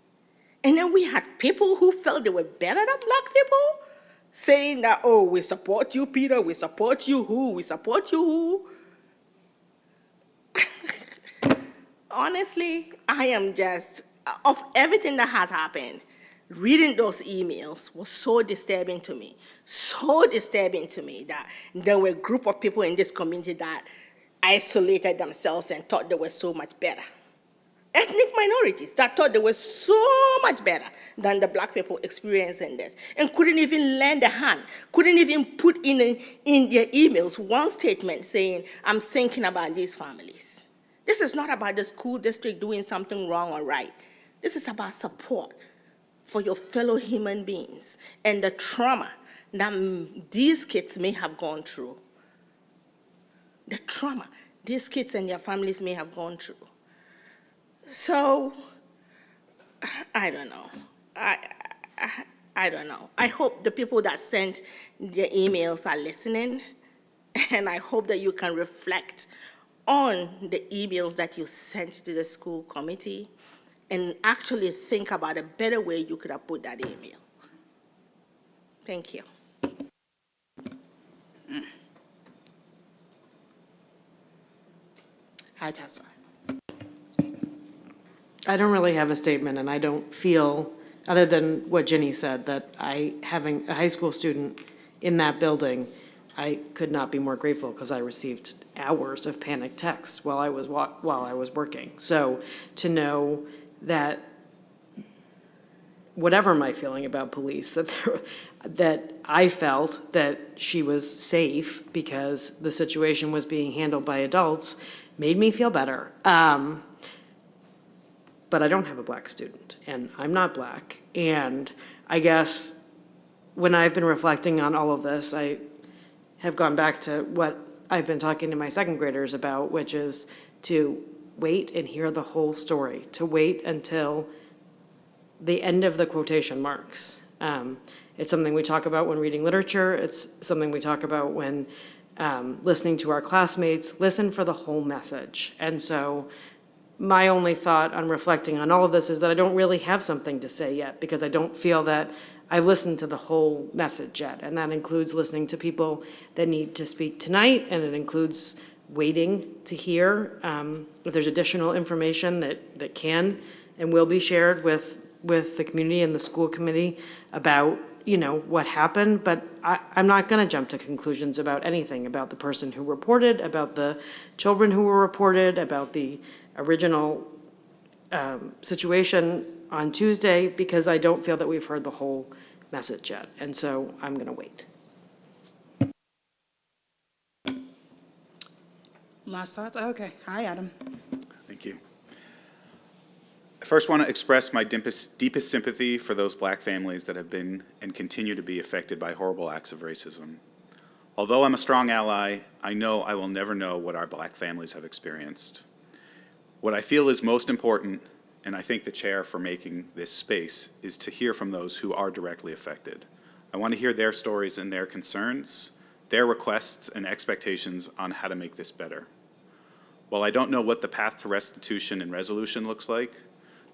S12: And then we had people who felt they were better than black people, saying that, oh, we support you, Peter, we support you, who, we support you, who. Honestly, I am just, of everything that has happened, reading those emails was so disturbing to me that there were a group of people in this community that isolated themselves and thought they were so much better. Ethnic minorities that thought they were so much better than the black people experiencing this and couldn't even lend a hand, couldn't even put in their emails one statement saying, I'm thinking about these families. This is not about the school district doing something wrong or right. This is about support for your fellow human beings and the trauma that these kids may have gone through. The trauma these kids and their families may have gone through. So, I don't know. I don't know. I hope the people that sent their emails are listening, and I hope that you can reflect on the emails that you sent to the school committee and actually think about a better way you could have put that email. Thank you.
S1: Hi, Tessa.
S14: I don't really have a statement, and I don't feel, other than what Ginny said, that having a high school student in that building, I could not be more grateful because I received hours of panic texts while I was working. So to know that whatever my feeling about police, that I felt that she was safe because the situation was being handled by adults made me feel better. But I don't have a black student, and I'm not black. And I guess when I've been reflecting on all of this, I have gone back to what I've been talking to my second graders about, which is to wait and hear the whole story, to wait until the end of the quotation marks. It's something we talk about when reading literature. It's something we talk about when listening to our classmates. Listen for the whole message. And so my only thought on reflecting on all of this is that I don't really have something to say yet because I don't feel that I've listened to the whole message yet. And that includes listening to people that need to speak tonight, and it includes waiting to hear if there's additional information that can and will be shared with the community and the school committee about, what happened. But I'm not going to jump to conclusions about anything, about the person who reported, about the children who were reported, about the original situation on Tuesday, because I don't feel that we've heard the whole message yet. And so I'm going to wait.
S1: Last thoughts? Okay. Hi, Adam.
S21: Thank you. first want to express my deepest sympathy for those Black families that have been and continue to be affected by horrible acts of racism. Although I'm a strong ally, I know I will never know what our Black families have experienced. What I feel is most important, and I thank the chair for making this space, is to hear from those who are directly affected. I want to hear their stories and their concerns, their requests and expectations on how to make this better. While I don't know what the path to restitution and resolution looks like,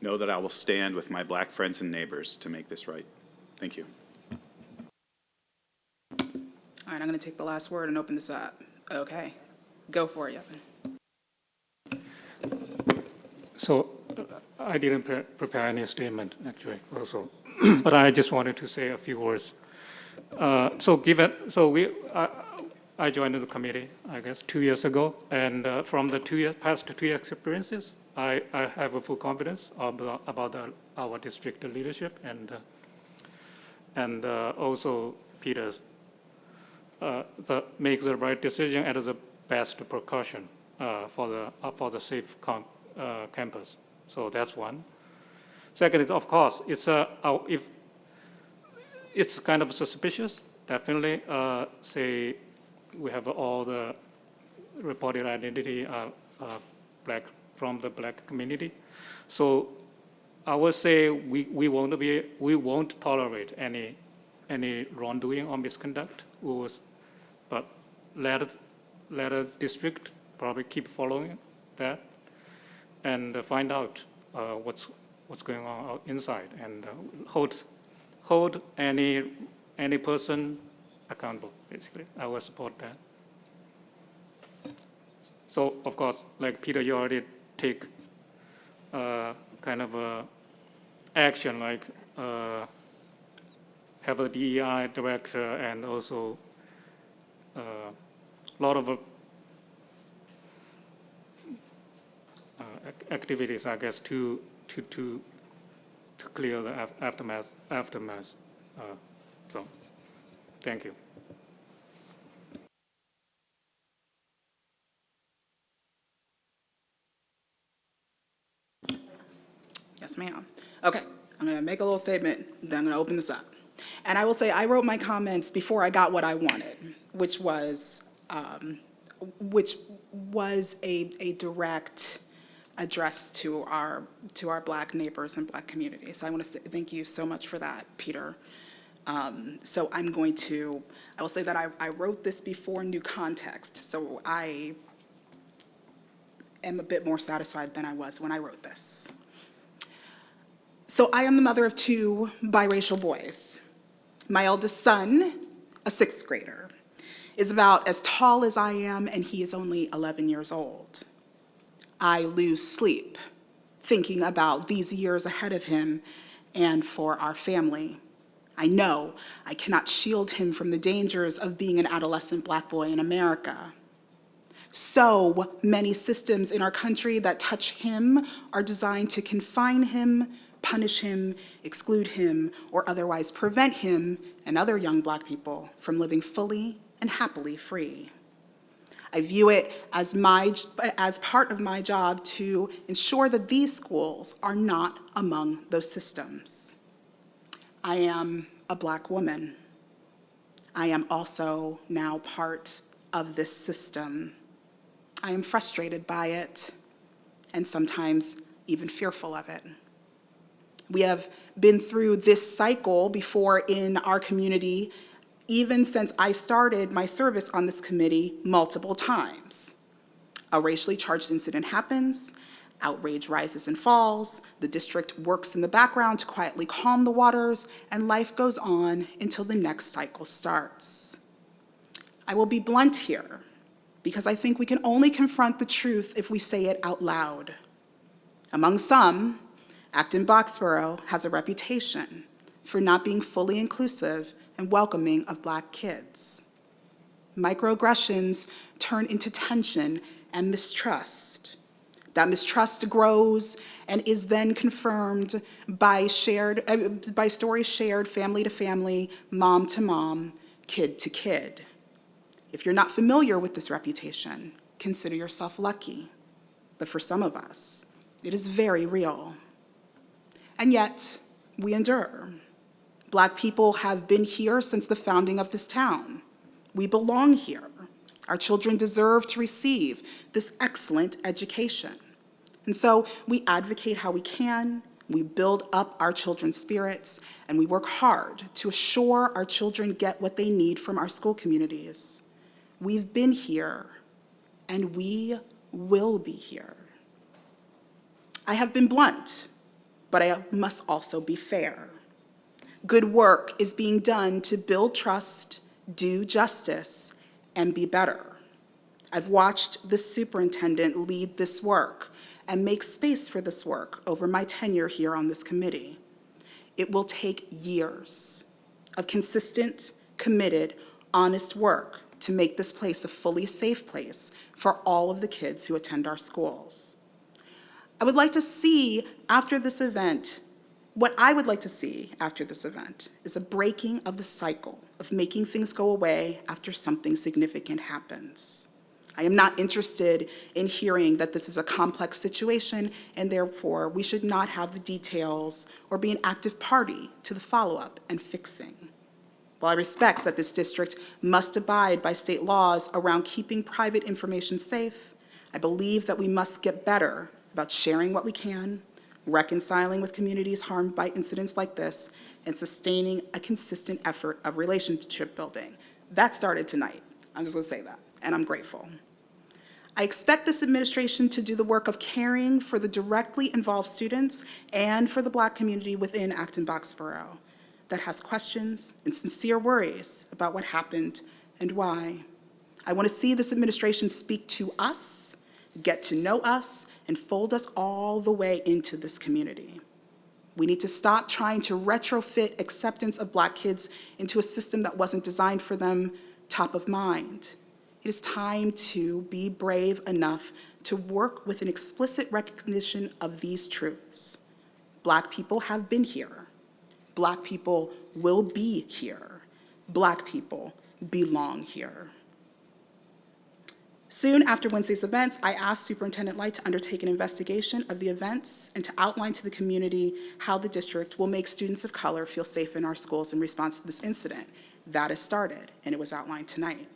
S21: know that I will stand with my Black friends and neighbors to make this right. Thank you.
S1: All right, I'm going to take the last word and open this up. Okay, go for it, Yevon.
S7: So I didn't prepare any statement, actually, also. But I just wanted to say a few words. I joined the committee, I guess, 2 years ago, and from the past 2 years experiences, I have a full confidence about our district leadership and also Peter's make the right decision and the best precaution for the safe campus. So that's one. Second is, of course, it's kind of suspicious. Definitely, say we have all the reported identity Black from the Black community. So I would say we won't tolerate any wrongdoing or misconduct. But let a district probably keep following that and find out what's going on inside and hold any person accountable, basically. I will support that. So, of course, like Peter, you already take kind of action, like have a DEI director and also a lot of activities, I guess, to clear the aftermath. So, thank you.
S1: Yes, ma'am. Okay, I'm going to make a little statement, then I'm going to open this up. And I will say I wrote my comments before I got what I wanted, which was a direct address to our Black neighbors and Black community. So I want to say thank you so much for that, Peter. So I will say that I wrote this before new context, so I am a bit more satisfied than I was when I wrote this. So I am the mother of 2 biracial boys. My eldest son, a 6th grader, is about as tall as I am, and he is only 11 years old. I lose sleep thinking about these years ahead of him and for our family. I know I cannot shield him from the dangers of being an adolescent Black boy in America. So many systems in our country that touch him are designed to confine him, punish him, exclude him, or otherwise prevent him and other young Black people from living fully and happily free. I view it as part of my job to ensure that these schools are not among those systems. I am a Black woman. I am also now part of this system. I am frustrated by it and sometimes even fearful of it. We have been through this cycle before in our community, even since I started my service on this committee multiple times. A racially charged incident happens, outrage rises and falls, the district works in the background to quietly calm the waters, and life goes on until the next cycle starts. I will be blunt here, because I think we can only confront the truth if we say it out loud. Among some, Acton-Boxborough has a reputation for not being fully inclusive and welcoming of Black kids. Microaggressions turn into tension and mistrust. That mistrust grows and is then confirmed by stories shared family to family, mom to mom, kid to kid. If you're not familiar with this reputation, consider yourself lucky. But for some of us, it is very real. And yet, we endure. Black people have been here since the founding of this town. We belong here. Our children deserve to receive this excellent education. And so we advocate how we can, we build up our children's spirits, and we work hard to assure our children get what they need from our school communities. We've been here, and we will be here. I have been blunt, but I must also be fair. Good work is being done to build trust, do justice, and be better. I've watched the superintendent lead this work and make space for this work over my tenure here on this committee. It will take years of consistent, committed, honest work to make this place a fully safe place for all of the kids who attend our schools. I would like to see after this event, what I would like to see after this event is a breaking of the cycle of making things go away after something significant happens. I am not interested in hearing that this is a complex situation and therefore we should not have the details or be an active party to the follow-up and fixing. While I respect that this district must abide by state laws around keeping private information safe, I believe that we must get better about sharing what we can, reconciling with communities harmed by incidents like this, and sustaining a consistent effort of relationship building. That started tonight. I'm just gonna say that, and I'm grateful. I expect this administration to do the work of caring for the directly involved students and for the Black community within Acton-Boxborough that has questions and sincere worries about what happened and why. I want to see this administration speak to us, get to know us, and fold us all the way into this community. We need to stop trying to retrofit acceptance of Black kids into a system that wasn't designed for them top of mind. It is time to be brave enough to work with an explicit recognition of these truths. Black people have been here. Black people will be here. Black people belong here. Soon after Wednesday's events, I asked Superintendent Light to undertake an investigation of the events and to outline to the community how the district will make students of color feel safe in our schools in response to this incident. That has started, and it was outlined tonight.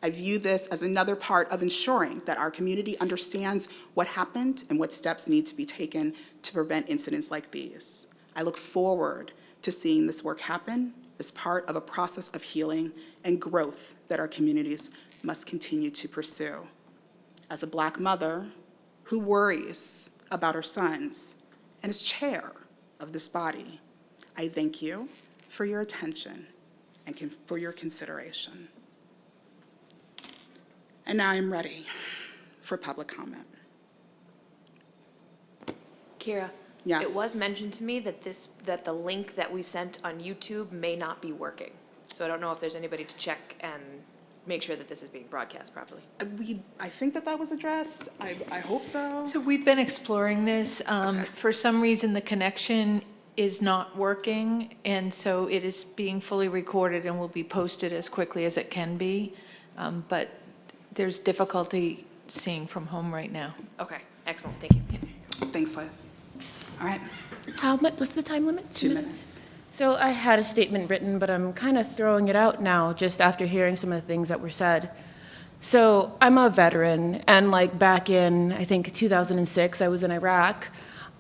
S1: I view this as another part of ensuring that our community understands what happened and what steps need to be taken to prevent incidents like these. I look forward to seeing this work happen as part of a process of healing and growth that our communities must continue to pursue. As a Black mother who worries about her sons and is chair of this body, I thank you for your attention and for your consideration. And now I'm ready for public comment.
S17: Kyra?
S1: Yes.
S17: It was mentioned to me that that the link that we sent on YouTube may not be working. So I don't know if there's anybody to check and make sure that this is being broadcast properly.
S1: I think that was addressed. I hope so.
S8: So we've been exploring this. For some reason, the connection is not working, and so it is being fully recorded and will be posted as quickly as it can be. But there's difficulty seeing from home right now.
S17: Okay, excellent, thank you.
S1: Thanks, Liz. All right.
S9: How much, what's the time limit?
S1: 2 minutes.
S9: So I had a statement written, but I'm kind of throwing it out now just after hearing some of the things that were said. So I'm a veteran, and like back in, I think 2006, I was in Iraq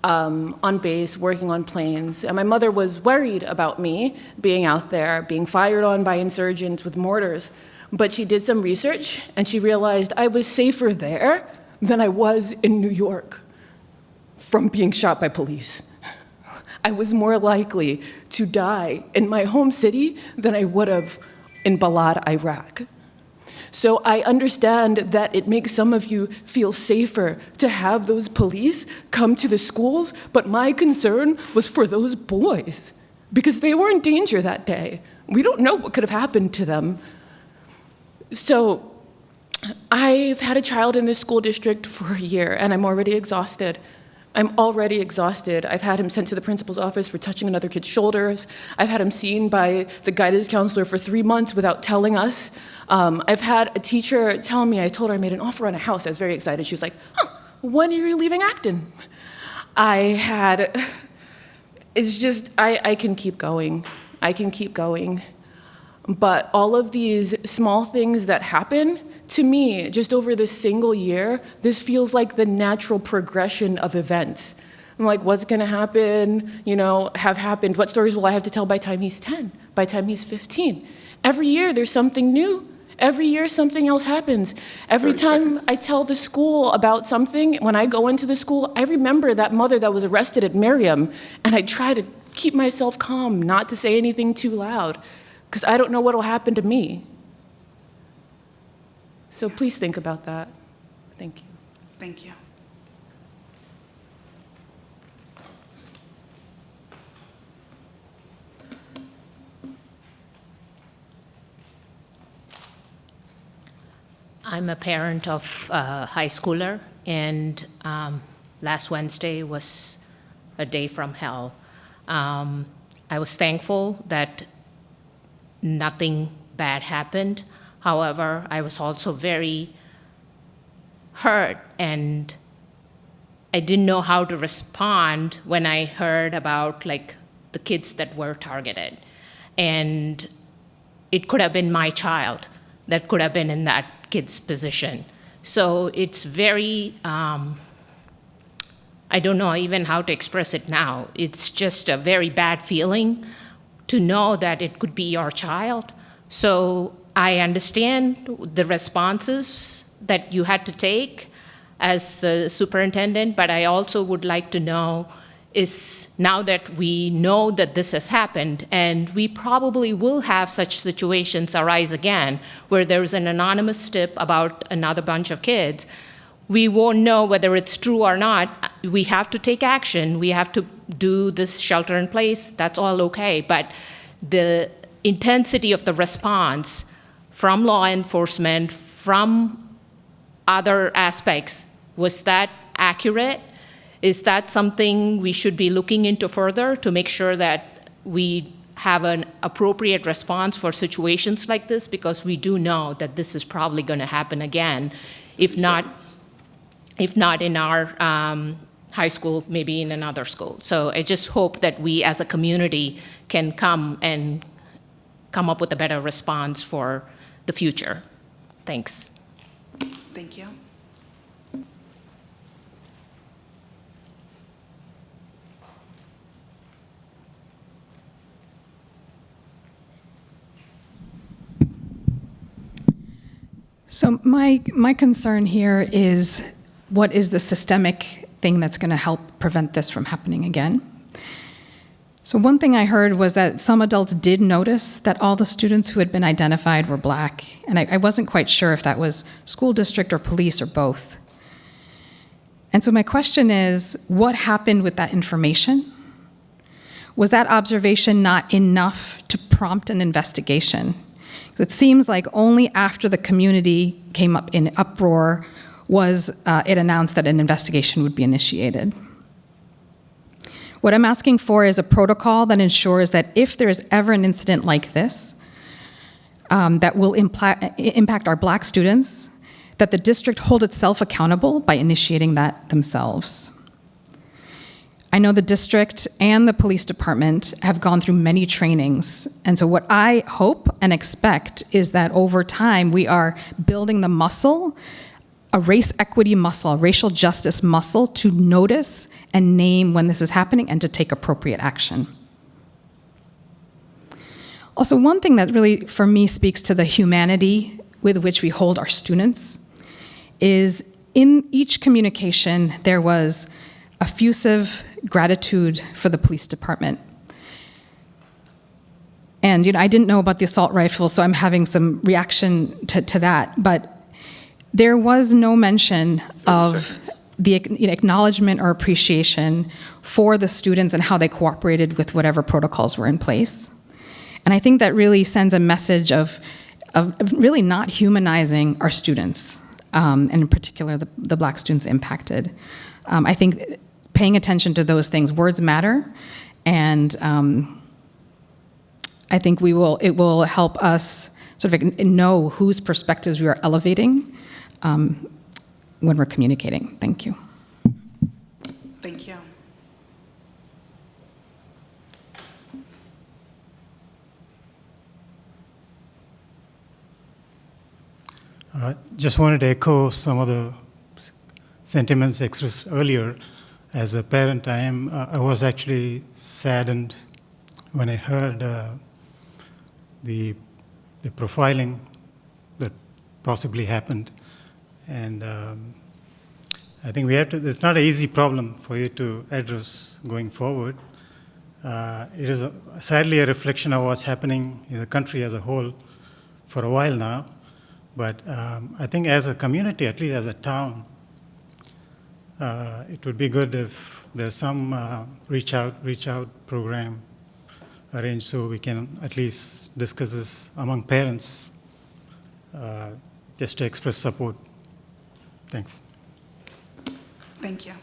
S9: on base, working on planes, and my mother was worried about me being out there, being fired on by insurgents with mortars. But she did some research, and she realized I was safer there than I was in New York from being shot by police. I was more likely to die in my home city than I would have in Balad, Iraq. So I understand that it makes some of you feel safer to have those police come to the schools, but my concern was for those boys, because they were in danger that day. We don't know what could have happened to them. So I've had a child in this school district for a year, and I'm already exhausted. I'm already exhausted. I've had him sent to the principal's office for touching another kid's shoulders. I've had him seen by the guidance counselor for 3 months without telling us. I've had a teacher tell me, I told her I made an offer on a house. I was very excited. She was like, when are you leaving Acton? I had it's just, I can keep going. I can keep going. But all of these small things that happen, to me, just over this single year, this feels like the natural progression of events. I'm like, what's gonna happen, have happened? What stories will I have to tell by the time he's 10, by the time he's 15? Every year there's something new. Every year something else happens. Every time I tell the school about something, when I go into the school, I remember that mother that was arrested at Miriam, and I try to keep myself calm, not to say anything too loud, because I don't know what will happen to me. So please think about that. Thank you.
S1: Thank you.
S4: I'm a parent of a high schooler, and last Wednesday was a day from hell. I was thankful that nothing bad happened. However, I was also very hurt, and I didn't know how to respond when I heard about the kids that were targeted. And it could have been my child that could have been in that kid's position. So it's very, I don't know even how to express it now. It's just a very bad feeling to know that it could be your child. So I understand the responses that you had to take as the superintendent, but I also would like to know is now that we know that this has happened, and we probably will have such situations arise again, where there's an anonymous tip about another bunch of kids, we won't know whether it's true or not. We have to take action. We have to do this shelter in place. That's all okay. But the intensity of the response from law enforcement, from other aspects, was that accurate? Is that something we should be looking into further to make sure that we have an appropriate response for situations like this? Because we do know that this is probably going to happen again, if not in our high school, maybe in another school. So I just hope that we as a community can come up with a better response for the future. Thanks.
S1: Thank you.
S10: So my concern here is, what is the systemic thing that's going to help prevent this from happening again? So one thing I heard was that some adults did notice that all the students who had been identified were Black, and I wasn't quite sure if that was school district or police or both. And so my question is, what happened with that information? Was that observation not enough to prompt an investigation? It seems like only after the community came up in uproar was it announced that an investigation would be initiated. What I'm asking for is a protocol that ensures that if there is ever an incident like this that will impact our Black students, that the district hold itself accountable by initiating that themselves. I know the district and the police department have gone through many trainings, and so what I hope and expect is that over time we are building the muscle, a race equity muscle, a racial justice muscle, to notice and name when this is happening and to take appropriate action. Also, one thing that really, for me, speaks to the humanity with which we hold our students is in each communication there was effusive gratitude for the police department. And I didn't know about the assault rifle, so I'm having some reaction to that. But there was no mention of the acknowledgement or appreciation for the students and how they cooperated with whatever protocols were in place. And I think that really sends a message of really not humanizing our students, and in particular the Black students impacted. I think paying attention to those things, words matter, and I think it will help us sort of know whose perspectives we are elevating when we're communicating. Thank you.
S1: Thank you.
S13: Just wanted to echo some of the sentiments expressed earlier. As a parent, I was actually saddened when I heard the profiling that possibly happened. And I think we have to, it's not an easy problem for you to address going forward. It is sadly a reflection of what's happening in the country as a whole for a while now. But I think as a community, at least as a town, it would be good if there's some reach out program arranged so we can at least discuss this among parents, just to express support. Thanks.
S1: Thank you.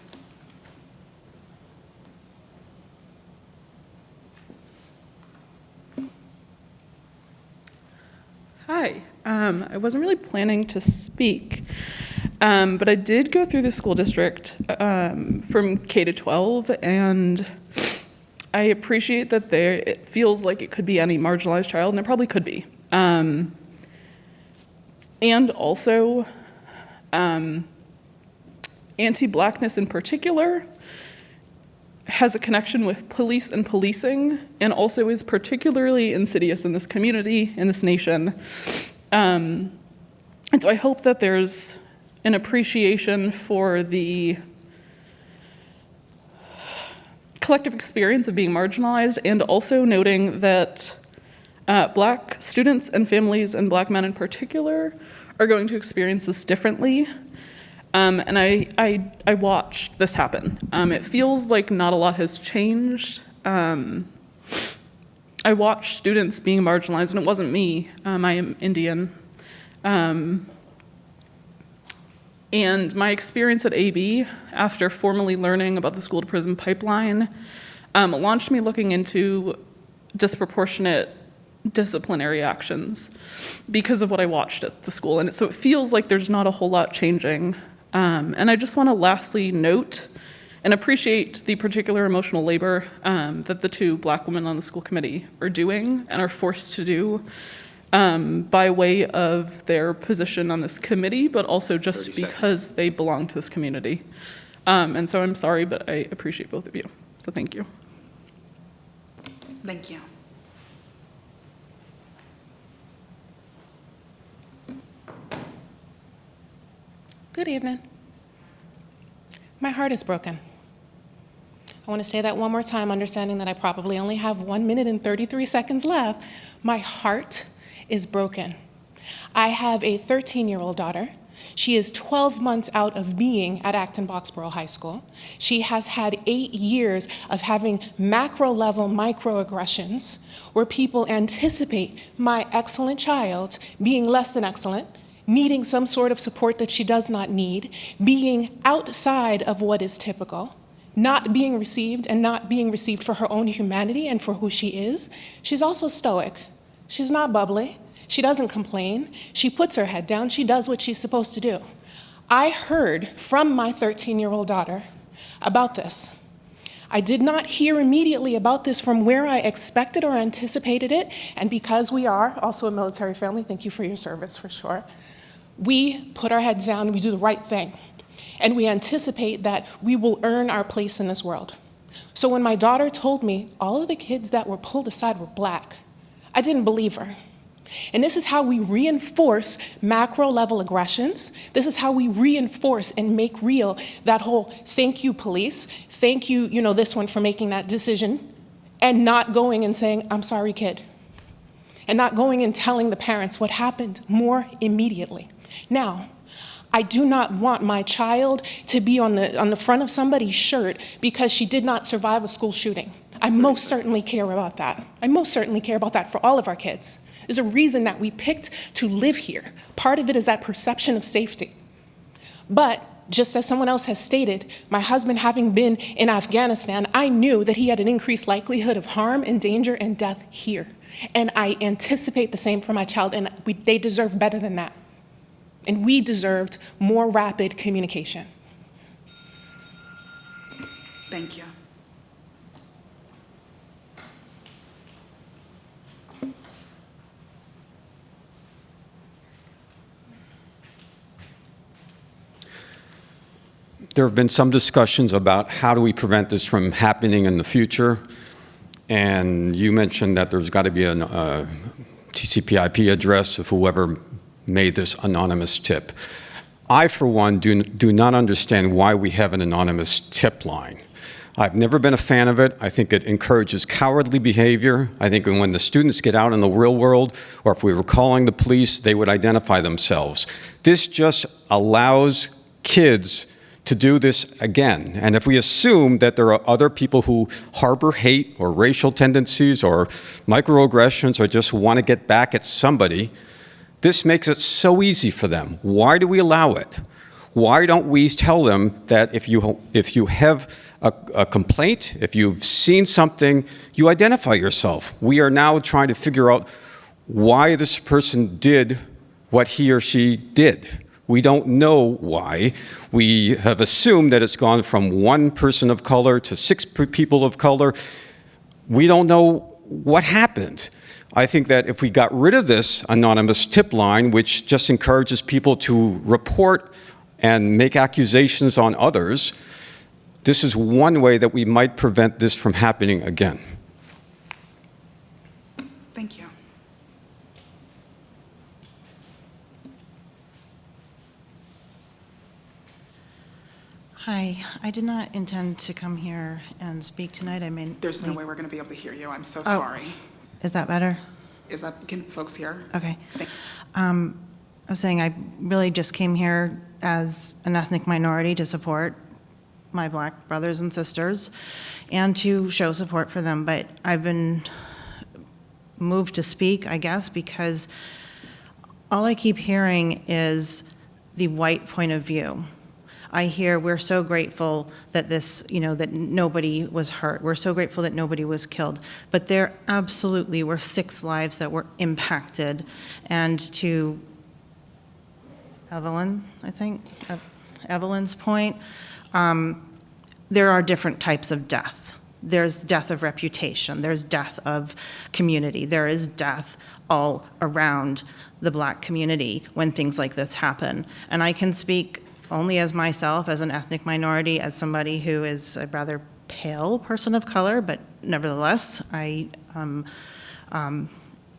S15: Hi. I wasn't really planning to speak, but I did go through the school district from K to 12, and I appreciate that it feels like it could be any marginalized child, and it probably could be. And also, anti-Blackness in particular has a connection with police and policing, and also is particularly insidious in this community, in this nation. And so I hope that there's an appreciation for the collective experience of being marginalized, and also noting that Black students and families, and Black men in particular, are going to experience this differently. And I watched this happen. It feels like not a lot has changed. I watched students being marginalized, and it wasn't me. I am Indian. And my experience at AB, after formally learning about the school to prison pipeline, launched me looking into disproportionate disciplinary actions because of what I watched at the school. And so it feels like there's not a whole lot changing. And I just want to lastly note and appreciate the particular emotional labor that the two Black women on the school committee are doing and are forced to do by way of their position on this committee, but also just because they belong to this community. And so I'm sorry, but I appreciate both of you. So thank you.
S1: Thank you.
S16: Good evening. My heart is broken. I want to say that one more time, understanding that I probably only have 1 minute and 33 seconds left. My heart is broken. I have a 13-year-old daughter. She is 12 months out of being at Acton-Boxborough High School. She has had 8 years of having macro-level microaggressions where people anticipate my excellent child being less than excellent, needing some sort of support that she does not need, being outside of what is typical, not being received, and not being received for her own humanity and for who she is. She's also stoic. She's not bubbly. She doesn't complain. She puts her head down. She does what she's supposed to do. I heard from my 13-year-old daughter about this. I did not hear immediately about this from where I expected or anticipated it, and because we are also a military family, thank you for your service for sure, we put our heads down and we do the right thing. And we anticipate that we will earn our place in this world. So when my daughter told me all of the kids that were pulled aside were Black, I didn't believe her. And this is how we reinforce macro-level aggressions. This is how we reinforce and make real that whole thank you, police, thank you, this one for making that decision, and not going and saying, I'm sorry, kid, and not going and telling the parents what happened more immediately. Now, I do not want my child to be on the front of somebody's shirt because she did not survive a school shooting. I most certainly care about that. I most certainly care about that for all of our kids. There's a reason that we picked to live here. Part of it is that perception of safety. But just as someone else has stated, my husband having been in Afghanistan, I knew that he had an increased likelihood of harm and danger and death here. And I anticipate the same for my child, and they deserve better than that. And we deserved more rapid communication.
S1: Thank you.
S18: there have been some discussions about how do we prevent this from happening in the future. And you mentioned that there's got to be a TCP/IP address of whoever made this anonymous tip. I, for one, do not understand why we have an anonymous tip line. I've never been a fan of it. I think it encourages cowardly behavior. I think when the students get out in the real world, or if we were calling the police, they would identify themselves. This just allows kids to do this again. And if we assume that there are other people who harbor hate or racial tendencies or microaggressions or just want to get back at somebody, this makes it so easy for them. Why do we allow it? Why don't we tell them that if you have a complaint, if you've seen something, you identify yourself? We are now trying to figure out why this person did what he or she did. We don't know why. We have assumed that it's gone from one person of color to 6 people of color. We don't know what happened. I think that if we got rid of this anonymous tip line, which just encourages people to report and make accusations on others, this is one way that we might prevent this from happening again.
S1: Thank you.
S19: Hi, I did not intend to come here and speak tonight. I mean,
S1: There's no way we're going to be able to hear you. I'm so
S19: Oh.
S1: sorry.
S19: Is that better?
S1: Can folks hear?
S19: Okay. I was saying I really just came here as an ethnic minority to support my Black brothers and sisters and to show support for them. But I've been moved to speak, I guess, because all I keep hearing is the white point of view. I hear we're so grateful that this, that nobody was hurt. We're so grateful that nobody was killed. But there absolutely were 6 lives that were impacted. And to Evelyn, I think, Evelyn's point, there are different types of death. There's death of reputation. There's death of community. There is death all around the Black community when things like this happen. And I can speak only as myself, as an ethnic minority, as somebody who is a rather pale person of color, but nevertheless, I am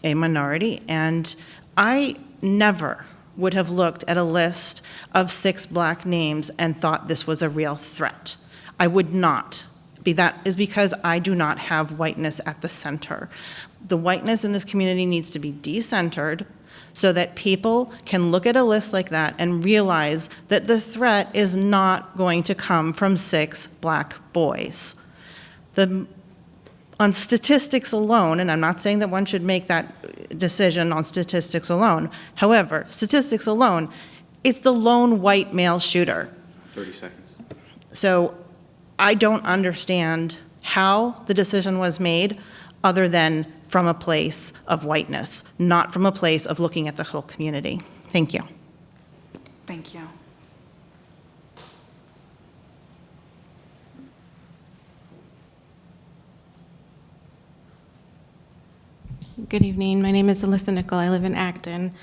S19: a minority. And I never would have looked at a list of 6 Black names and thought this was a real threat. I would not. That is because I do not have whiteness at the center. The whiteness in this community needs to be decentered so that people can look at a list like that and realize that the threat is not going to come from 6 Black boys. On statistics alone, and I'm not saying that one should make that decision on statistics alone, however, statistics alone, it's the lone white male shooter.
S21: 30 seconds.
S19: So I don't understand how the decision was made other than from a place of whiteness, not from a place of looking at the whole community. Thank you.
S1: Thank you.
S20: Good evening. My name is Alyssa Nickel. I live in Acton.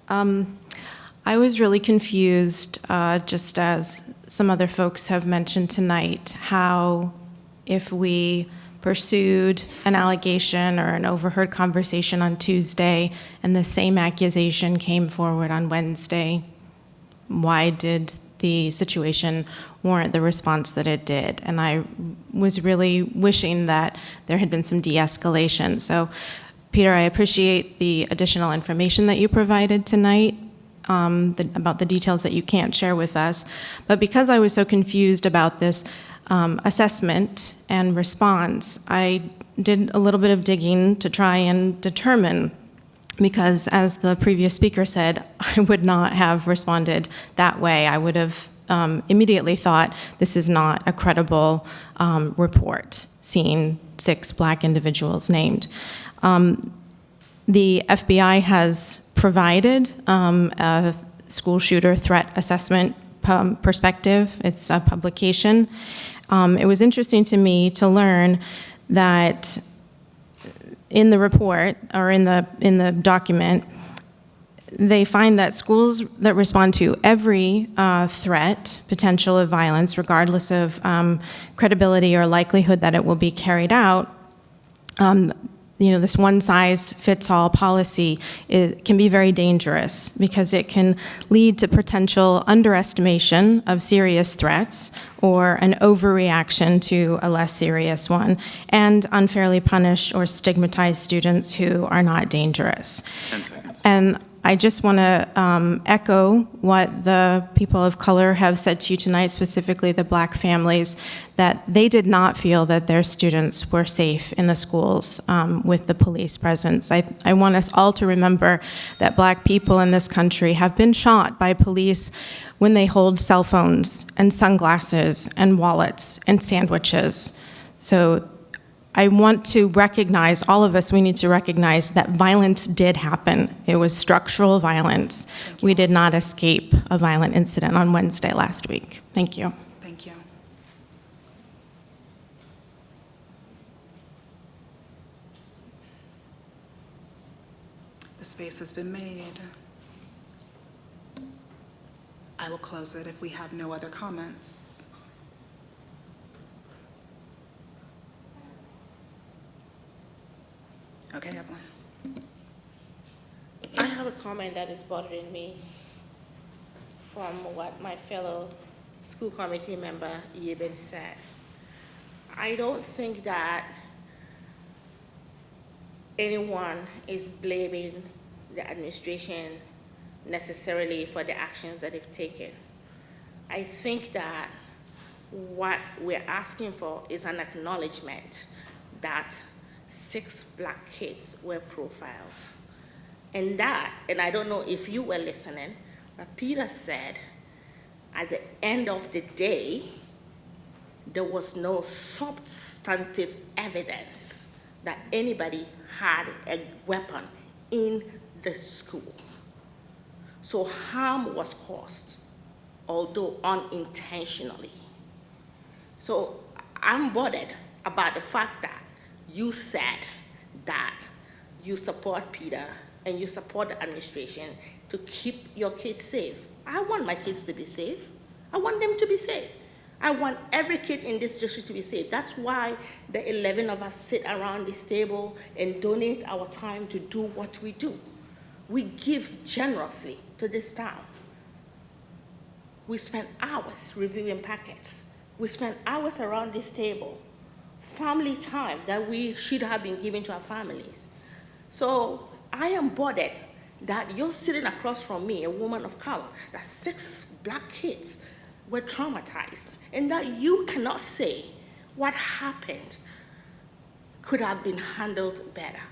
S20: I was really confused, just as some other folks have mentioned tonight, how if we pursued an allegation or an overheard conversation on Tuesday and the same accusation came forward on Wednesday, why did the situation warrant the response that it did? And I was really wishing that there had been some de-escalation. So, Peter, I appreciate the additional information that you provided tonight about the details that you can't share with us. But because I was so confused about this assessment and response, I did a little bit of digging to try and determine, because as the previous speaker said, I would not have responded that way. I would have immediately thought this is not a credible report, seeing 6 Black individuals named. The FBI has provided a school shooter threat assessment perspective. It's a publication. It was interesting to me to learn that in the report, or in the document, they find that schools that respond to every threat, potential of violence, regardless of credibility or likelihood that it will be carried out, this one-size-fits-all policy can be very dangerous because it can lead to potential underestimation of serious threats or an overreaction to a less serious one, and unfairly punish or stigmatize students who are not dangerous.
S21: 10 seconds.
S20: And I just want to echo what the people of color have said to you tonight, specifically the Black families, that they did not feel that their students were safe in the schools with the police presence. I want us all to remember that Black people in this country have been shot by police when they hold cell phones and sunglasses and wallets and sandwiches. So I want to recognize, all of us, we need to recognize that violence did happen. It was structural violence. We did not escape a violent incident on Wednesday last week. Thank you.
S1: Thank you. The space has been made. I will close it if we have no other comments. Okay, Evelyn.
S2: I have a comment that is bothering me from what my fellow school committee member Yeben said. I don't think that anyone is blaming the administration necessarily for the actions that they've taken. I think that what we're asking for is an acknowledgement that 6 Black kids were profiled. And I don't know if you were listening, but Peter said at the end of the day, there was no substantive evidence that anybody had a weapon in the school. So harm was caused, although unintentionally. So I'm bothered about the fact that you said that you support Peter and you support the administration to keep your kids safe. I want my kids to be safe. I want them to be safe. I want every kid in this district to be safe. That's why the 11 of us sit around this table and donate our time to do what we do. We give generously to this town. We spend hours reviewing packets. We spend hours around this table. Family time that we should have been giving to our families. So I am bothered that you're sitting across from me, a woman of color, that 6 Black kids were traumatized, and that you cannot say what happened could have been handled better.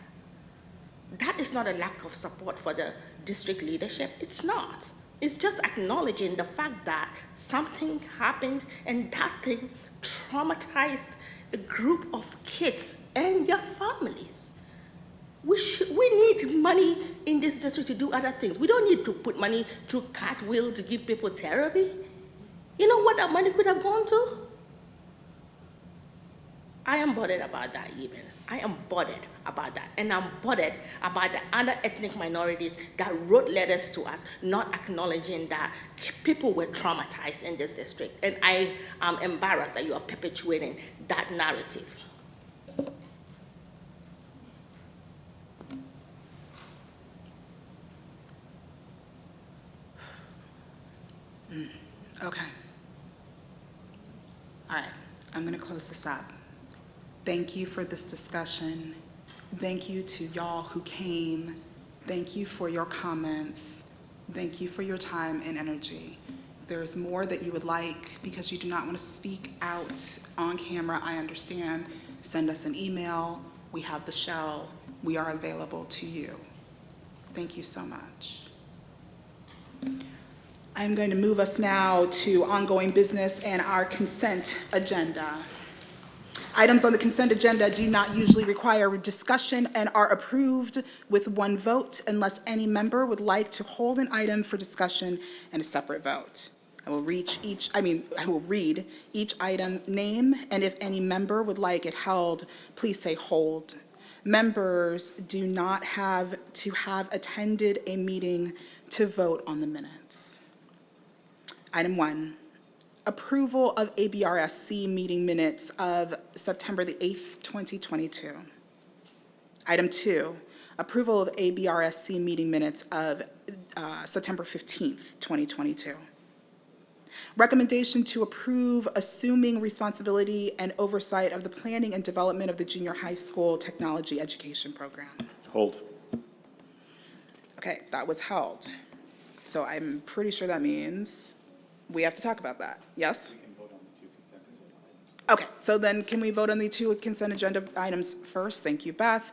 S2: That is not a lack of support for the district leadership. It's not. It's just acknowledging the fact that something happened and that thing traumatized a group of kids and their families. We need money in this district to do other things. We don't need to put money through Cartwheel to give people therapy. You know what that money could have gone to? I am bothered about that even. I am bothered about that. And I'm bothered about the other ethnic minorities that wrote letters to us not acknowledging that people were traumatized in this district. And I am embarrassed that you are perpetuating that narrative.
S1: Okay. All right, I'm gonna close this up. Thank you for this discussion. Thank you to y'all who came. Thank you for your comments. Thank you for your time and energy. If there is more that you would like, because you do not want to speak out on camera, I understand. Send us an email. We have the shell. We are available to you. Thank you so much. I'm going to move us now to ongoing business and our consent agenda. Items on the consent agenda do not usually require discussion and are approved with one vote unless any member would like to hold an item for discussion and a separate vote. I will read each item name, and if any member would like it held, please say hold. Members do not have to have attended a meeting to vote on the minutes. Item 1, approval of ABRSC meeting minutes of September the 8th, 2022. Item 2, approval of ABRSC meeting minutes of September 15th, 2022. Recommendation to approve assuming responsibility and oversight of the planning and development of the junior high school technology education program.
S21: Hold.
S1: Okay, that was held. So I'm pretty sure that means we have to talk about that. Yes? Okay, so then can we vote on the 2 consent agenda items first? Thank you, Beth.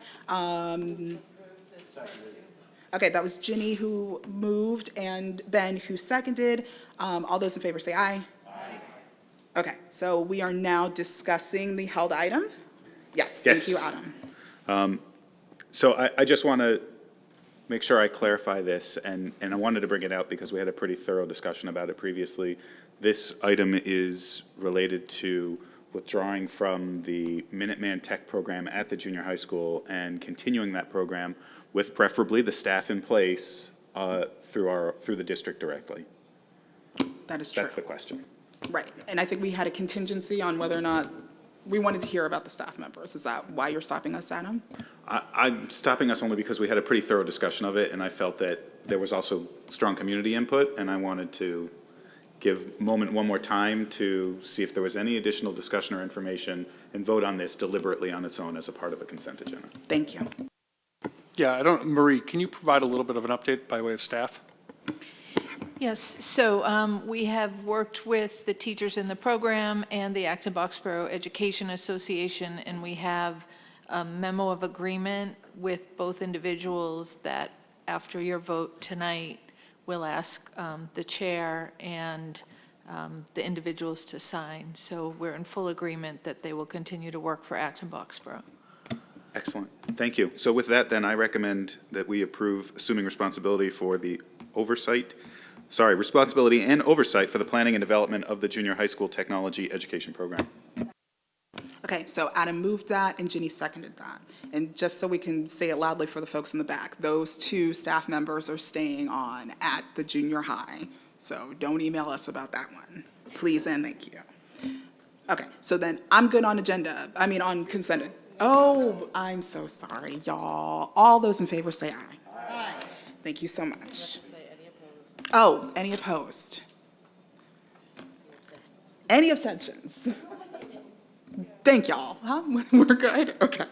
S1: Okay, that was Ginny who moved and Ben who seconded. All those in favor say aye. Aye. Okay, so we are now discussing the held item. Yes, thank you, Adam.
S21: So I just want to make sure I clarify this, and I wanted to bring it out because we had a pretty thorough discussion about it previously. This item is related to withdrawing from the Minuteman Tech program at the junior high school and continuing that program with preferably the staff in place through the district directly.
S1: That is true.
S21: That's the question.
S1: Right, and I think we had a contingency on whether or not we wanted to hear about the staff members. Is that why you're stopping us, Adam?
S21: I'm stopping us only because we had a pretty thorough discussion of it, and I felt that there was also strong community input, and I wanted to give Moment one more time to see if there was any additional discussion or information and vote on this deliberately on its own as a part of a consent agenda.
S1: Thank you.
S5: Yeah, Marie, can you provide a little bit of an update by way of staff?
S8: Yes, so we have worked with the teachers in the program and the Acton-Boxborough Education Association, and we have a memo of agreement with both individuals that after your vote tonight, we'll ask the chair and the individuals to sign. So we're in full agreement that they will continue to work for Acton-Boxborough.
S21: Excellent. Thank you. So with that, then, I recommend that we approve assuming responsibility for the responsibility and oversight for the planning and development of the junior high school technology education program.
S1: Okay, so Adam moved that and Ginny seconded that. And just so we can say it loudly for the folks in the back, those 2 staff members are staying on at the junior high. So don't email us about that one. Please and thank you. Okay, so then I'm good on on consent. Oh, I'm so sorry, y'all. All those in favor say aye. Aye. Thank you so much. Oh, any opposed? Any abstentions? Thank y'all. Huh? We're good? Okay.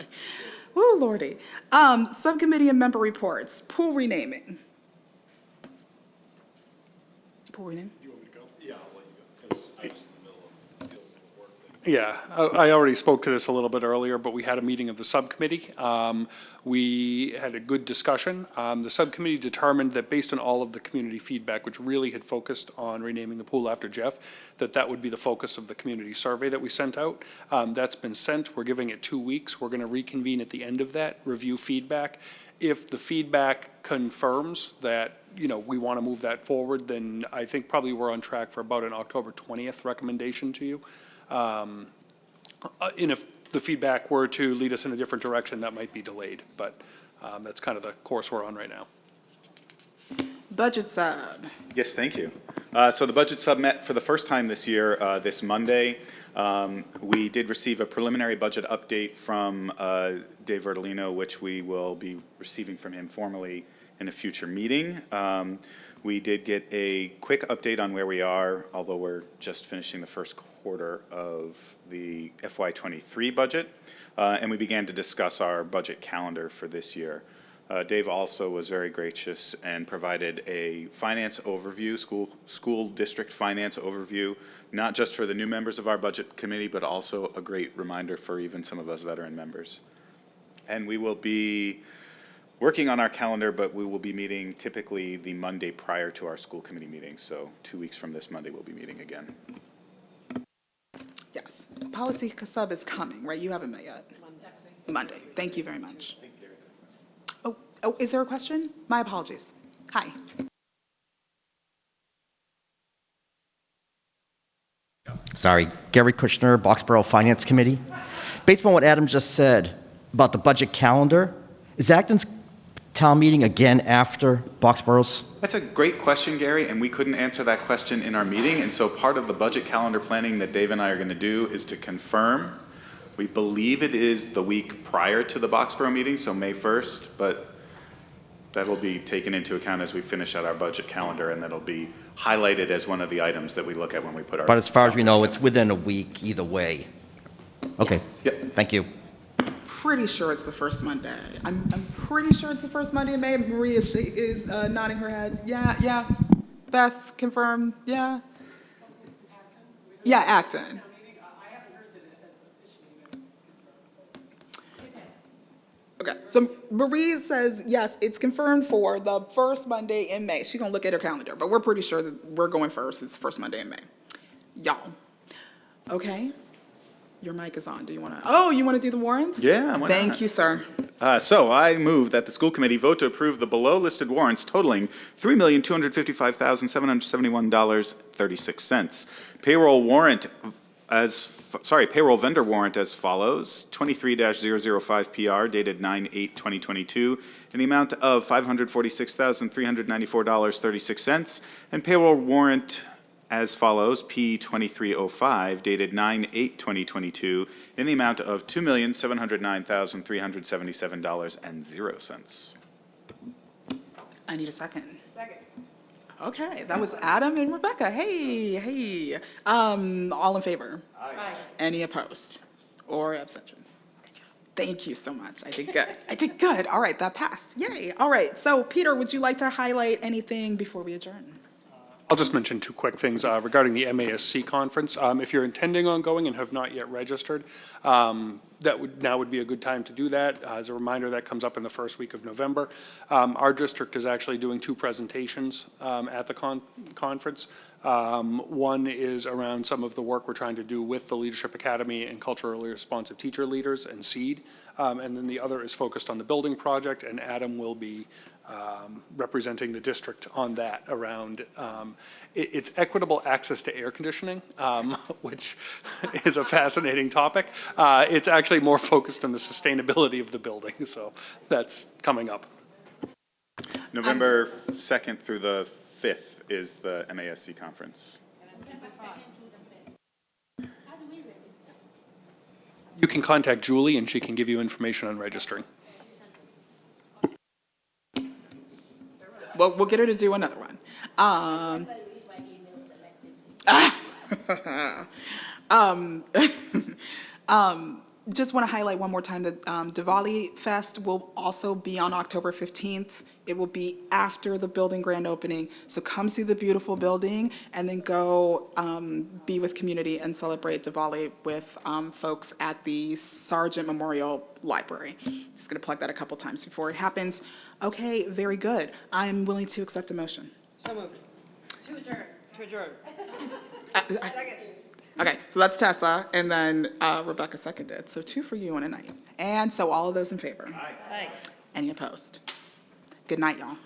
S1: Woo, Lordy. Subcommittee and member reports. Pool renaming. Pool renaming?
S5: Do you want me to go? Yeah, I'll let you go, because I was in the middle of dealing with the work thing. Yeah, I already spoke to this a little bit earlier, but we had a meeting of the subcommittee. We had a good discussion. The subcommittee determined that based on all of the community feedback, which really had focused on renaming the pool after Jeff, that would be the focus of the community survey that we sent out. That's been sent. We're giving it 2 weeks. We're going to reconvene at the end of that, review feedback. If the feedback confirms that, we want to move that forward, then I think probably we're on track for about an October 20th recommendation to you. And if the feedback were to lead us in a different direction, that might be delayed, but that's kind of the course we're on right now.
S1: Budget sub.
S21: Yes, thank you. So the budget sub met for the first time this year, this Monday. We did receive a preliminary budget update from Dave Vertolino, which we will be receiving from him formally in a future meeting. We did get a quick update on where we are, although we're just finishing the first quarter of the FY23 budget, and we began to discuss our budget calendar for this year. Dave also was very gracious and provided a finance overview, school district finance overview, not just for the new members of our budget committee, but also a great reminder for even some of us veteran members. And we will be working on our calendar, but we will be meeting typically the Monday prior to our school committee meeting. So 2 weeks from this Monday, we'll be meeting again.
S1: Yes. Policy sub is coming, right? You haven't met yet. Monday. Thank you very much. Oh, is there a question? My apologies. Hi.
S3: Sorry, Gary Kushner, Boxborough Finance Committee. Based on what Adam just said, about the budget calendar. Is Acton's town meeting again after Boxborough's?
S21: That's a great question, Gary, and we couldn't answer that question in our meeting. And so part of the budget calendar planning that Dave and I are going to do is to confirm. We believe it is the week prior to the Boxborough meeting, so May 1st, but that will be taken into account as we finish out our budget calendar, and that'll be highlighted as one of the items that we look at when we put our.
S3: But as far as we know, it's within a week either way. Okay,
S1: Yes.
S21: Yep.
S3: thank you.
S1: Pretty sure it's the first Monday. I'm pretty sure it's the first Monday in May. Maria is nodding her head. Yeah. Beth, confirm. Yeah. Yeah, Acton. Okay, so Marie says, yes, it's confirmed for the first Monday in May. She's gonna look at her calendar, but we're pretty sure that we're going first. It's the first Monday in May. Y'all, okay? Your mic is on. Do you wanna, you wanna do the warrants?
S21: Yeah, why not?
S1: Thank you, sir.
S21: So I move that the school committee vote to approve the below-listed warrants totaling $3,255,771.36. Payroll vendor warrant as follows: 23-005 PR dated 9/8/2022 in the amount of $546,394.36, and payroll warrant as follows: P2305 dated 9/8/2022 in the amount of $2,709,377.00.
S1: I need a second. Second. Okay, that was Adam and Rebecca. Hey. All in favor? Aye. Any opposed or abstentions? Thank you so much. I did good. All right, that passed. Yay. All right, so Peter, would you like to highlight anything before we adjourn?
S5: I'll just mention two quick things regarding the MASC conference. If you're intending on going and have not yet registered, now would be a good time to do that. As a reminder, that comes up in the first week of November. Our district is actually doing two presentations at the conference. One is around some of the work we're trying to do with the Leadership Academy and culturally responsive teacher leaders and SEED. And then the other is focused on the building project, and Adam will be representing the district on that around, it's equitable access to air conditioning, which is a fascinating topic. It's actually more focused on the sustainability of the building, so that's coming up.
S21: November 2nd through the 5th is the MASC conference.
S5: You can contact Julie and she can give you information on registering.
S1: Well, we'll get her to do another one. Just want to highlight one more time that Diwali Fest will also be on October 15th. It will be after the building grand opening. So come see the beautiful building and then go be with community and celebrate Diwali with folks at the Sargent Memorial Library. Just going to plug that a couple times before it happens. Okay, very good. I'm willing to accept a motion.
S14: So moved. To adjourn.
S1: Second. Okay, so that's Tessa, and then Rebecca seconded. So 2 for you and a night. And so all of those in favor?
S14: Aye.
S1: Any opposed? Good night, y'all.